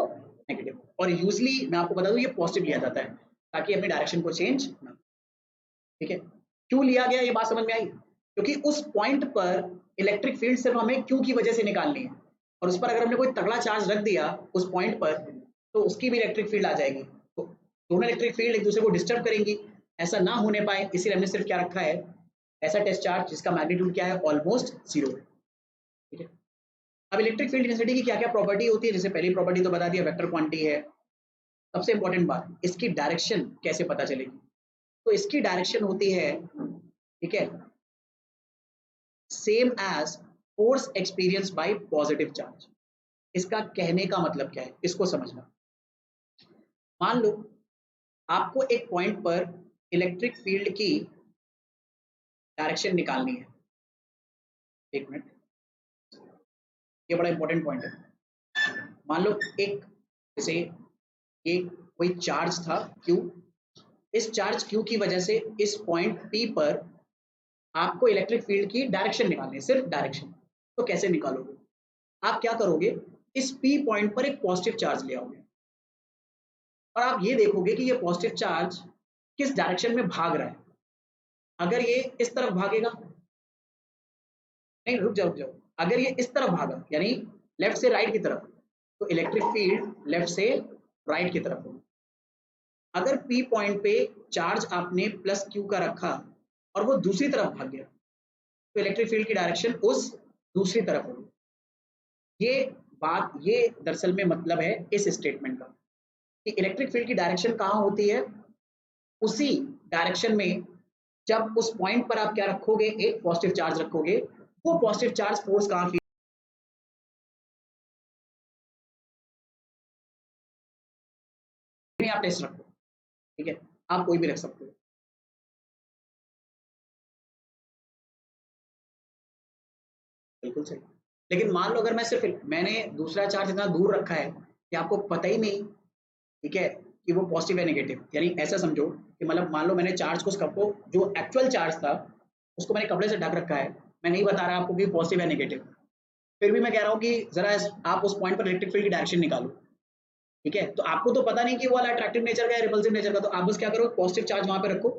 नेगेटिव। और यूजली मैं आपको बता दूं, ये पॉजिटिव लिया जाता है ताकि अपनी डायरेक्शन को चेंज ना। ठीक है, क्यों लिया गया ये बात समझ में आई? क्योंकि उस पॉइंट पर इलेक्ट्रिक फील्ड सिर्फ हमें क्यू की वजह से निकालनी है, और उस पर अगर हमने कोई तगड़ा चार्ज रख दिया उस पॉइंट पर, तो उसकी भी इलेक्ट्रिक फील्ड आ जाएगी, तो दोनों इलेक्ट्रिक फील्ड एक दूसरे को डिस्टर्ब करेंगी, ऐसा ना होने पाए इसीलिए हमने सिर्फ क्या रखा है, ऐसा टेस्ट चार्ज जिसका मैग्नीट्यूड क्या है, ऑलमोस्ट जीरो है। ठीक है, अब इलेक्ट्रिक फील्ड इंटेंसिटी की क्या क्या प्रॉपर्टी होती है? जैसे पहली प्रॉपर्टी तो बता दिया, वेक्टर क्वांटिटी है। सबसे इंपॉर्टेंट बात, इसकी डायरेक्शन कैसे पता चलेगी? तो इसकी डायरेक्शन होती है, ठीक है, same as force experience by positive charge. इसका कहने का मतलब क्या है, इसको समझना। मान लो आपको एक पॉइंट पर इलेक्ट्रिक फील्ड की डायरेक्शन निकालनी है। एक मिनट, ये बड़ा इंपॉर्टेंट पॉइंट है। मान लो एक, जैसे ये कोई चार्ज था Q, इस चार्ज Q की वजह से इस पॉइंट P पर आपको इलेक्ट्रिक फील्ड की डायरेक्शन निकालनी है, सिर्फ डायरेक्शन। तो कैसे निकालोगे? आप क्या करोगे, इस P पॉइंट पर एक पॉजिटिव चार्ज ले आओगे, और आप ये देखोगे कि ये पॉजिटिव चार्ज किस डायरेक्शन में भाग रहा है। अगर ये इस तरफ भागेगा, नहीं रुक जाओ रुक जाओ, अगर ये इस तरफ भागा यानी लेफ्ट से राइट की तरफ, तो इलेक्ट्रिक फील्ड लेफ्ट से राइट की तरफ होगी। अगर P पॉइंट पे चार्ज आपने प्लस Q का रखा और वो दूसरी तरफ भाग गया, तो इलेक्ट्रिक फील्ड की डायरेक्शन उस दूसरी तरफ होगी। ये बात, ये दरअसल में मतलब है इस स्टेटमेंट का कि इलेक्ट्रिक फील्ड की डायरेक्शन कहाँ होती है, उसी डायरेक्शन में जब उस पॉइंट पर आप क्या रखोगे, एक पॉजिटिव चार्ज रखोगे, वो पॉजिटिव चार्ज फोर्स कहाँ फील, आप टेस्ट रखो। ठीक है, आप कोई भी रख सकते हो। बिल्कुल सही। लेकिन मान लो अगर मैं सिर्फ, मैंने दूसरा चार्ज इतना दूर रखा है कि आपको पता ही नहीं, ठीक है, कि वो पॉजिटिव है नेगेटिव, यानी ऐसा समझो कि मतलब मान लो मैंने चार्ज को, उसका जो एक्चुअल चार्ज था उसको मैंने कपड़े से ढक रखा है, मैं नहीं बता रहा आपको कि पॉजिटिव है नेगेटिव, फिर भी मैं कह रहा हूँ कि जरा आप उस पॉइंट पर इलेक्ट्रिक फील्ड की डायरेक्शन निकालो। ठीक है, तो आपको तो पता नहीं कि वो वाला अट्रैक्टिव नेचर का है रिपल्सिव नेचर का, तो आप बस क्या करो, पॉजिटिव चार्ज वहां पे रखो।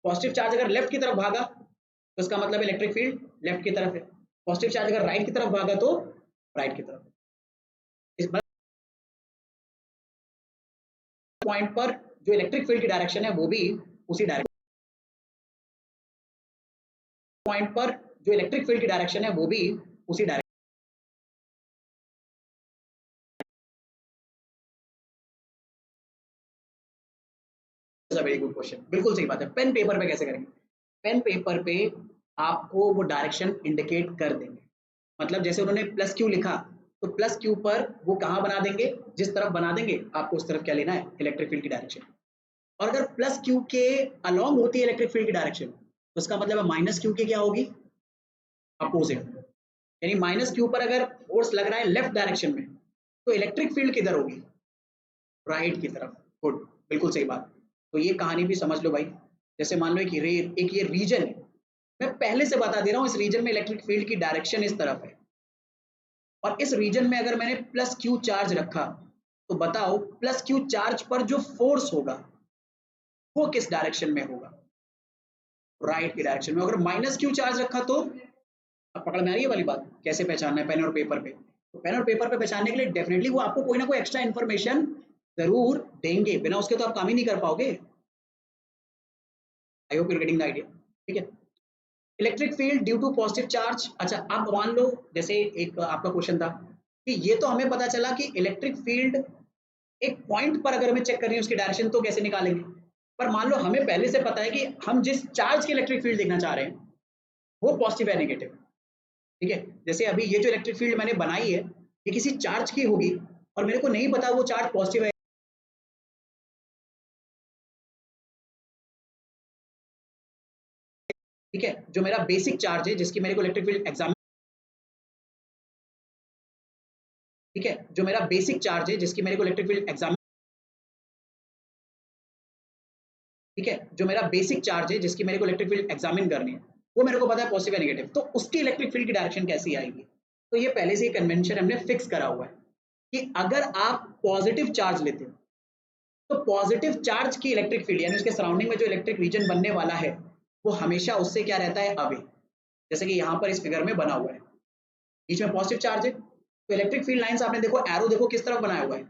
पॉजिटिव चार्ज अगर लेफ्ट की तरफ भागा तो इसका मतलब इलेक्ट्रिक फील्ड लेफ्ट की तरफ है, पॉजिटिव चार्ज अगर राइट की तरफ भागा तो राइट की तरफ। इस पॉइंट पर जो इलेक्ट्रिक फील्ड की डायरेक्शन है वो भी उसी डायरेक्शन, पॉइंट पर जो इलेक्ट्रिक फील्ड की डायरेक्शन है वो भी उसी डायरेक्शन। वेरी गुड क्वेश्चन, बिल्कुल सही बात है। पेन पेपर पे कैसे करेंगे? पेन पेपर पे आपको वो डायरेक्शन इंडिकेट कर देंगे, मतलब जैसे उन्होंने प्लस क्यू लिखा, तो प्लस क्यू पर वो कहाँ बना देंगे, जिस तरफ बना देंगे आपको उस तरफ क्या लेना है, इलेक्ट्रिक फील्ड की डायरेक्शन। और अगर प्लस क्यू के अलॉन्ग होती है इलेक्ट्रिक फील्ड की डायरेक्शन, तो उसका मतलब माइनस क्यू के क्या होगी, अपोजिट। यानी माइनस क्यू पर अगर फोर्स लग रहा है लेफ्ट डायरेक्शन में, तो इलेक्ट्रिक फील्ड किधर होगी, राइट की तरफ। गुड, बिल्कुल सही बात। तो ये कहानी भी समझ लो भाई। जैसे मान लो एक ये रीजन है, मैं पहले से बता दे रहा हूँ, इस रीजन में इलेक्ट्रिक फील्ड की डायरेक्शन इस तरफ है, और इस रीजन में अगर मैंने प्लस क्यू चार्ज रखा, तो बताओ प्लस क्यू चार्ज पर जो फोर्स होगा वो किस डायरेक्शन में होगा, राइट की डायरेक्शन में। अगर माइनस क्यू चार्ज रखा तो, अब पकड़ में आ रही है वाली बात, कैसे पहचानना है पेन और पेपर पे? तो पेन और पेपर पे पहचानने के लिए डेफिनेटली वो आपको कोई ना कोई एक्स्ट्रा इन्फॉर्मेशन जरूर देंगे, बिना उसके तो आप काम ही नहीं कर पाओगे। I hope you getting the idea. ठीक है, electric field due to positive charge. अच्छा, आप मान लो जैसे एक आपका क्वेश्चन था कि ये तो हमें पता चला कि इलेक्ट्रिक फील्ड एक पॉइंट पर अगर हमें चेक करनी है उसकी डायरेक्शन तो कैसे निकालेंगे, पर मान लो हमें पहले से पता है कि हम जिस चार्ज की इलेक्ट्रिक फील्ड देखना चाह रहे हैं वो पॉजिटिव है नेगेटिव। ठीक है, जैसे अभी ये जो इलेक्ट्रिक फील्ड मैंने बनाई है ये किसी चार्ज की होगी, और मेरे को नहीं पता वो चार्ज पॉजिटिव है। ठीक है, जो मेरा बेसिक चार्ज है जिसकी मेरे को इलेक्ट्रिक फील्ड एग्जाम, ठीक है, जो मेरा बेसिक चार्ज है जिसकी मेरे को इलेक्ट्रिक फील्ड एग्जाम ठीक है, जो मेरा बेसिक चार्ज है जिसकी मेरे को इलेक्ट्रिक फील्ड एग्जामिन करनी है, वो मेरे को पता है पॉजिटिव या नेगेटिव, तो उसकी इलेक्ट्रिक फील्ड की डायरेक्शन कैसी आएगी। तो ये पहले से ही कन्वेंशन हमने फिक्स करा हुआ है कि अगर आप पॉजिटिव चार्ज लेते हो तो पॉजिटिव चार्ज की इलेक्ट्रिक फील्ड यानी उसके सराउंडिंग में जो इलेक्ट्रिक रीजन बनने वाला है वो हमेशा उससे क्या रहता है, अवे। जैसे कि यहाँ पर इस फिगर में बना हुआ है, बीच में पॉजिटिव चार्ज है, तो इलेक्ट्रिक फील्ड लाइंस आपने देखो, एरो देखो किस तरफ बनाया हुआ है,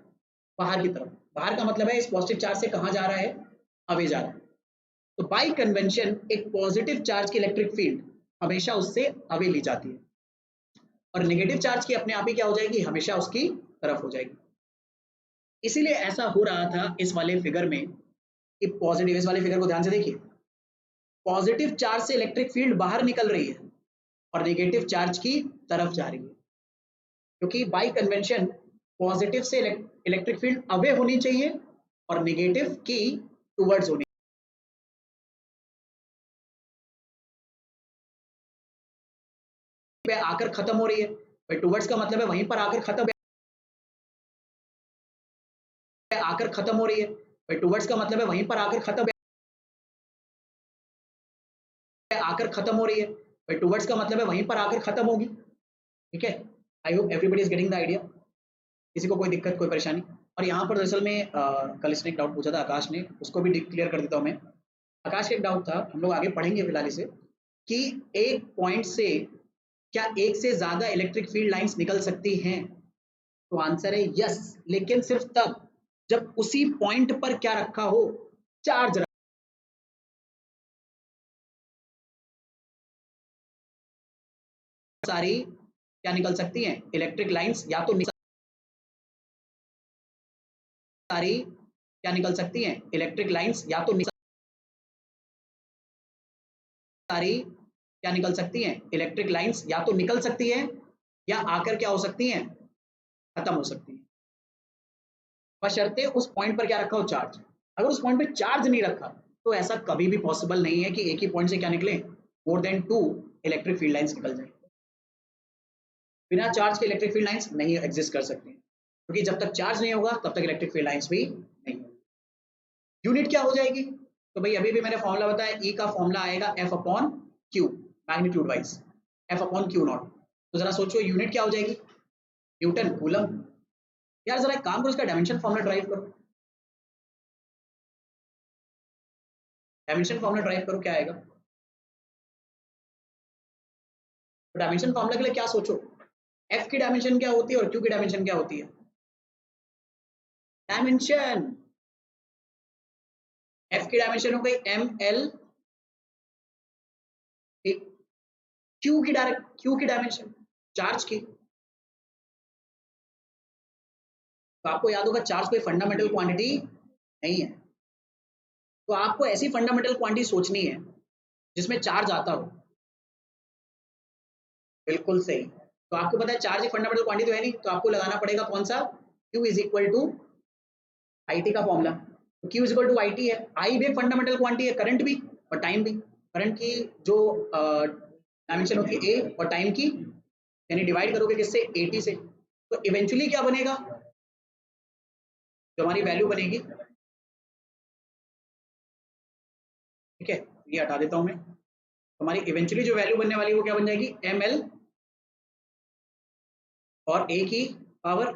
बाहर की तरफ। बाहर का मतलब है इस पॉजिटिव चार्ज से कहाँ जा रहा है, अवे जा रहा है। तो बाय कन्वेंशन एक पॉजिटिव चार्ज की इलेक्ट्रिक फील्ड हमेशा उससे अवे ली जाती है, और नेगेटिव चार्ज की अपने आप ही क्या हो जाएगी, हमेशा उसकी तरफ हो जाएगी। इसीलिए ऐसा हो रहा था इस वाले फिगर में कि पॉजिटिव, इस वाले फिगर को ध्यान से देखिए, पॉजिटिव चार्ज से इलेक्ट्रिक फील्ड बाहर निकल रही है और नेगेटिव चार्ज की तरफ जा रही है, क्योंकि बाय कन्वेंशन पॉजिटिव से इलेक्ट्रिक फील्ड अवे होनी चाहिए और नेगेटिव की टुवर्ड्स होनी पे आकर खत्म हो रही है। भाई टुवर्ड्स का मतलब है वहीं पर आकर खत्म हो रही है। भाई टुवर्ड्स का मतलब है वहीं पर आकर खत्म हो रही है। भाई टुवर्ड्स का मतलब है वहीं पर आकर खत्म होगी। ठीक है, आई hope everybody is getting the idea. किसी को कोई दिक्कत, कोई परेशानी? और यहाँ पर दरअसल में कल इसने एक डाउट पूछा था आकाश ने, उसको भी क्लियर कर देता हूँ मैं। आकाश का एक डाउट था, हम लोग आगे पढ़ेंगे फिलहाल इसे, कि एक पॉइंट से क्या एक से ज्यादा इलेक्ट्रिक फील्ड लाइंस निकल सकती हैं? तो आंसर है यस, लेकिन सिर्फ तब जब उसी पॉइंट पर क्या रखा हो, चार्ज। सारी क्या निकल सकती हैं, इलेक्ट्रिक लाइंस, या तो सारी क्या निकल सकती हैं, इलेक्ट्रिक लाइंस, या तो सारी क्या निकल सकती हैं, इलेक्ट्रिक लाइंस या तो निकल सकती है या आकर क्या हो सकती हैं, खत्म हो सकती है, बशर्ते उस पॉइंट पर क्या रखा हो, चार्ज। अगर उस पॉइंट पर चार्ज नहीं रखा तो ऐसा कभी भी पॉसिबल नहीं है कि एक ही पॉइंट से क्या निकले, more than 2 electric field lines निकल जाए। बिना चार्ज के इलेक्ट्रिक फील्ड लाइंस नहीं एग्जिस्ट कर सकती, क्योंकि जब तक चार्ज नहीं होगा तब तक इलेक्ट्रिक फील्ड लाइंस भी नहीं होगी। यूनिट क्या हो जाएगी? तो भाई अभी भी मैंने फॉर्मूला बताया, ई का फॉर्मूला आएगा F upon Q, magnitude wise, F upon Q not. तो जरा सोचो यूनिट क्या हो जाएगी, न्यूटन कूलम। यार जरा एक काम करो, इसका डायमेंशन फॉर्मूला ड्राइव करो, डायमेंशन फॉर्मूला ड्राइव करो, क्या आएगा? तो डायमेंशन फॉर्मूला के लिए क्या सोचो, एफ की डायमेंशन क्या होती है और क्यू की डायमेंशन क्या होती है? डायमेंशन, एफ की डायमेंशन हो गई एम एल, क्यू की डायमेंशन चार्ज की। तो आपको याद होगा चार्ज कोई फंडामेंटल क्वांटिटी नहीं है, तो आपको ऐसी फंडामेंटल क्वांटिटी सोचनी है जिसमें चार्ज आता हो। बिल्कुल सही। तो आपको पता है चार्ज एक फंडामेंटल क्वांटिटी तो है नहीं, तो आपको लगाना पड़ेगा कौन सा, Q is equal to I T का फॉर्मूला। तो Q is equal to I T है, आई भी एक फंडामेंटल क्वांटिटी है, करंट भी और टाइम भी। करंट की जो डायमेंशन होती है ए, और टाइम की यानी डिवाइड करोगे किससे, एटी से, तो इवेंचुअली क्या बनेगा, जो हमारी वैल्यू बनेगी, ठीक है, ये हटा देता हूं मैं, हमारी इवेंचुअली जो वैल्यू बनने वाली है वो क्या बन जाएगी, एम एल और ए की पावर,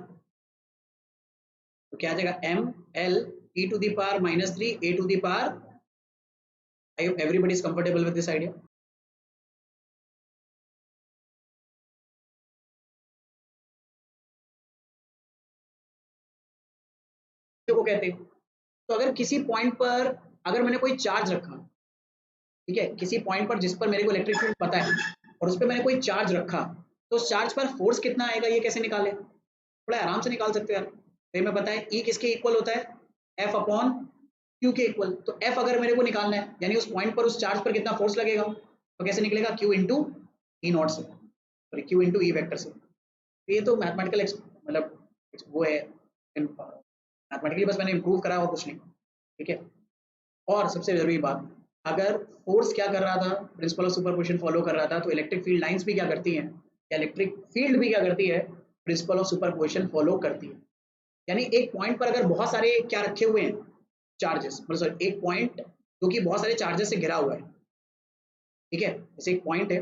तो क्या आ जाएगा, M L e to the power -3 a to the power. I hope everybody is comfortable with this idea. को कहते हैं, तो अगर किसी पॉइंट पर अगर मैंने कोई चार्ज रखा, ठीक है, किसी पॉइंट पर जिस पर मेरे को इलेक्ट्रिक फील्ड पता है और उस पर मैंने कोई चार्ज रखा, तो उस चार्ज पर फोर्स कितना आएगा ये कैसे निकाले, बड़ा आराम से निकाल सकते हो यार। तो मैं पता है ई किसके इक्वल होता है, एफ अपॉन क्यू के इक्वल। तो एफ अगर मेरे को निकालना है यानी उस पॉइंट पर उस चार्ज पर कितना फोर्स लगेगा, तो कैसे निकलेगा, क्यू इंटू ई नॉट से, sorry Q into E vector से। तो ये तो मैथमेटिकल मतलब वो है, मैथमेटिकली बस मैंने इंप्रूव करा और कुछ नहीं, ठीक है। और सबसे जरूरी बात, अगर फोर्स क्या कर रहा था, प्रिंसिपल ऑफ सुपरपोजिशन फॉलो कर रहा था, तो इलेक्ट्रिक फील्ड लाइंस भी क्या करती हैं, या इलेक्ट्रिक फील्ड भी क्या करती है, प्रिंसिपल ऑफ सुपरपोजिशन फॉलो करती है। यानी एक पॉइंट पर अगर बहुत सारे क्या रखे हुए हैं, चार्जेस, मतलब एक पॉइंट जो कि बहुत सारे चार्जेस से घिरा हुआ है, ठीक है। जैसे एक पॉइंट है,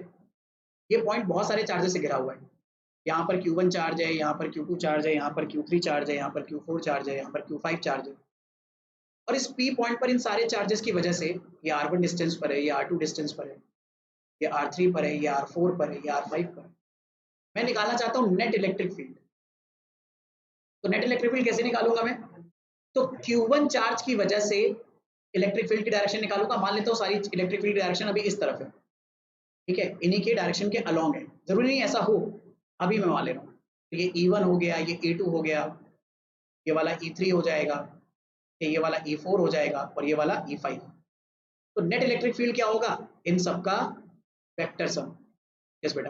ये पॉइंट बहुत सारे चार्जेस से घिरा हुआ है। यहाँ पर Q1 चार्ज है, यहाँ पर Q2 चार्ज है, यहाँ पर Q3 चार्ज है, यहाँ पर Q4 चार्ज है, यहाँ पर Q5 चार्ज है। और इस P पॉइंट पर इन सारे चार्जेस की वजह से ये R1 डिस्टेंस पर है, ये R2 डिस्टेंस पर है, ये R3 पर है, ये R4 पर है, ये R5 पर है। मैं निकालना चाहता हूँ नेट इलेक्ट्रिक फील्ड। तो नेट इलेक्ट्रिक फील्ड कैसे निकालूंगा मैं? तो Q1 चार्ज की वजह से इलेक्ट्रिक फील्ड की डायरेक्शन निकालूंगा। मान लेता हूँ सारी इलेक्ट्रिक फील्ड डायरेक्शन अभी इस तरफ है, ठीक है, इन्हीं के डायरेक्शन के अलोंग है। जरूरी नहीं ऐसा हो, अभी मैं मान ले रहा हूँ। तो ये E1 हो गया, ये E2 हो गया, ये वाला E3 हो जाएगा, ये वाला E4 हो जाएगा और ये वाला E5। तो नेट इलेक्ट्रिक फील्ड क्या होगा? इन सबका वेक्टर सम। यस बेटा,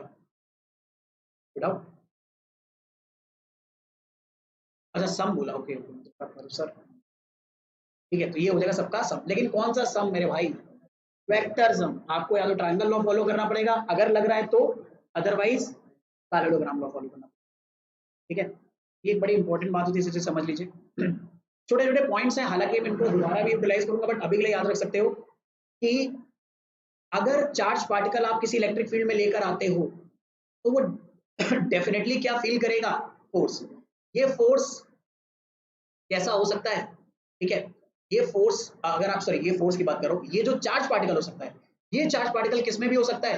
बेटा अच्छा सम बोला, ओके सर, ठीक है। तो ये हो जाएगा सबका सम, लेकिन कौन सा सम मेरे भाई? Vector sum. आपको या तो ट्रायंगल लॉ फॉलो करना पड़ेगा अगर लग रहा है तो, अदरवाइज पैरेललोग्राम लॉ फॉलो करना पड़ेगा, ठीक है। ये एक बड़ी इंपॉर्टेंट बात होती है, इसे समझ लीजिए। छोटे छोटे पॉइंट्स हैं, हालांकि मैं इनको दोबारा भी यूटिलाइज करूंगा, बट अभी के लिए याद रख सकते हो कि अगर चार्ज पार्टिकल आप किसी इलेक्ट्रिक फील्ड में लेकर आते हो तो वो डेफिनेटली क्या फील करेगा? फोर्स। ये फोर्स कैसा हो सकता है? ठीक है, ये फोर्स, अगर आप सॉरी ये फोर्स की बात करो, ये जो चार्ज पार्टिकल हो सकता है, ये चार्ज पार्टिकल किस में भी हो सकता है?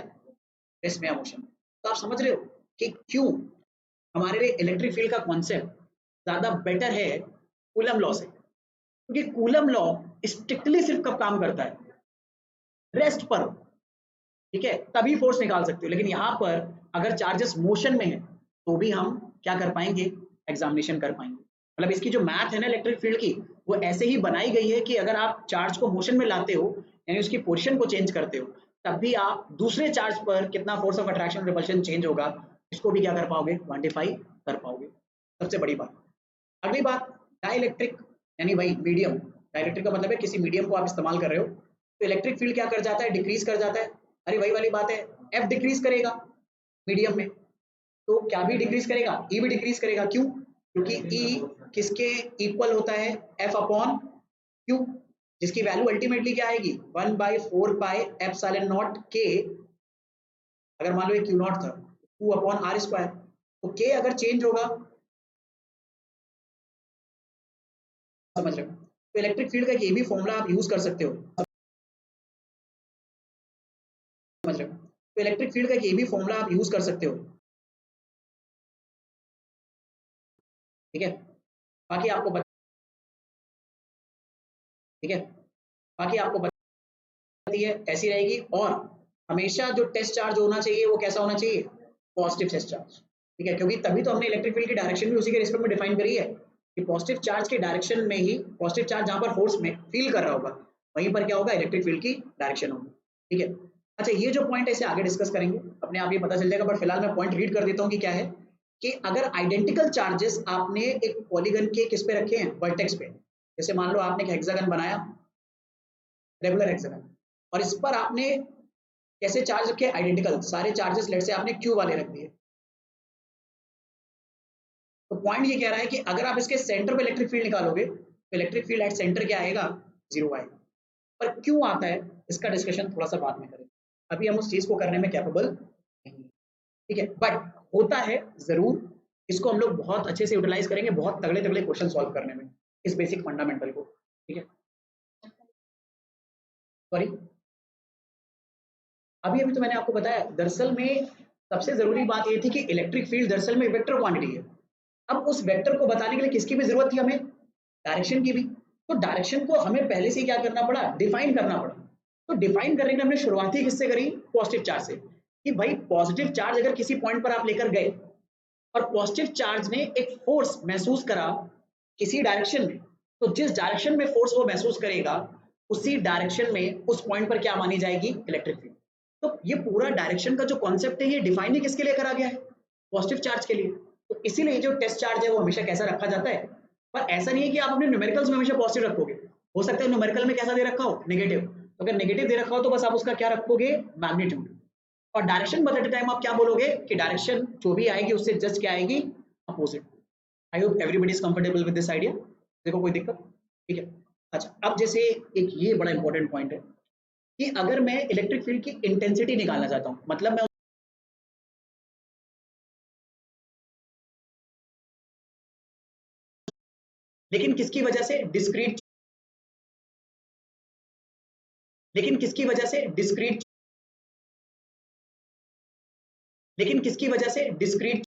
रेस्ट में या मोशन। तो आप समझ रहे हो कि क्यों हमारे लिए इलेक्ट्रिक फील्ड का कॉन्सेप्ट ज्यादा बेटर है कूलम लॉ से। क्योंकि कूलम लॉ स्ट्रिक्टली सिर्फ कब काम करता है? रेस्ट पर, ठीक है, तभी फोर्स निकाल सकते हो। लेकिन यहाँ पर अगर चार्जेस मोशन में है तो भी हम क्या कर पाएंगे? एग्जामिनेशन कर पाएंगे। मतलब इसकी जो मैथ है ना इलेक्ट्रिक फील्ड की, वो ऐसे ही बनाई गई है कि अगर आप चार्ज को मोशन में लाते हो, यानी उसकी पोजीशन को चेंज करते हो, तब भी आप दूसरे चार्ज पर कितना force of attraction repulsion change होगा, इसको भी क्या कर पाओगे? क्वांटिफाई कर पाओगे। सबसे बड़ी बात। अगली बात, डाइलेक्ट्रिक यानी वही मीडियम। डाइलेक्ट्रिक का मतलब है किसी मीडियम को आप इस्तेमाल कर रहे हो तो इलेक्ट्रिक फील्ड क्या कर जाता है? डिक्रीज कर जाता है। अरे वही वाली बात है, एफ डिक्रीज करेगा मीडियम में, तो क्या भी डिक्रीज करेगा? ई भी डिक्रीज करेगा। क्यों? क्योंकि ई किसके इक्वल होता है? एफ अपॉन क्यू, जिसकी वैल्यू अल्टीमेटली क्या आएगी? 1/4 पाई एप्सिलॉन नॉट के। अगर मान लो ये क्यू नॉट था, क्यू अपॉन आर स्क्वायर, तो के अगर चेंज होगा, समझ रहे हो? तो इलेक्ट्रिक फील्ड का ये भी फॉर्मूला आप यूज कर सकते हो, समझ रहे हो? तो इलेक्ट्रिक फील्ड का ये भी फॉर्मूला आप यूज कर सकते हो, ठीक है। बाकी आपको ठीक है, बाकी आपको बताती है ऐसी रहेगी। और हमेशा जो टेस्ट चार्ज होना चाहिए वो कैसा होना चाहिए? पॉजिटिव टेस्ट चार्ज, ठीक है। क्योंकि तभी तो हमने इलेक्ट्रिक फील्ड की डायरेक्शन भी उसी के रिस्पेक्ट में डिफाइन करी है कि पॉजिटिव चार्ज के डायरेक्शन में ही, पॉजिटिव चार्ज जहां पर फोर्स में फील कर रहा होगा वहीं पर क्या होगा? इलेक्ट्रिक फील्ड की डायरेक्शन होगी, ठीक है। अच्छा, ये जो पॉइंट है इसे आगे डिस्कस करेंगे, अपने आप ये पता चल जाएगा, बट फिलहाल मैं पॉइंट रीड कर देता हूँ कि क्या है कि अगर आइडेंटिकल चार्जेस आपने एक पॉलीगन के किस पे रखे हैं? वर्टेक्स पे। जैसे मान लो आपने एक हेक्सागन बनाया, रेगुलर हेक्सागन, और इस पर आपने कैसे चार्ज रखे? आइडेंटिकल सारे चार्जेस, लेट से आपने क्यू वाले रख दिए। तो पॉइंट ये कह रहा है कि अगर आप इसके सेंटर पे इलेक्ट्रिक फील्ड निकालोगे तो इलेक्ट्रिक फील्ड एट सेंटर क्या आएगा? 0 आएगा। पर क्यों आता है इसका डिस्कशन थोड़ा सा बाद में करेंगे, अभी हम उस चीज को करने में कैपेबल नहीं, ठीक है। बट होता है जरूर, इसको हम लोग बहुत अच्छे से यूटिलाइज करेंगे, बहुत तगड़े तगड़े क्वेश्चन सॉल्व करने में, इस बेसिक फंडामेंटल को, ठीक है। सॉरी, अभी अभी तो मैंने आपको बताया, दरअसल में सबसे जरूरी बात ये थी कि इलेक्ट्रिक फील्ड दरअसल में वेक्टर क्वांटिटी है। अब उस वेक्टर को बताने के लिए किसकी भी जरूरत थी? हमें डायरेक्शन की भी। तो डायरेक्शन को हमें पहले से क्या करना पड़ा? डिफाइन करना पड़ा। तो डिफाइन करने के लिए हमने शुरुआती किससे करी? पॉजिटिव चार्ज से, कि भाई पॉजिटिव चार्ज अगर किसी पॉइंट पर आप लेकर गए और पॉजिटिव चार्ज ने एक फोर्स महसूस करा किसी डायरेक्शन में, तो जिस डायरेक्शन में फोर्स वो महसूस करेगा उसी डायरेक्शन में उस पॉइंट पर क्या मानी जाएगी? Electric field. तो ये पूरा डायरेक्शन का जो कॉन्सेप्ट है ये डिफाइन ही किसके लिए करा गया है? पॉजिटिव चार्ज के लिए। तो इसीलिए जो टेस्ट चार्ज है वो हमेशा कैसा रखा जाता है? पर ऐसा नहीं है कि आप अपने न्यूमेरिकल्स में हमेशा पॉजिटिव रखोगे, हो सकता है न्यूमेरिकल में कैसा दे रखा हो? नेगेटिव। तो अगर नेगेटिव दे रखा हो तो बस आप उसका क्या रखोगे? मैग्नीट्यूड। और डायरेक्शन बताते टाइम आप क्या बोलोगे कि डायरेक्शन जो भी आएगी उससे जस्ट क्या आएगी? Opposite. I hope everybody is comfortable with this idea. देखो कोई दिक्कत? ठीक है। अच्छा, अब जैसे एक ये बड़ा इंपॉर्टेंट पॉइंट है कि अगर मैं इलेक्ट्रिक फील्ड की इंटेंसिटी निकालना चाहता हूँ, मतलब मैं लेकिन किसकी वजह से डिस्क्रीट लेकिन किसकी वजह से डिस्क्रीट लेकिन किसकी वजह से डिस्क्रीट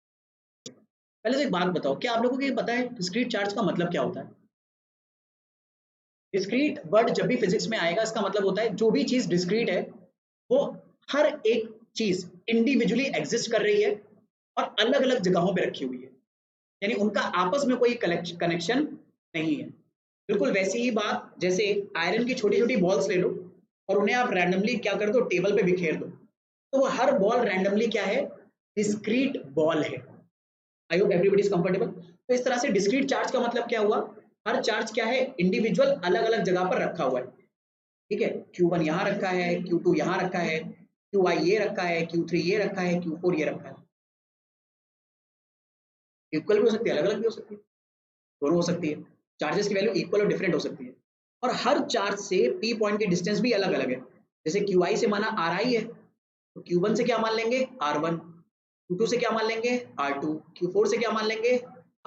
पहले तो एक बात बताओ, क्या आप लोगों को ये पता है डिस्क्रीट चार्ज का मतलब क्या होता है? डिस्क्रीट वर्ड जब भी फिजिक्स में आएगा इसका मतलब होता है जो भी चीज डिस्क्रीट है वो हर एक चीज इंडिविजुअली एग्जिस्ट कर रही है और अलग अलग जगहों पे रखी हुई है, यानी उनका आपस में कोई कनेक्शन नहीं है। बिल्कुल वैसी ही बात जैसे आयरन की छोटी छोटी बॉल्स ले लो और उन्हें आप रैंडमली क्या कर दो, टेबल पे बिखेर दो, तो वो हर बॉल रैंडमली क्या है, डिस्क्रीट बॉल है। आई होप एवरीबडी इज कंफर्टेबल। तो इस तरह से डिस्क्रीट चार्ज का मतलब क्या हुआ, हर चार्ज क्या है, इंडिविजुअल अलग अलग जगह पर रखा हुआ है। ठीक है, Q1 यहाँ रखा है, Q2 यहाँ रखा है, Qi ये रखा है, Q3 ये रखा है, Q4 ये रखा है। इक्वल भी हो सकती है, अलग अलग भी हो सकती है, दोनों हो सकती है। चार्जेस की वैल्यू इक्वल और डिफरेंट हो सकती है, और हर चार्ज से पी पॉइंट की डिस्टेंस भी अलग अलग है। जैसे Qi से माना Ri है, तो Q1 से क्या मान लेंगे, R1, Q2 से क्या मान लेंगे, R2, Q4 से क्या मान लेंगे,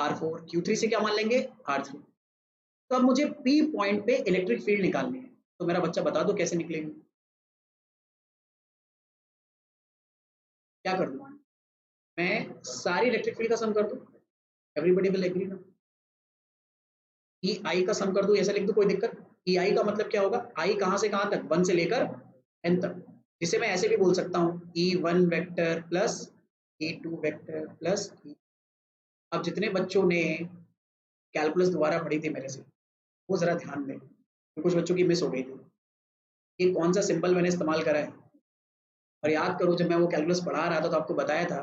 R4, Q3 से क्या मान लेंगे, R3। तो अब मुझे पी पॉइंट पे इलेक्ट्रिक फील्ड निकालनी है, तो मेरा बच्चा बता दो कैसे निकलेंगे, क्या कर दूं? मैं सारी इलेक्ट्रिक फील्ड का सम कर दूं, एवरीबडी विल एग्री ना? ई आई का सम कर दूं, ऐसा लिख दूं, कोई दिक्कत? ई आई का मतलब क्या होगा, आई कहां से कहां तक, 1 से लेकर n तक, जिसे मैं ऐसे भी बोल सकता हूँ E1 vector plus E2 vector plus E। अब जितने बच्चों ने कैलकुलस दोबारा पढ़ी थी मेरे से, वो जरा ध्यान दें, तो कुछ बच्चों की मिस हो गई थी। ये कौन सा सिंबल मैंने इस्तेमाल करा है, और याद करो जब मैं वो कैलकुलस पढ़ा रहा था तो आपको बताया था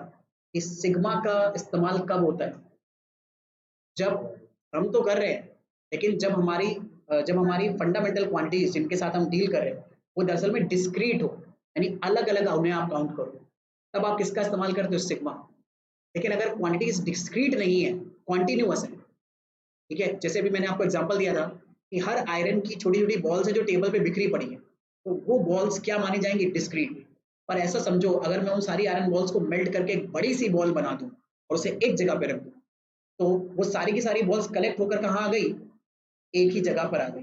कि सिग्मा का इस्तेमाल कब होता है, जब हम तो कर रहे हैं लेकिन जब हमारी फंडामेंटल क्वांटिटीज जिनके साथ हम डील कर रहे हैं वो दरअसल में डिस्क्रीट हो, यानी अलग अलग उन्हें आप काउंट करो, तब आप किसका इस्तेमाल करते हो, सिग्मा। लेकिन अगर क्वांटिटीज डिस्क्रीट नहीं है, कॉन्टिन्यूअस है, ठीक है, जैसे अभी मैंने आपको एग्जांपल दिया था कि हर आयरन की छोटी छोटी बॉल्स है जो टेबल पे बिखरी पड़ी है, तो वो बॉल्स क्या मानी जाएंगी, डिस्क्रीट। पर ऐसा समझो अगर मैं उन सारी आयरन बॉल्स को मेल्ट करके एक बड़ी सी बॉल बना दूं और उसे एक जगह पे रख दूं, तो वो सारी की सारी बॉल्स कलेक्ट होकर कहाँ आ गई, एक ही जगह पर आ गई।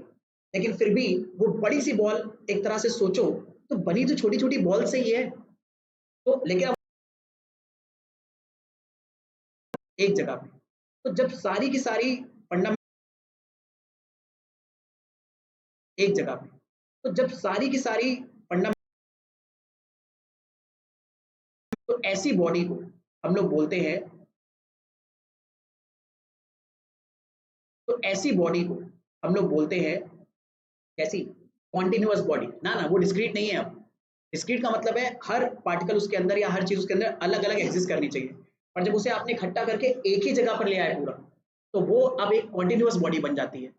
लेकिन फिर भी वो बड़ी सी बॉल, एक तरह से सोचो तो बनी तो छोटी छोटी बॉल से ही है, तो लेकिन अब एक जगह पे, तो जब सारी की सारी फंडामेंटल एक जगह पे, तो जब सारी की सारी फंडामेंटल, तो ऐसी बॉडी को हम लोग बोलते हैं, तो ऐसी बॉडी को हम लोग बोलते हैं कैसी, कॉन्टिन्यूअस बॉडी। ना ना, वो डिस्क्रीट नहीं है। अब डिस्क्रीट का मतलब है हर पार्टिकल उसके अंदर या हर चीज उसके अंदर अलग अलग एग्जिस्ट करनी चाहिए, और जब उसे आपने इकट्ठा करके एक ही जगह पर ले आए पूरा, तो वो अब एक कॉन्टिन्यूअस बॉडी बन जाती है।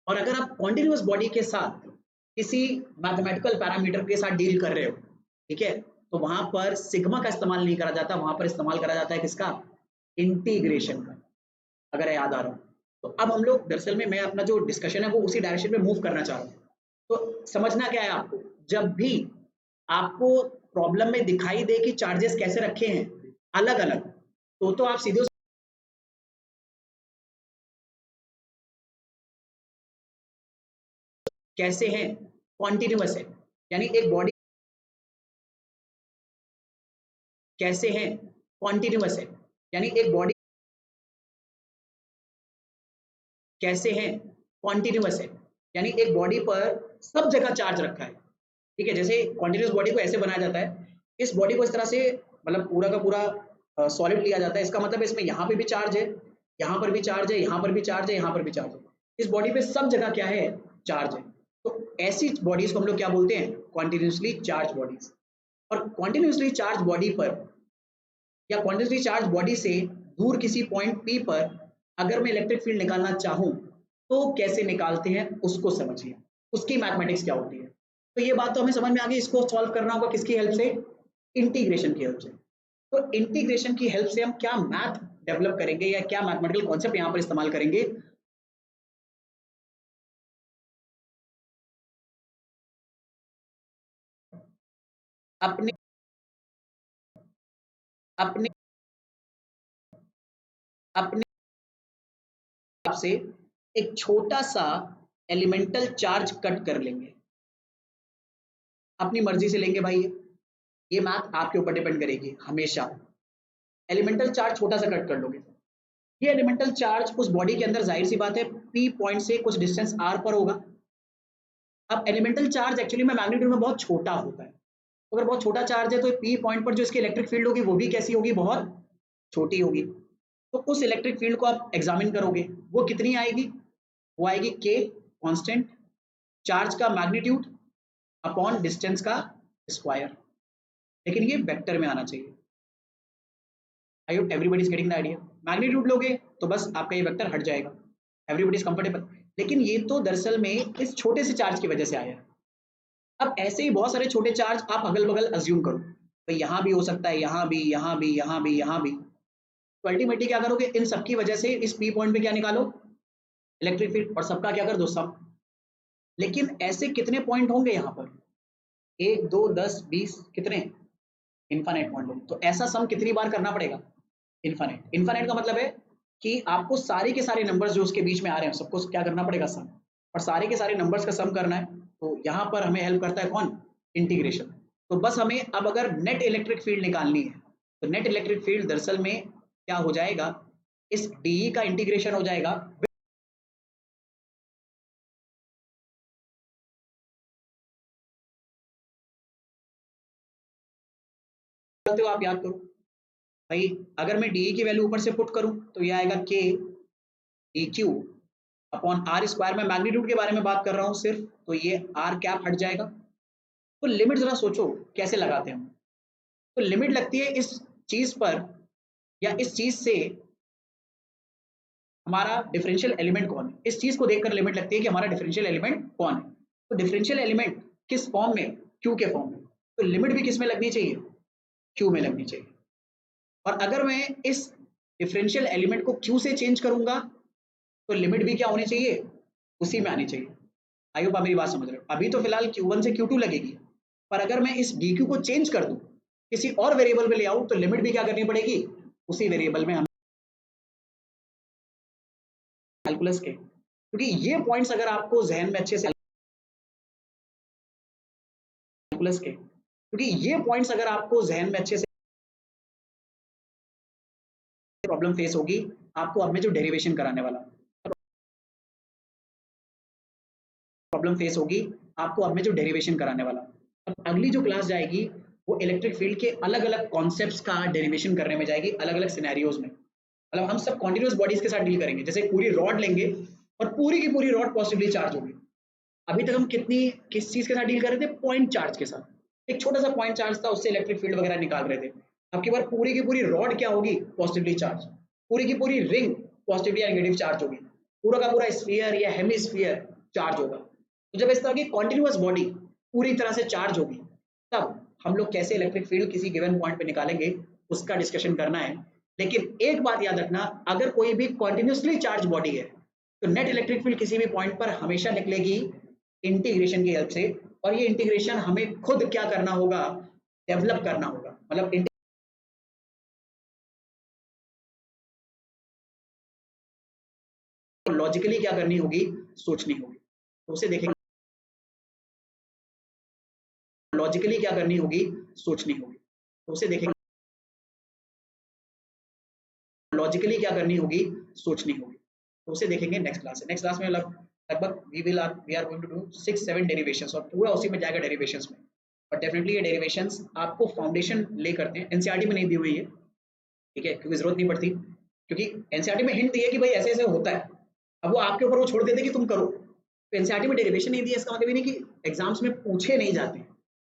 और अगर आप कॉन्टिन्यूअस बॉडी के साथ किसी मैथमेटिकल पैरामीटर के साथ डील कर रहे हो, ठीक है, तो वहां पर सिग्मा का इस्तेमाल नहीं करा जाता, वहां पर इस्तेमाल करा जाता है किसका, इंटीग्रेशन का, अगर याद आ रहा हो। तो अब हम लोग दरअसल में, मैं अपना जो डिस्कशन है वो उसी डायरेक्शन में मूव करना चाह रहा हूँ। तो समझना क्या है आपको, जब भी आपको प्रॉब्लम में दिखाई दे कि चार्जेस कैसे रखे हैं अलग अलग, तो आप सीधे कैसे हैं, कॉन्टिन्यूअस है, यानी एक बॉडी कैसे हैं, कॉन्टिन्यूअस है, यानी एक बॉडी कैसे हैं, कॉन्टिन्यूअस है, यानी एक बॉडी पर सब जगह चार्ज रखा है। ठीक है, जैसे कॉन्टिन्यूअस बॉडी को ऐसे बनाया जाता है, इस बॉडी को इस तरह से, मतलब पूरा का पूरा सॉलिड लिया जाता है, इसका मतलब है इसमें यहाँ पे भी चार्ज है, यहाँ पर भी चार्ज है, यहाँ पर भी चार्ज है, यहाँ पर भी चार्ज है, इस बॉडी पे सब जगह क्या है, चार्ज है। तो ऐसी बॉडीज को हम लोग क्या बोलते हैं, कॉन्टिन्यूसली चार्ज बॉडीज। और कॉन्टिन्यूसली चार्ज बॉडी पर या क्वांटिटी चार्ज बॉडी से दूर किसी पॉइंट पी पर अगर मैं इलेक्ट्रिक फील्ड निकालना चाहूँ तो कैसे निकालते हैं उसको समझिए, उसकी मैथमेटिक्स क्या होती है। तो ये बात तो हमें समझ में आ गई, इसको सॉल्व करना होगा किसकी हेल्प से, इंटीग्रेशन की हेल्प से। तो इंटीग्रेशन की हेल्प से हम क्या मैथ डेवलप करेंगे या क्या मैथमेटिकल कॉन्सेप्ट यहाँ पर इस्तेमाल करेंगे, अपने अपने अपने आप से एक छोटा सा एलिमेंटल चार्ज कट कर लेंगे, अपनी मर्जी से लेंगे भाई। ये मैथ आपके ऊपर डिपेंड करेगी हमेशा। एलिमेंटल चार्ज छोटा सा कट कर लोगे, ये एलिमेंटल चार्ज उस बॉडी के अंदर जाहिर सी बात है पी पॉइंट से कुछ डिस्टेंस आर पर होगा। अब एलिमेंटल चार्ज एक्चुअली में मैग्नीट्यूड में बहुत छोटा होता है, तो अगर बहुत छोटा चार्ज है तो पी पॉइंट पर जो इसकी इलेक्ट्रिक फील्ड होगी वो भी कैसी होगी, बहुत छोटी होगी। तो उस इलेक्ट्रिक फील्ड को आप एग्जामिन करोगे, वो कितनी आएगी, वो आएगी के कांस्टेंट, चार्ज का मैग्नीट्यूड अपॉन डिस्टेंस का स्क्वायर, लेकिन ये वेक्टर में आना चाहिए। आई hope everybody is getting the idea. Magnitude लोगे तो बस आपका ये वेक्टर हट जाएगा, एवरीबॉडी इज कंफर्टेबल। लेकिन ये तो दरअसल में इस छोटे से चार्ज की वजह से आया है। अब ऐसे ही बहुत सारे छोटे चार्ज आप अगल बगल अज्यूम करो, तो यहाँ भी हो सकता है, यहाँ भी, यहाँ भी, यहाँ भी, यहाँ भी। तो अल्टीमेटली क्या करोगे, इन सबकी वजह से इस पी पॉइंट पे क्या निकालो, इलेक्ट्रिक फील्ड, और सबका क्या कर दो, सम। लेकिन ऐसे कितने पॉइंट होंगे यहाँ पर, 1 2 10 20, कितने, इनफाइनाइट पॉइंट होंगे। तो ऐसा सम कितनी बार करना पड़ेगा, इनफाइनाइट। इनफाइनाइट का मतलब है कि आपको सारे के सारे नंबर्स जो उसके बीच में आ रहे हैं सबको क्या करना पड़ेगा, सम। और सारे के सारे नंबर्स का सम करना है, तो यहाँ पर हमें हेल्प करता है कौन, इंटीग्रेशन। तो बस हमें अब अगर नेट इलेक्ट्रिक फील्ड निकालनी है, तो नेट इलेक्ट्रिक फील्ड दरअसल में क्या हो जाएगा, इस डी का इंटीग्रेशन हो जाएगा, तो आप याद करो भाई, अगर मैं डी की वैल्यू ऊपर से पुट करूं तो ये आएगा k d q upon r square. में मैग्नीट्यूड के बारे में बात कर रहा हूं सिर्फ, तो ये आर कैप हट जाएगा। तो लिमिट जरा सोचो कैसे लगाते हैं हम। तो लिमिट लगती है इस चीज पर, या इस चीज से हमारा डिफरेंशियल एलिमेंट कौन है, इस चीज को देखकर लिमिट लगती है कि हमारा डिफरेंशियल एलिमेंट कौन है। तो डिफरेंशियल एलिमेंट किस फॉर्म में, क्यू के फॉर्म में, तो लिमिट भी किस में लगनी चाहिए, क्यू में लगनी चाहिए। और अगर मैं इस डिफरेंशियल एलिमेंट को क्यू से चेंज करूंगा तो लिमिट भी क्या होनी चाहिए, उसी में आनी चाहिए। आई होप आप मेरी बात समझ रहे हो। अभी तो फिलहाल Q1 से Q2 लगेगी, पर अगर मैं इस dq को चेंज कर दूं, किसी और वेरिएबल में ले आऊं, तो लिमिट भी क्या करनी पड़ेगी, उसी वेरिएबल में हमें कैलकुलस के। क्योंकि ये पॉइंट्स अगर आपको जहन में अच्छे से कैलकुलस के, क्योंकि ये पॉइंट्स अगर आपको जहन में अच्छे से प्रॉब्लम फेस होगी, आपको अब मैं जो डेरिवेशन कराने वाला प्रॉब्लम फेस होगी, आपको अब मैं जो डेरिवेशन कराने वाला। अब अगली जो क्लास जाएगी वो इलेक्ट्रिक फील्ड के अलग अलग कॉन्सेप्ट्स का डेरिवेशन करने में जाएगी, अलग अलग सिनेरियोज में। मतलब हम सब कॉन्टिन्यूस बॉडीज के साथ डील करेंगे। जैसे पूरी रॉड लेंगे और पूरी की पूरी रॉड पॉजिटिवली चार्ज होगी। अभी तक हम किस चीज के साथ डील कर रहे थे, पॉइंट चार्ज के साथ। एक छोटा सा पॉइंट चार्ज था, उससे इलेक्ट्रिक फील्ड वगैरह निकाल रहे थे। अब की बार पूरी की पूरी रॉड क्या होगी, पॉजिटिवली चार्ज। पूरी की पूरी रिंग पॉजिटिवली या नेगेटिव चार्ज होगी। पूरा का पूरा स्फीयर या हेमिस्फीयर चार्ज होगा। तो जब इस तरह की कॉन्टिन्यूअस बॉडी पूरी तरह से चार्ज होगी, तब हम लोग कैसे इलेक्ट्रिक फील्ड किसी गिवन पॉइंट पे निकालेंगे, उसका डिस्कशन करना है। लेकिन एक बात याद रखना, अगर कोई भी कॉन्टिन्यूसली चार्ज बॉडी है तो नेट इलेक्ट्रिक फील्ड किसी भी पॉइंट पर हमेशा निकलेगी इंटीग्रेशन की हेल्प से। और ये इंटीग्रेशन हमें खुद क्या करना होगा, डेवलप करना होगा। मतलब लॉजिकली क्या करनी होगी, सोचनी होगी। तो उसे देखेंगे, लॉजिकली क्या करनी होगी, सोचनी होगी। तो उसे देखेंगे, लॉजिकली क्या करनी होगी, सोचनी होगी। तो उसे देखेंगे नेक्स्ट क्लास में। नेक्स्ट क्लास में लगभग we are going to do 6-7 derivations, और पूरा उसी में जाएगा डेरिवेशंस में। बट डेफिनेटली ये डेरिवेशंस आपको फाउंडेशन ले करते हैं, एनसीईआरटी में नहीं दी हुई है, ठीक है, क्योंकि जरूरत नहीं पड़ती। क्योंकि एनसीईआरटी में हिंट दी है कि भाई ऐसे ऐसे होता है, अब वो आपके ऊपर वो छोड़ देते कि तुम करो। तो एनसीईआरटी में डेरिवेशन नहीं दी है, इसका मतलब ये नहीं कि एग्जाम्स में पूछे नहीं जाते,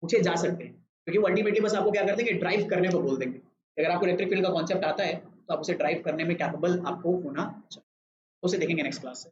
पूछे जा सकते हैं। क्योंकि वो अल्टीमेटली बस आपको क्या कर देंगे, ड्राइव करने को बोल देंगे। अगर आपको इलेक्ट्रिक फील्ड का कॉन्सेप्ट आता है तो आप उसे ड्राइव करने में कैपेबल आपको होना चाहिए। उसे देखेंगे नेक्स्ट क्लास से।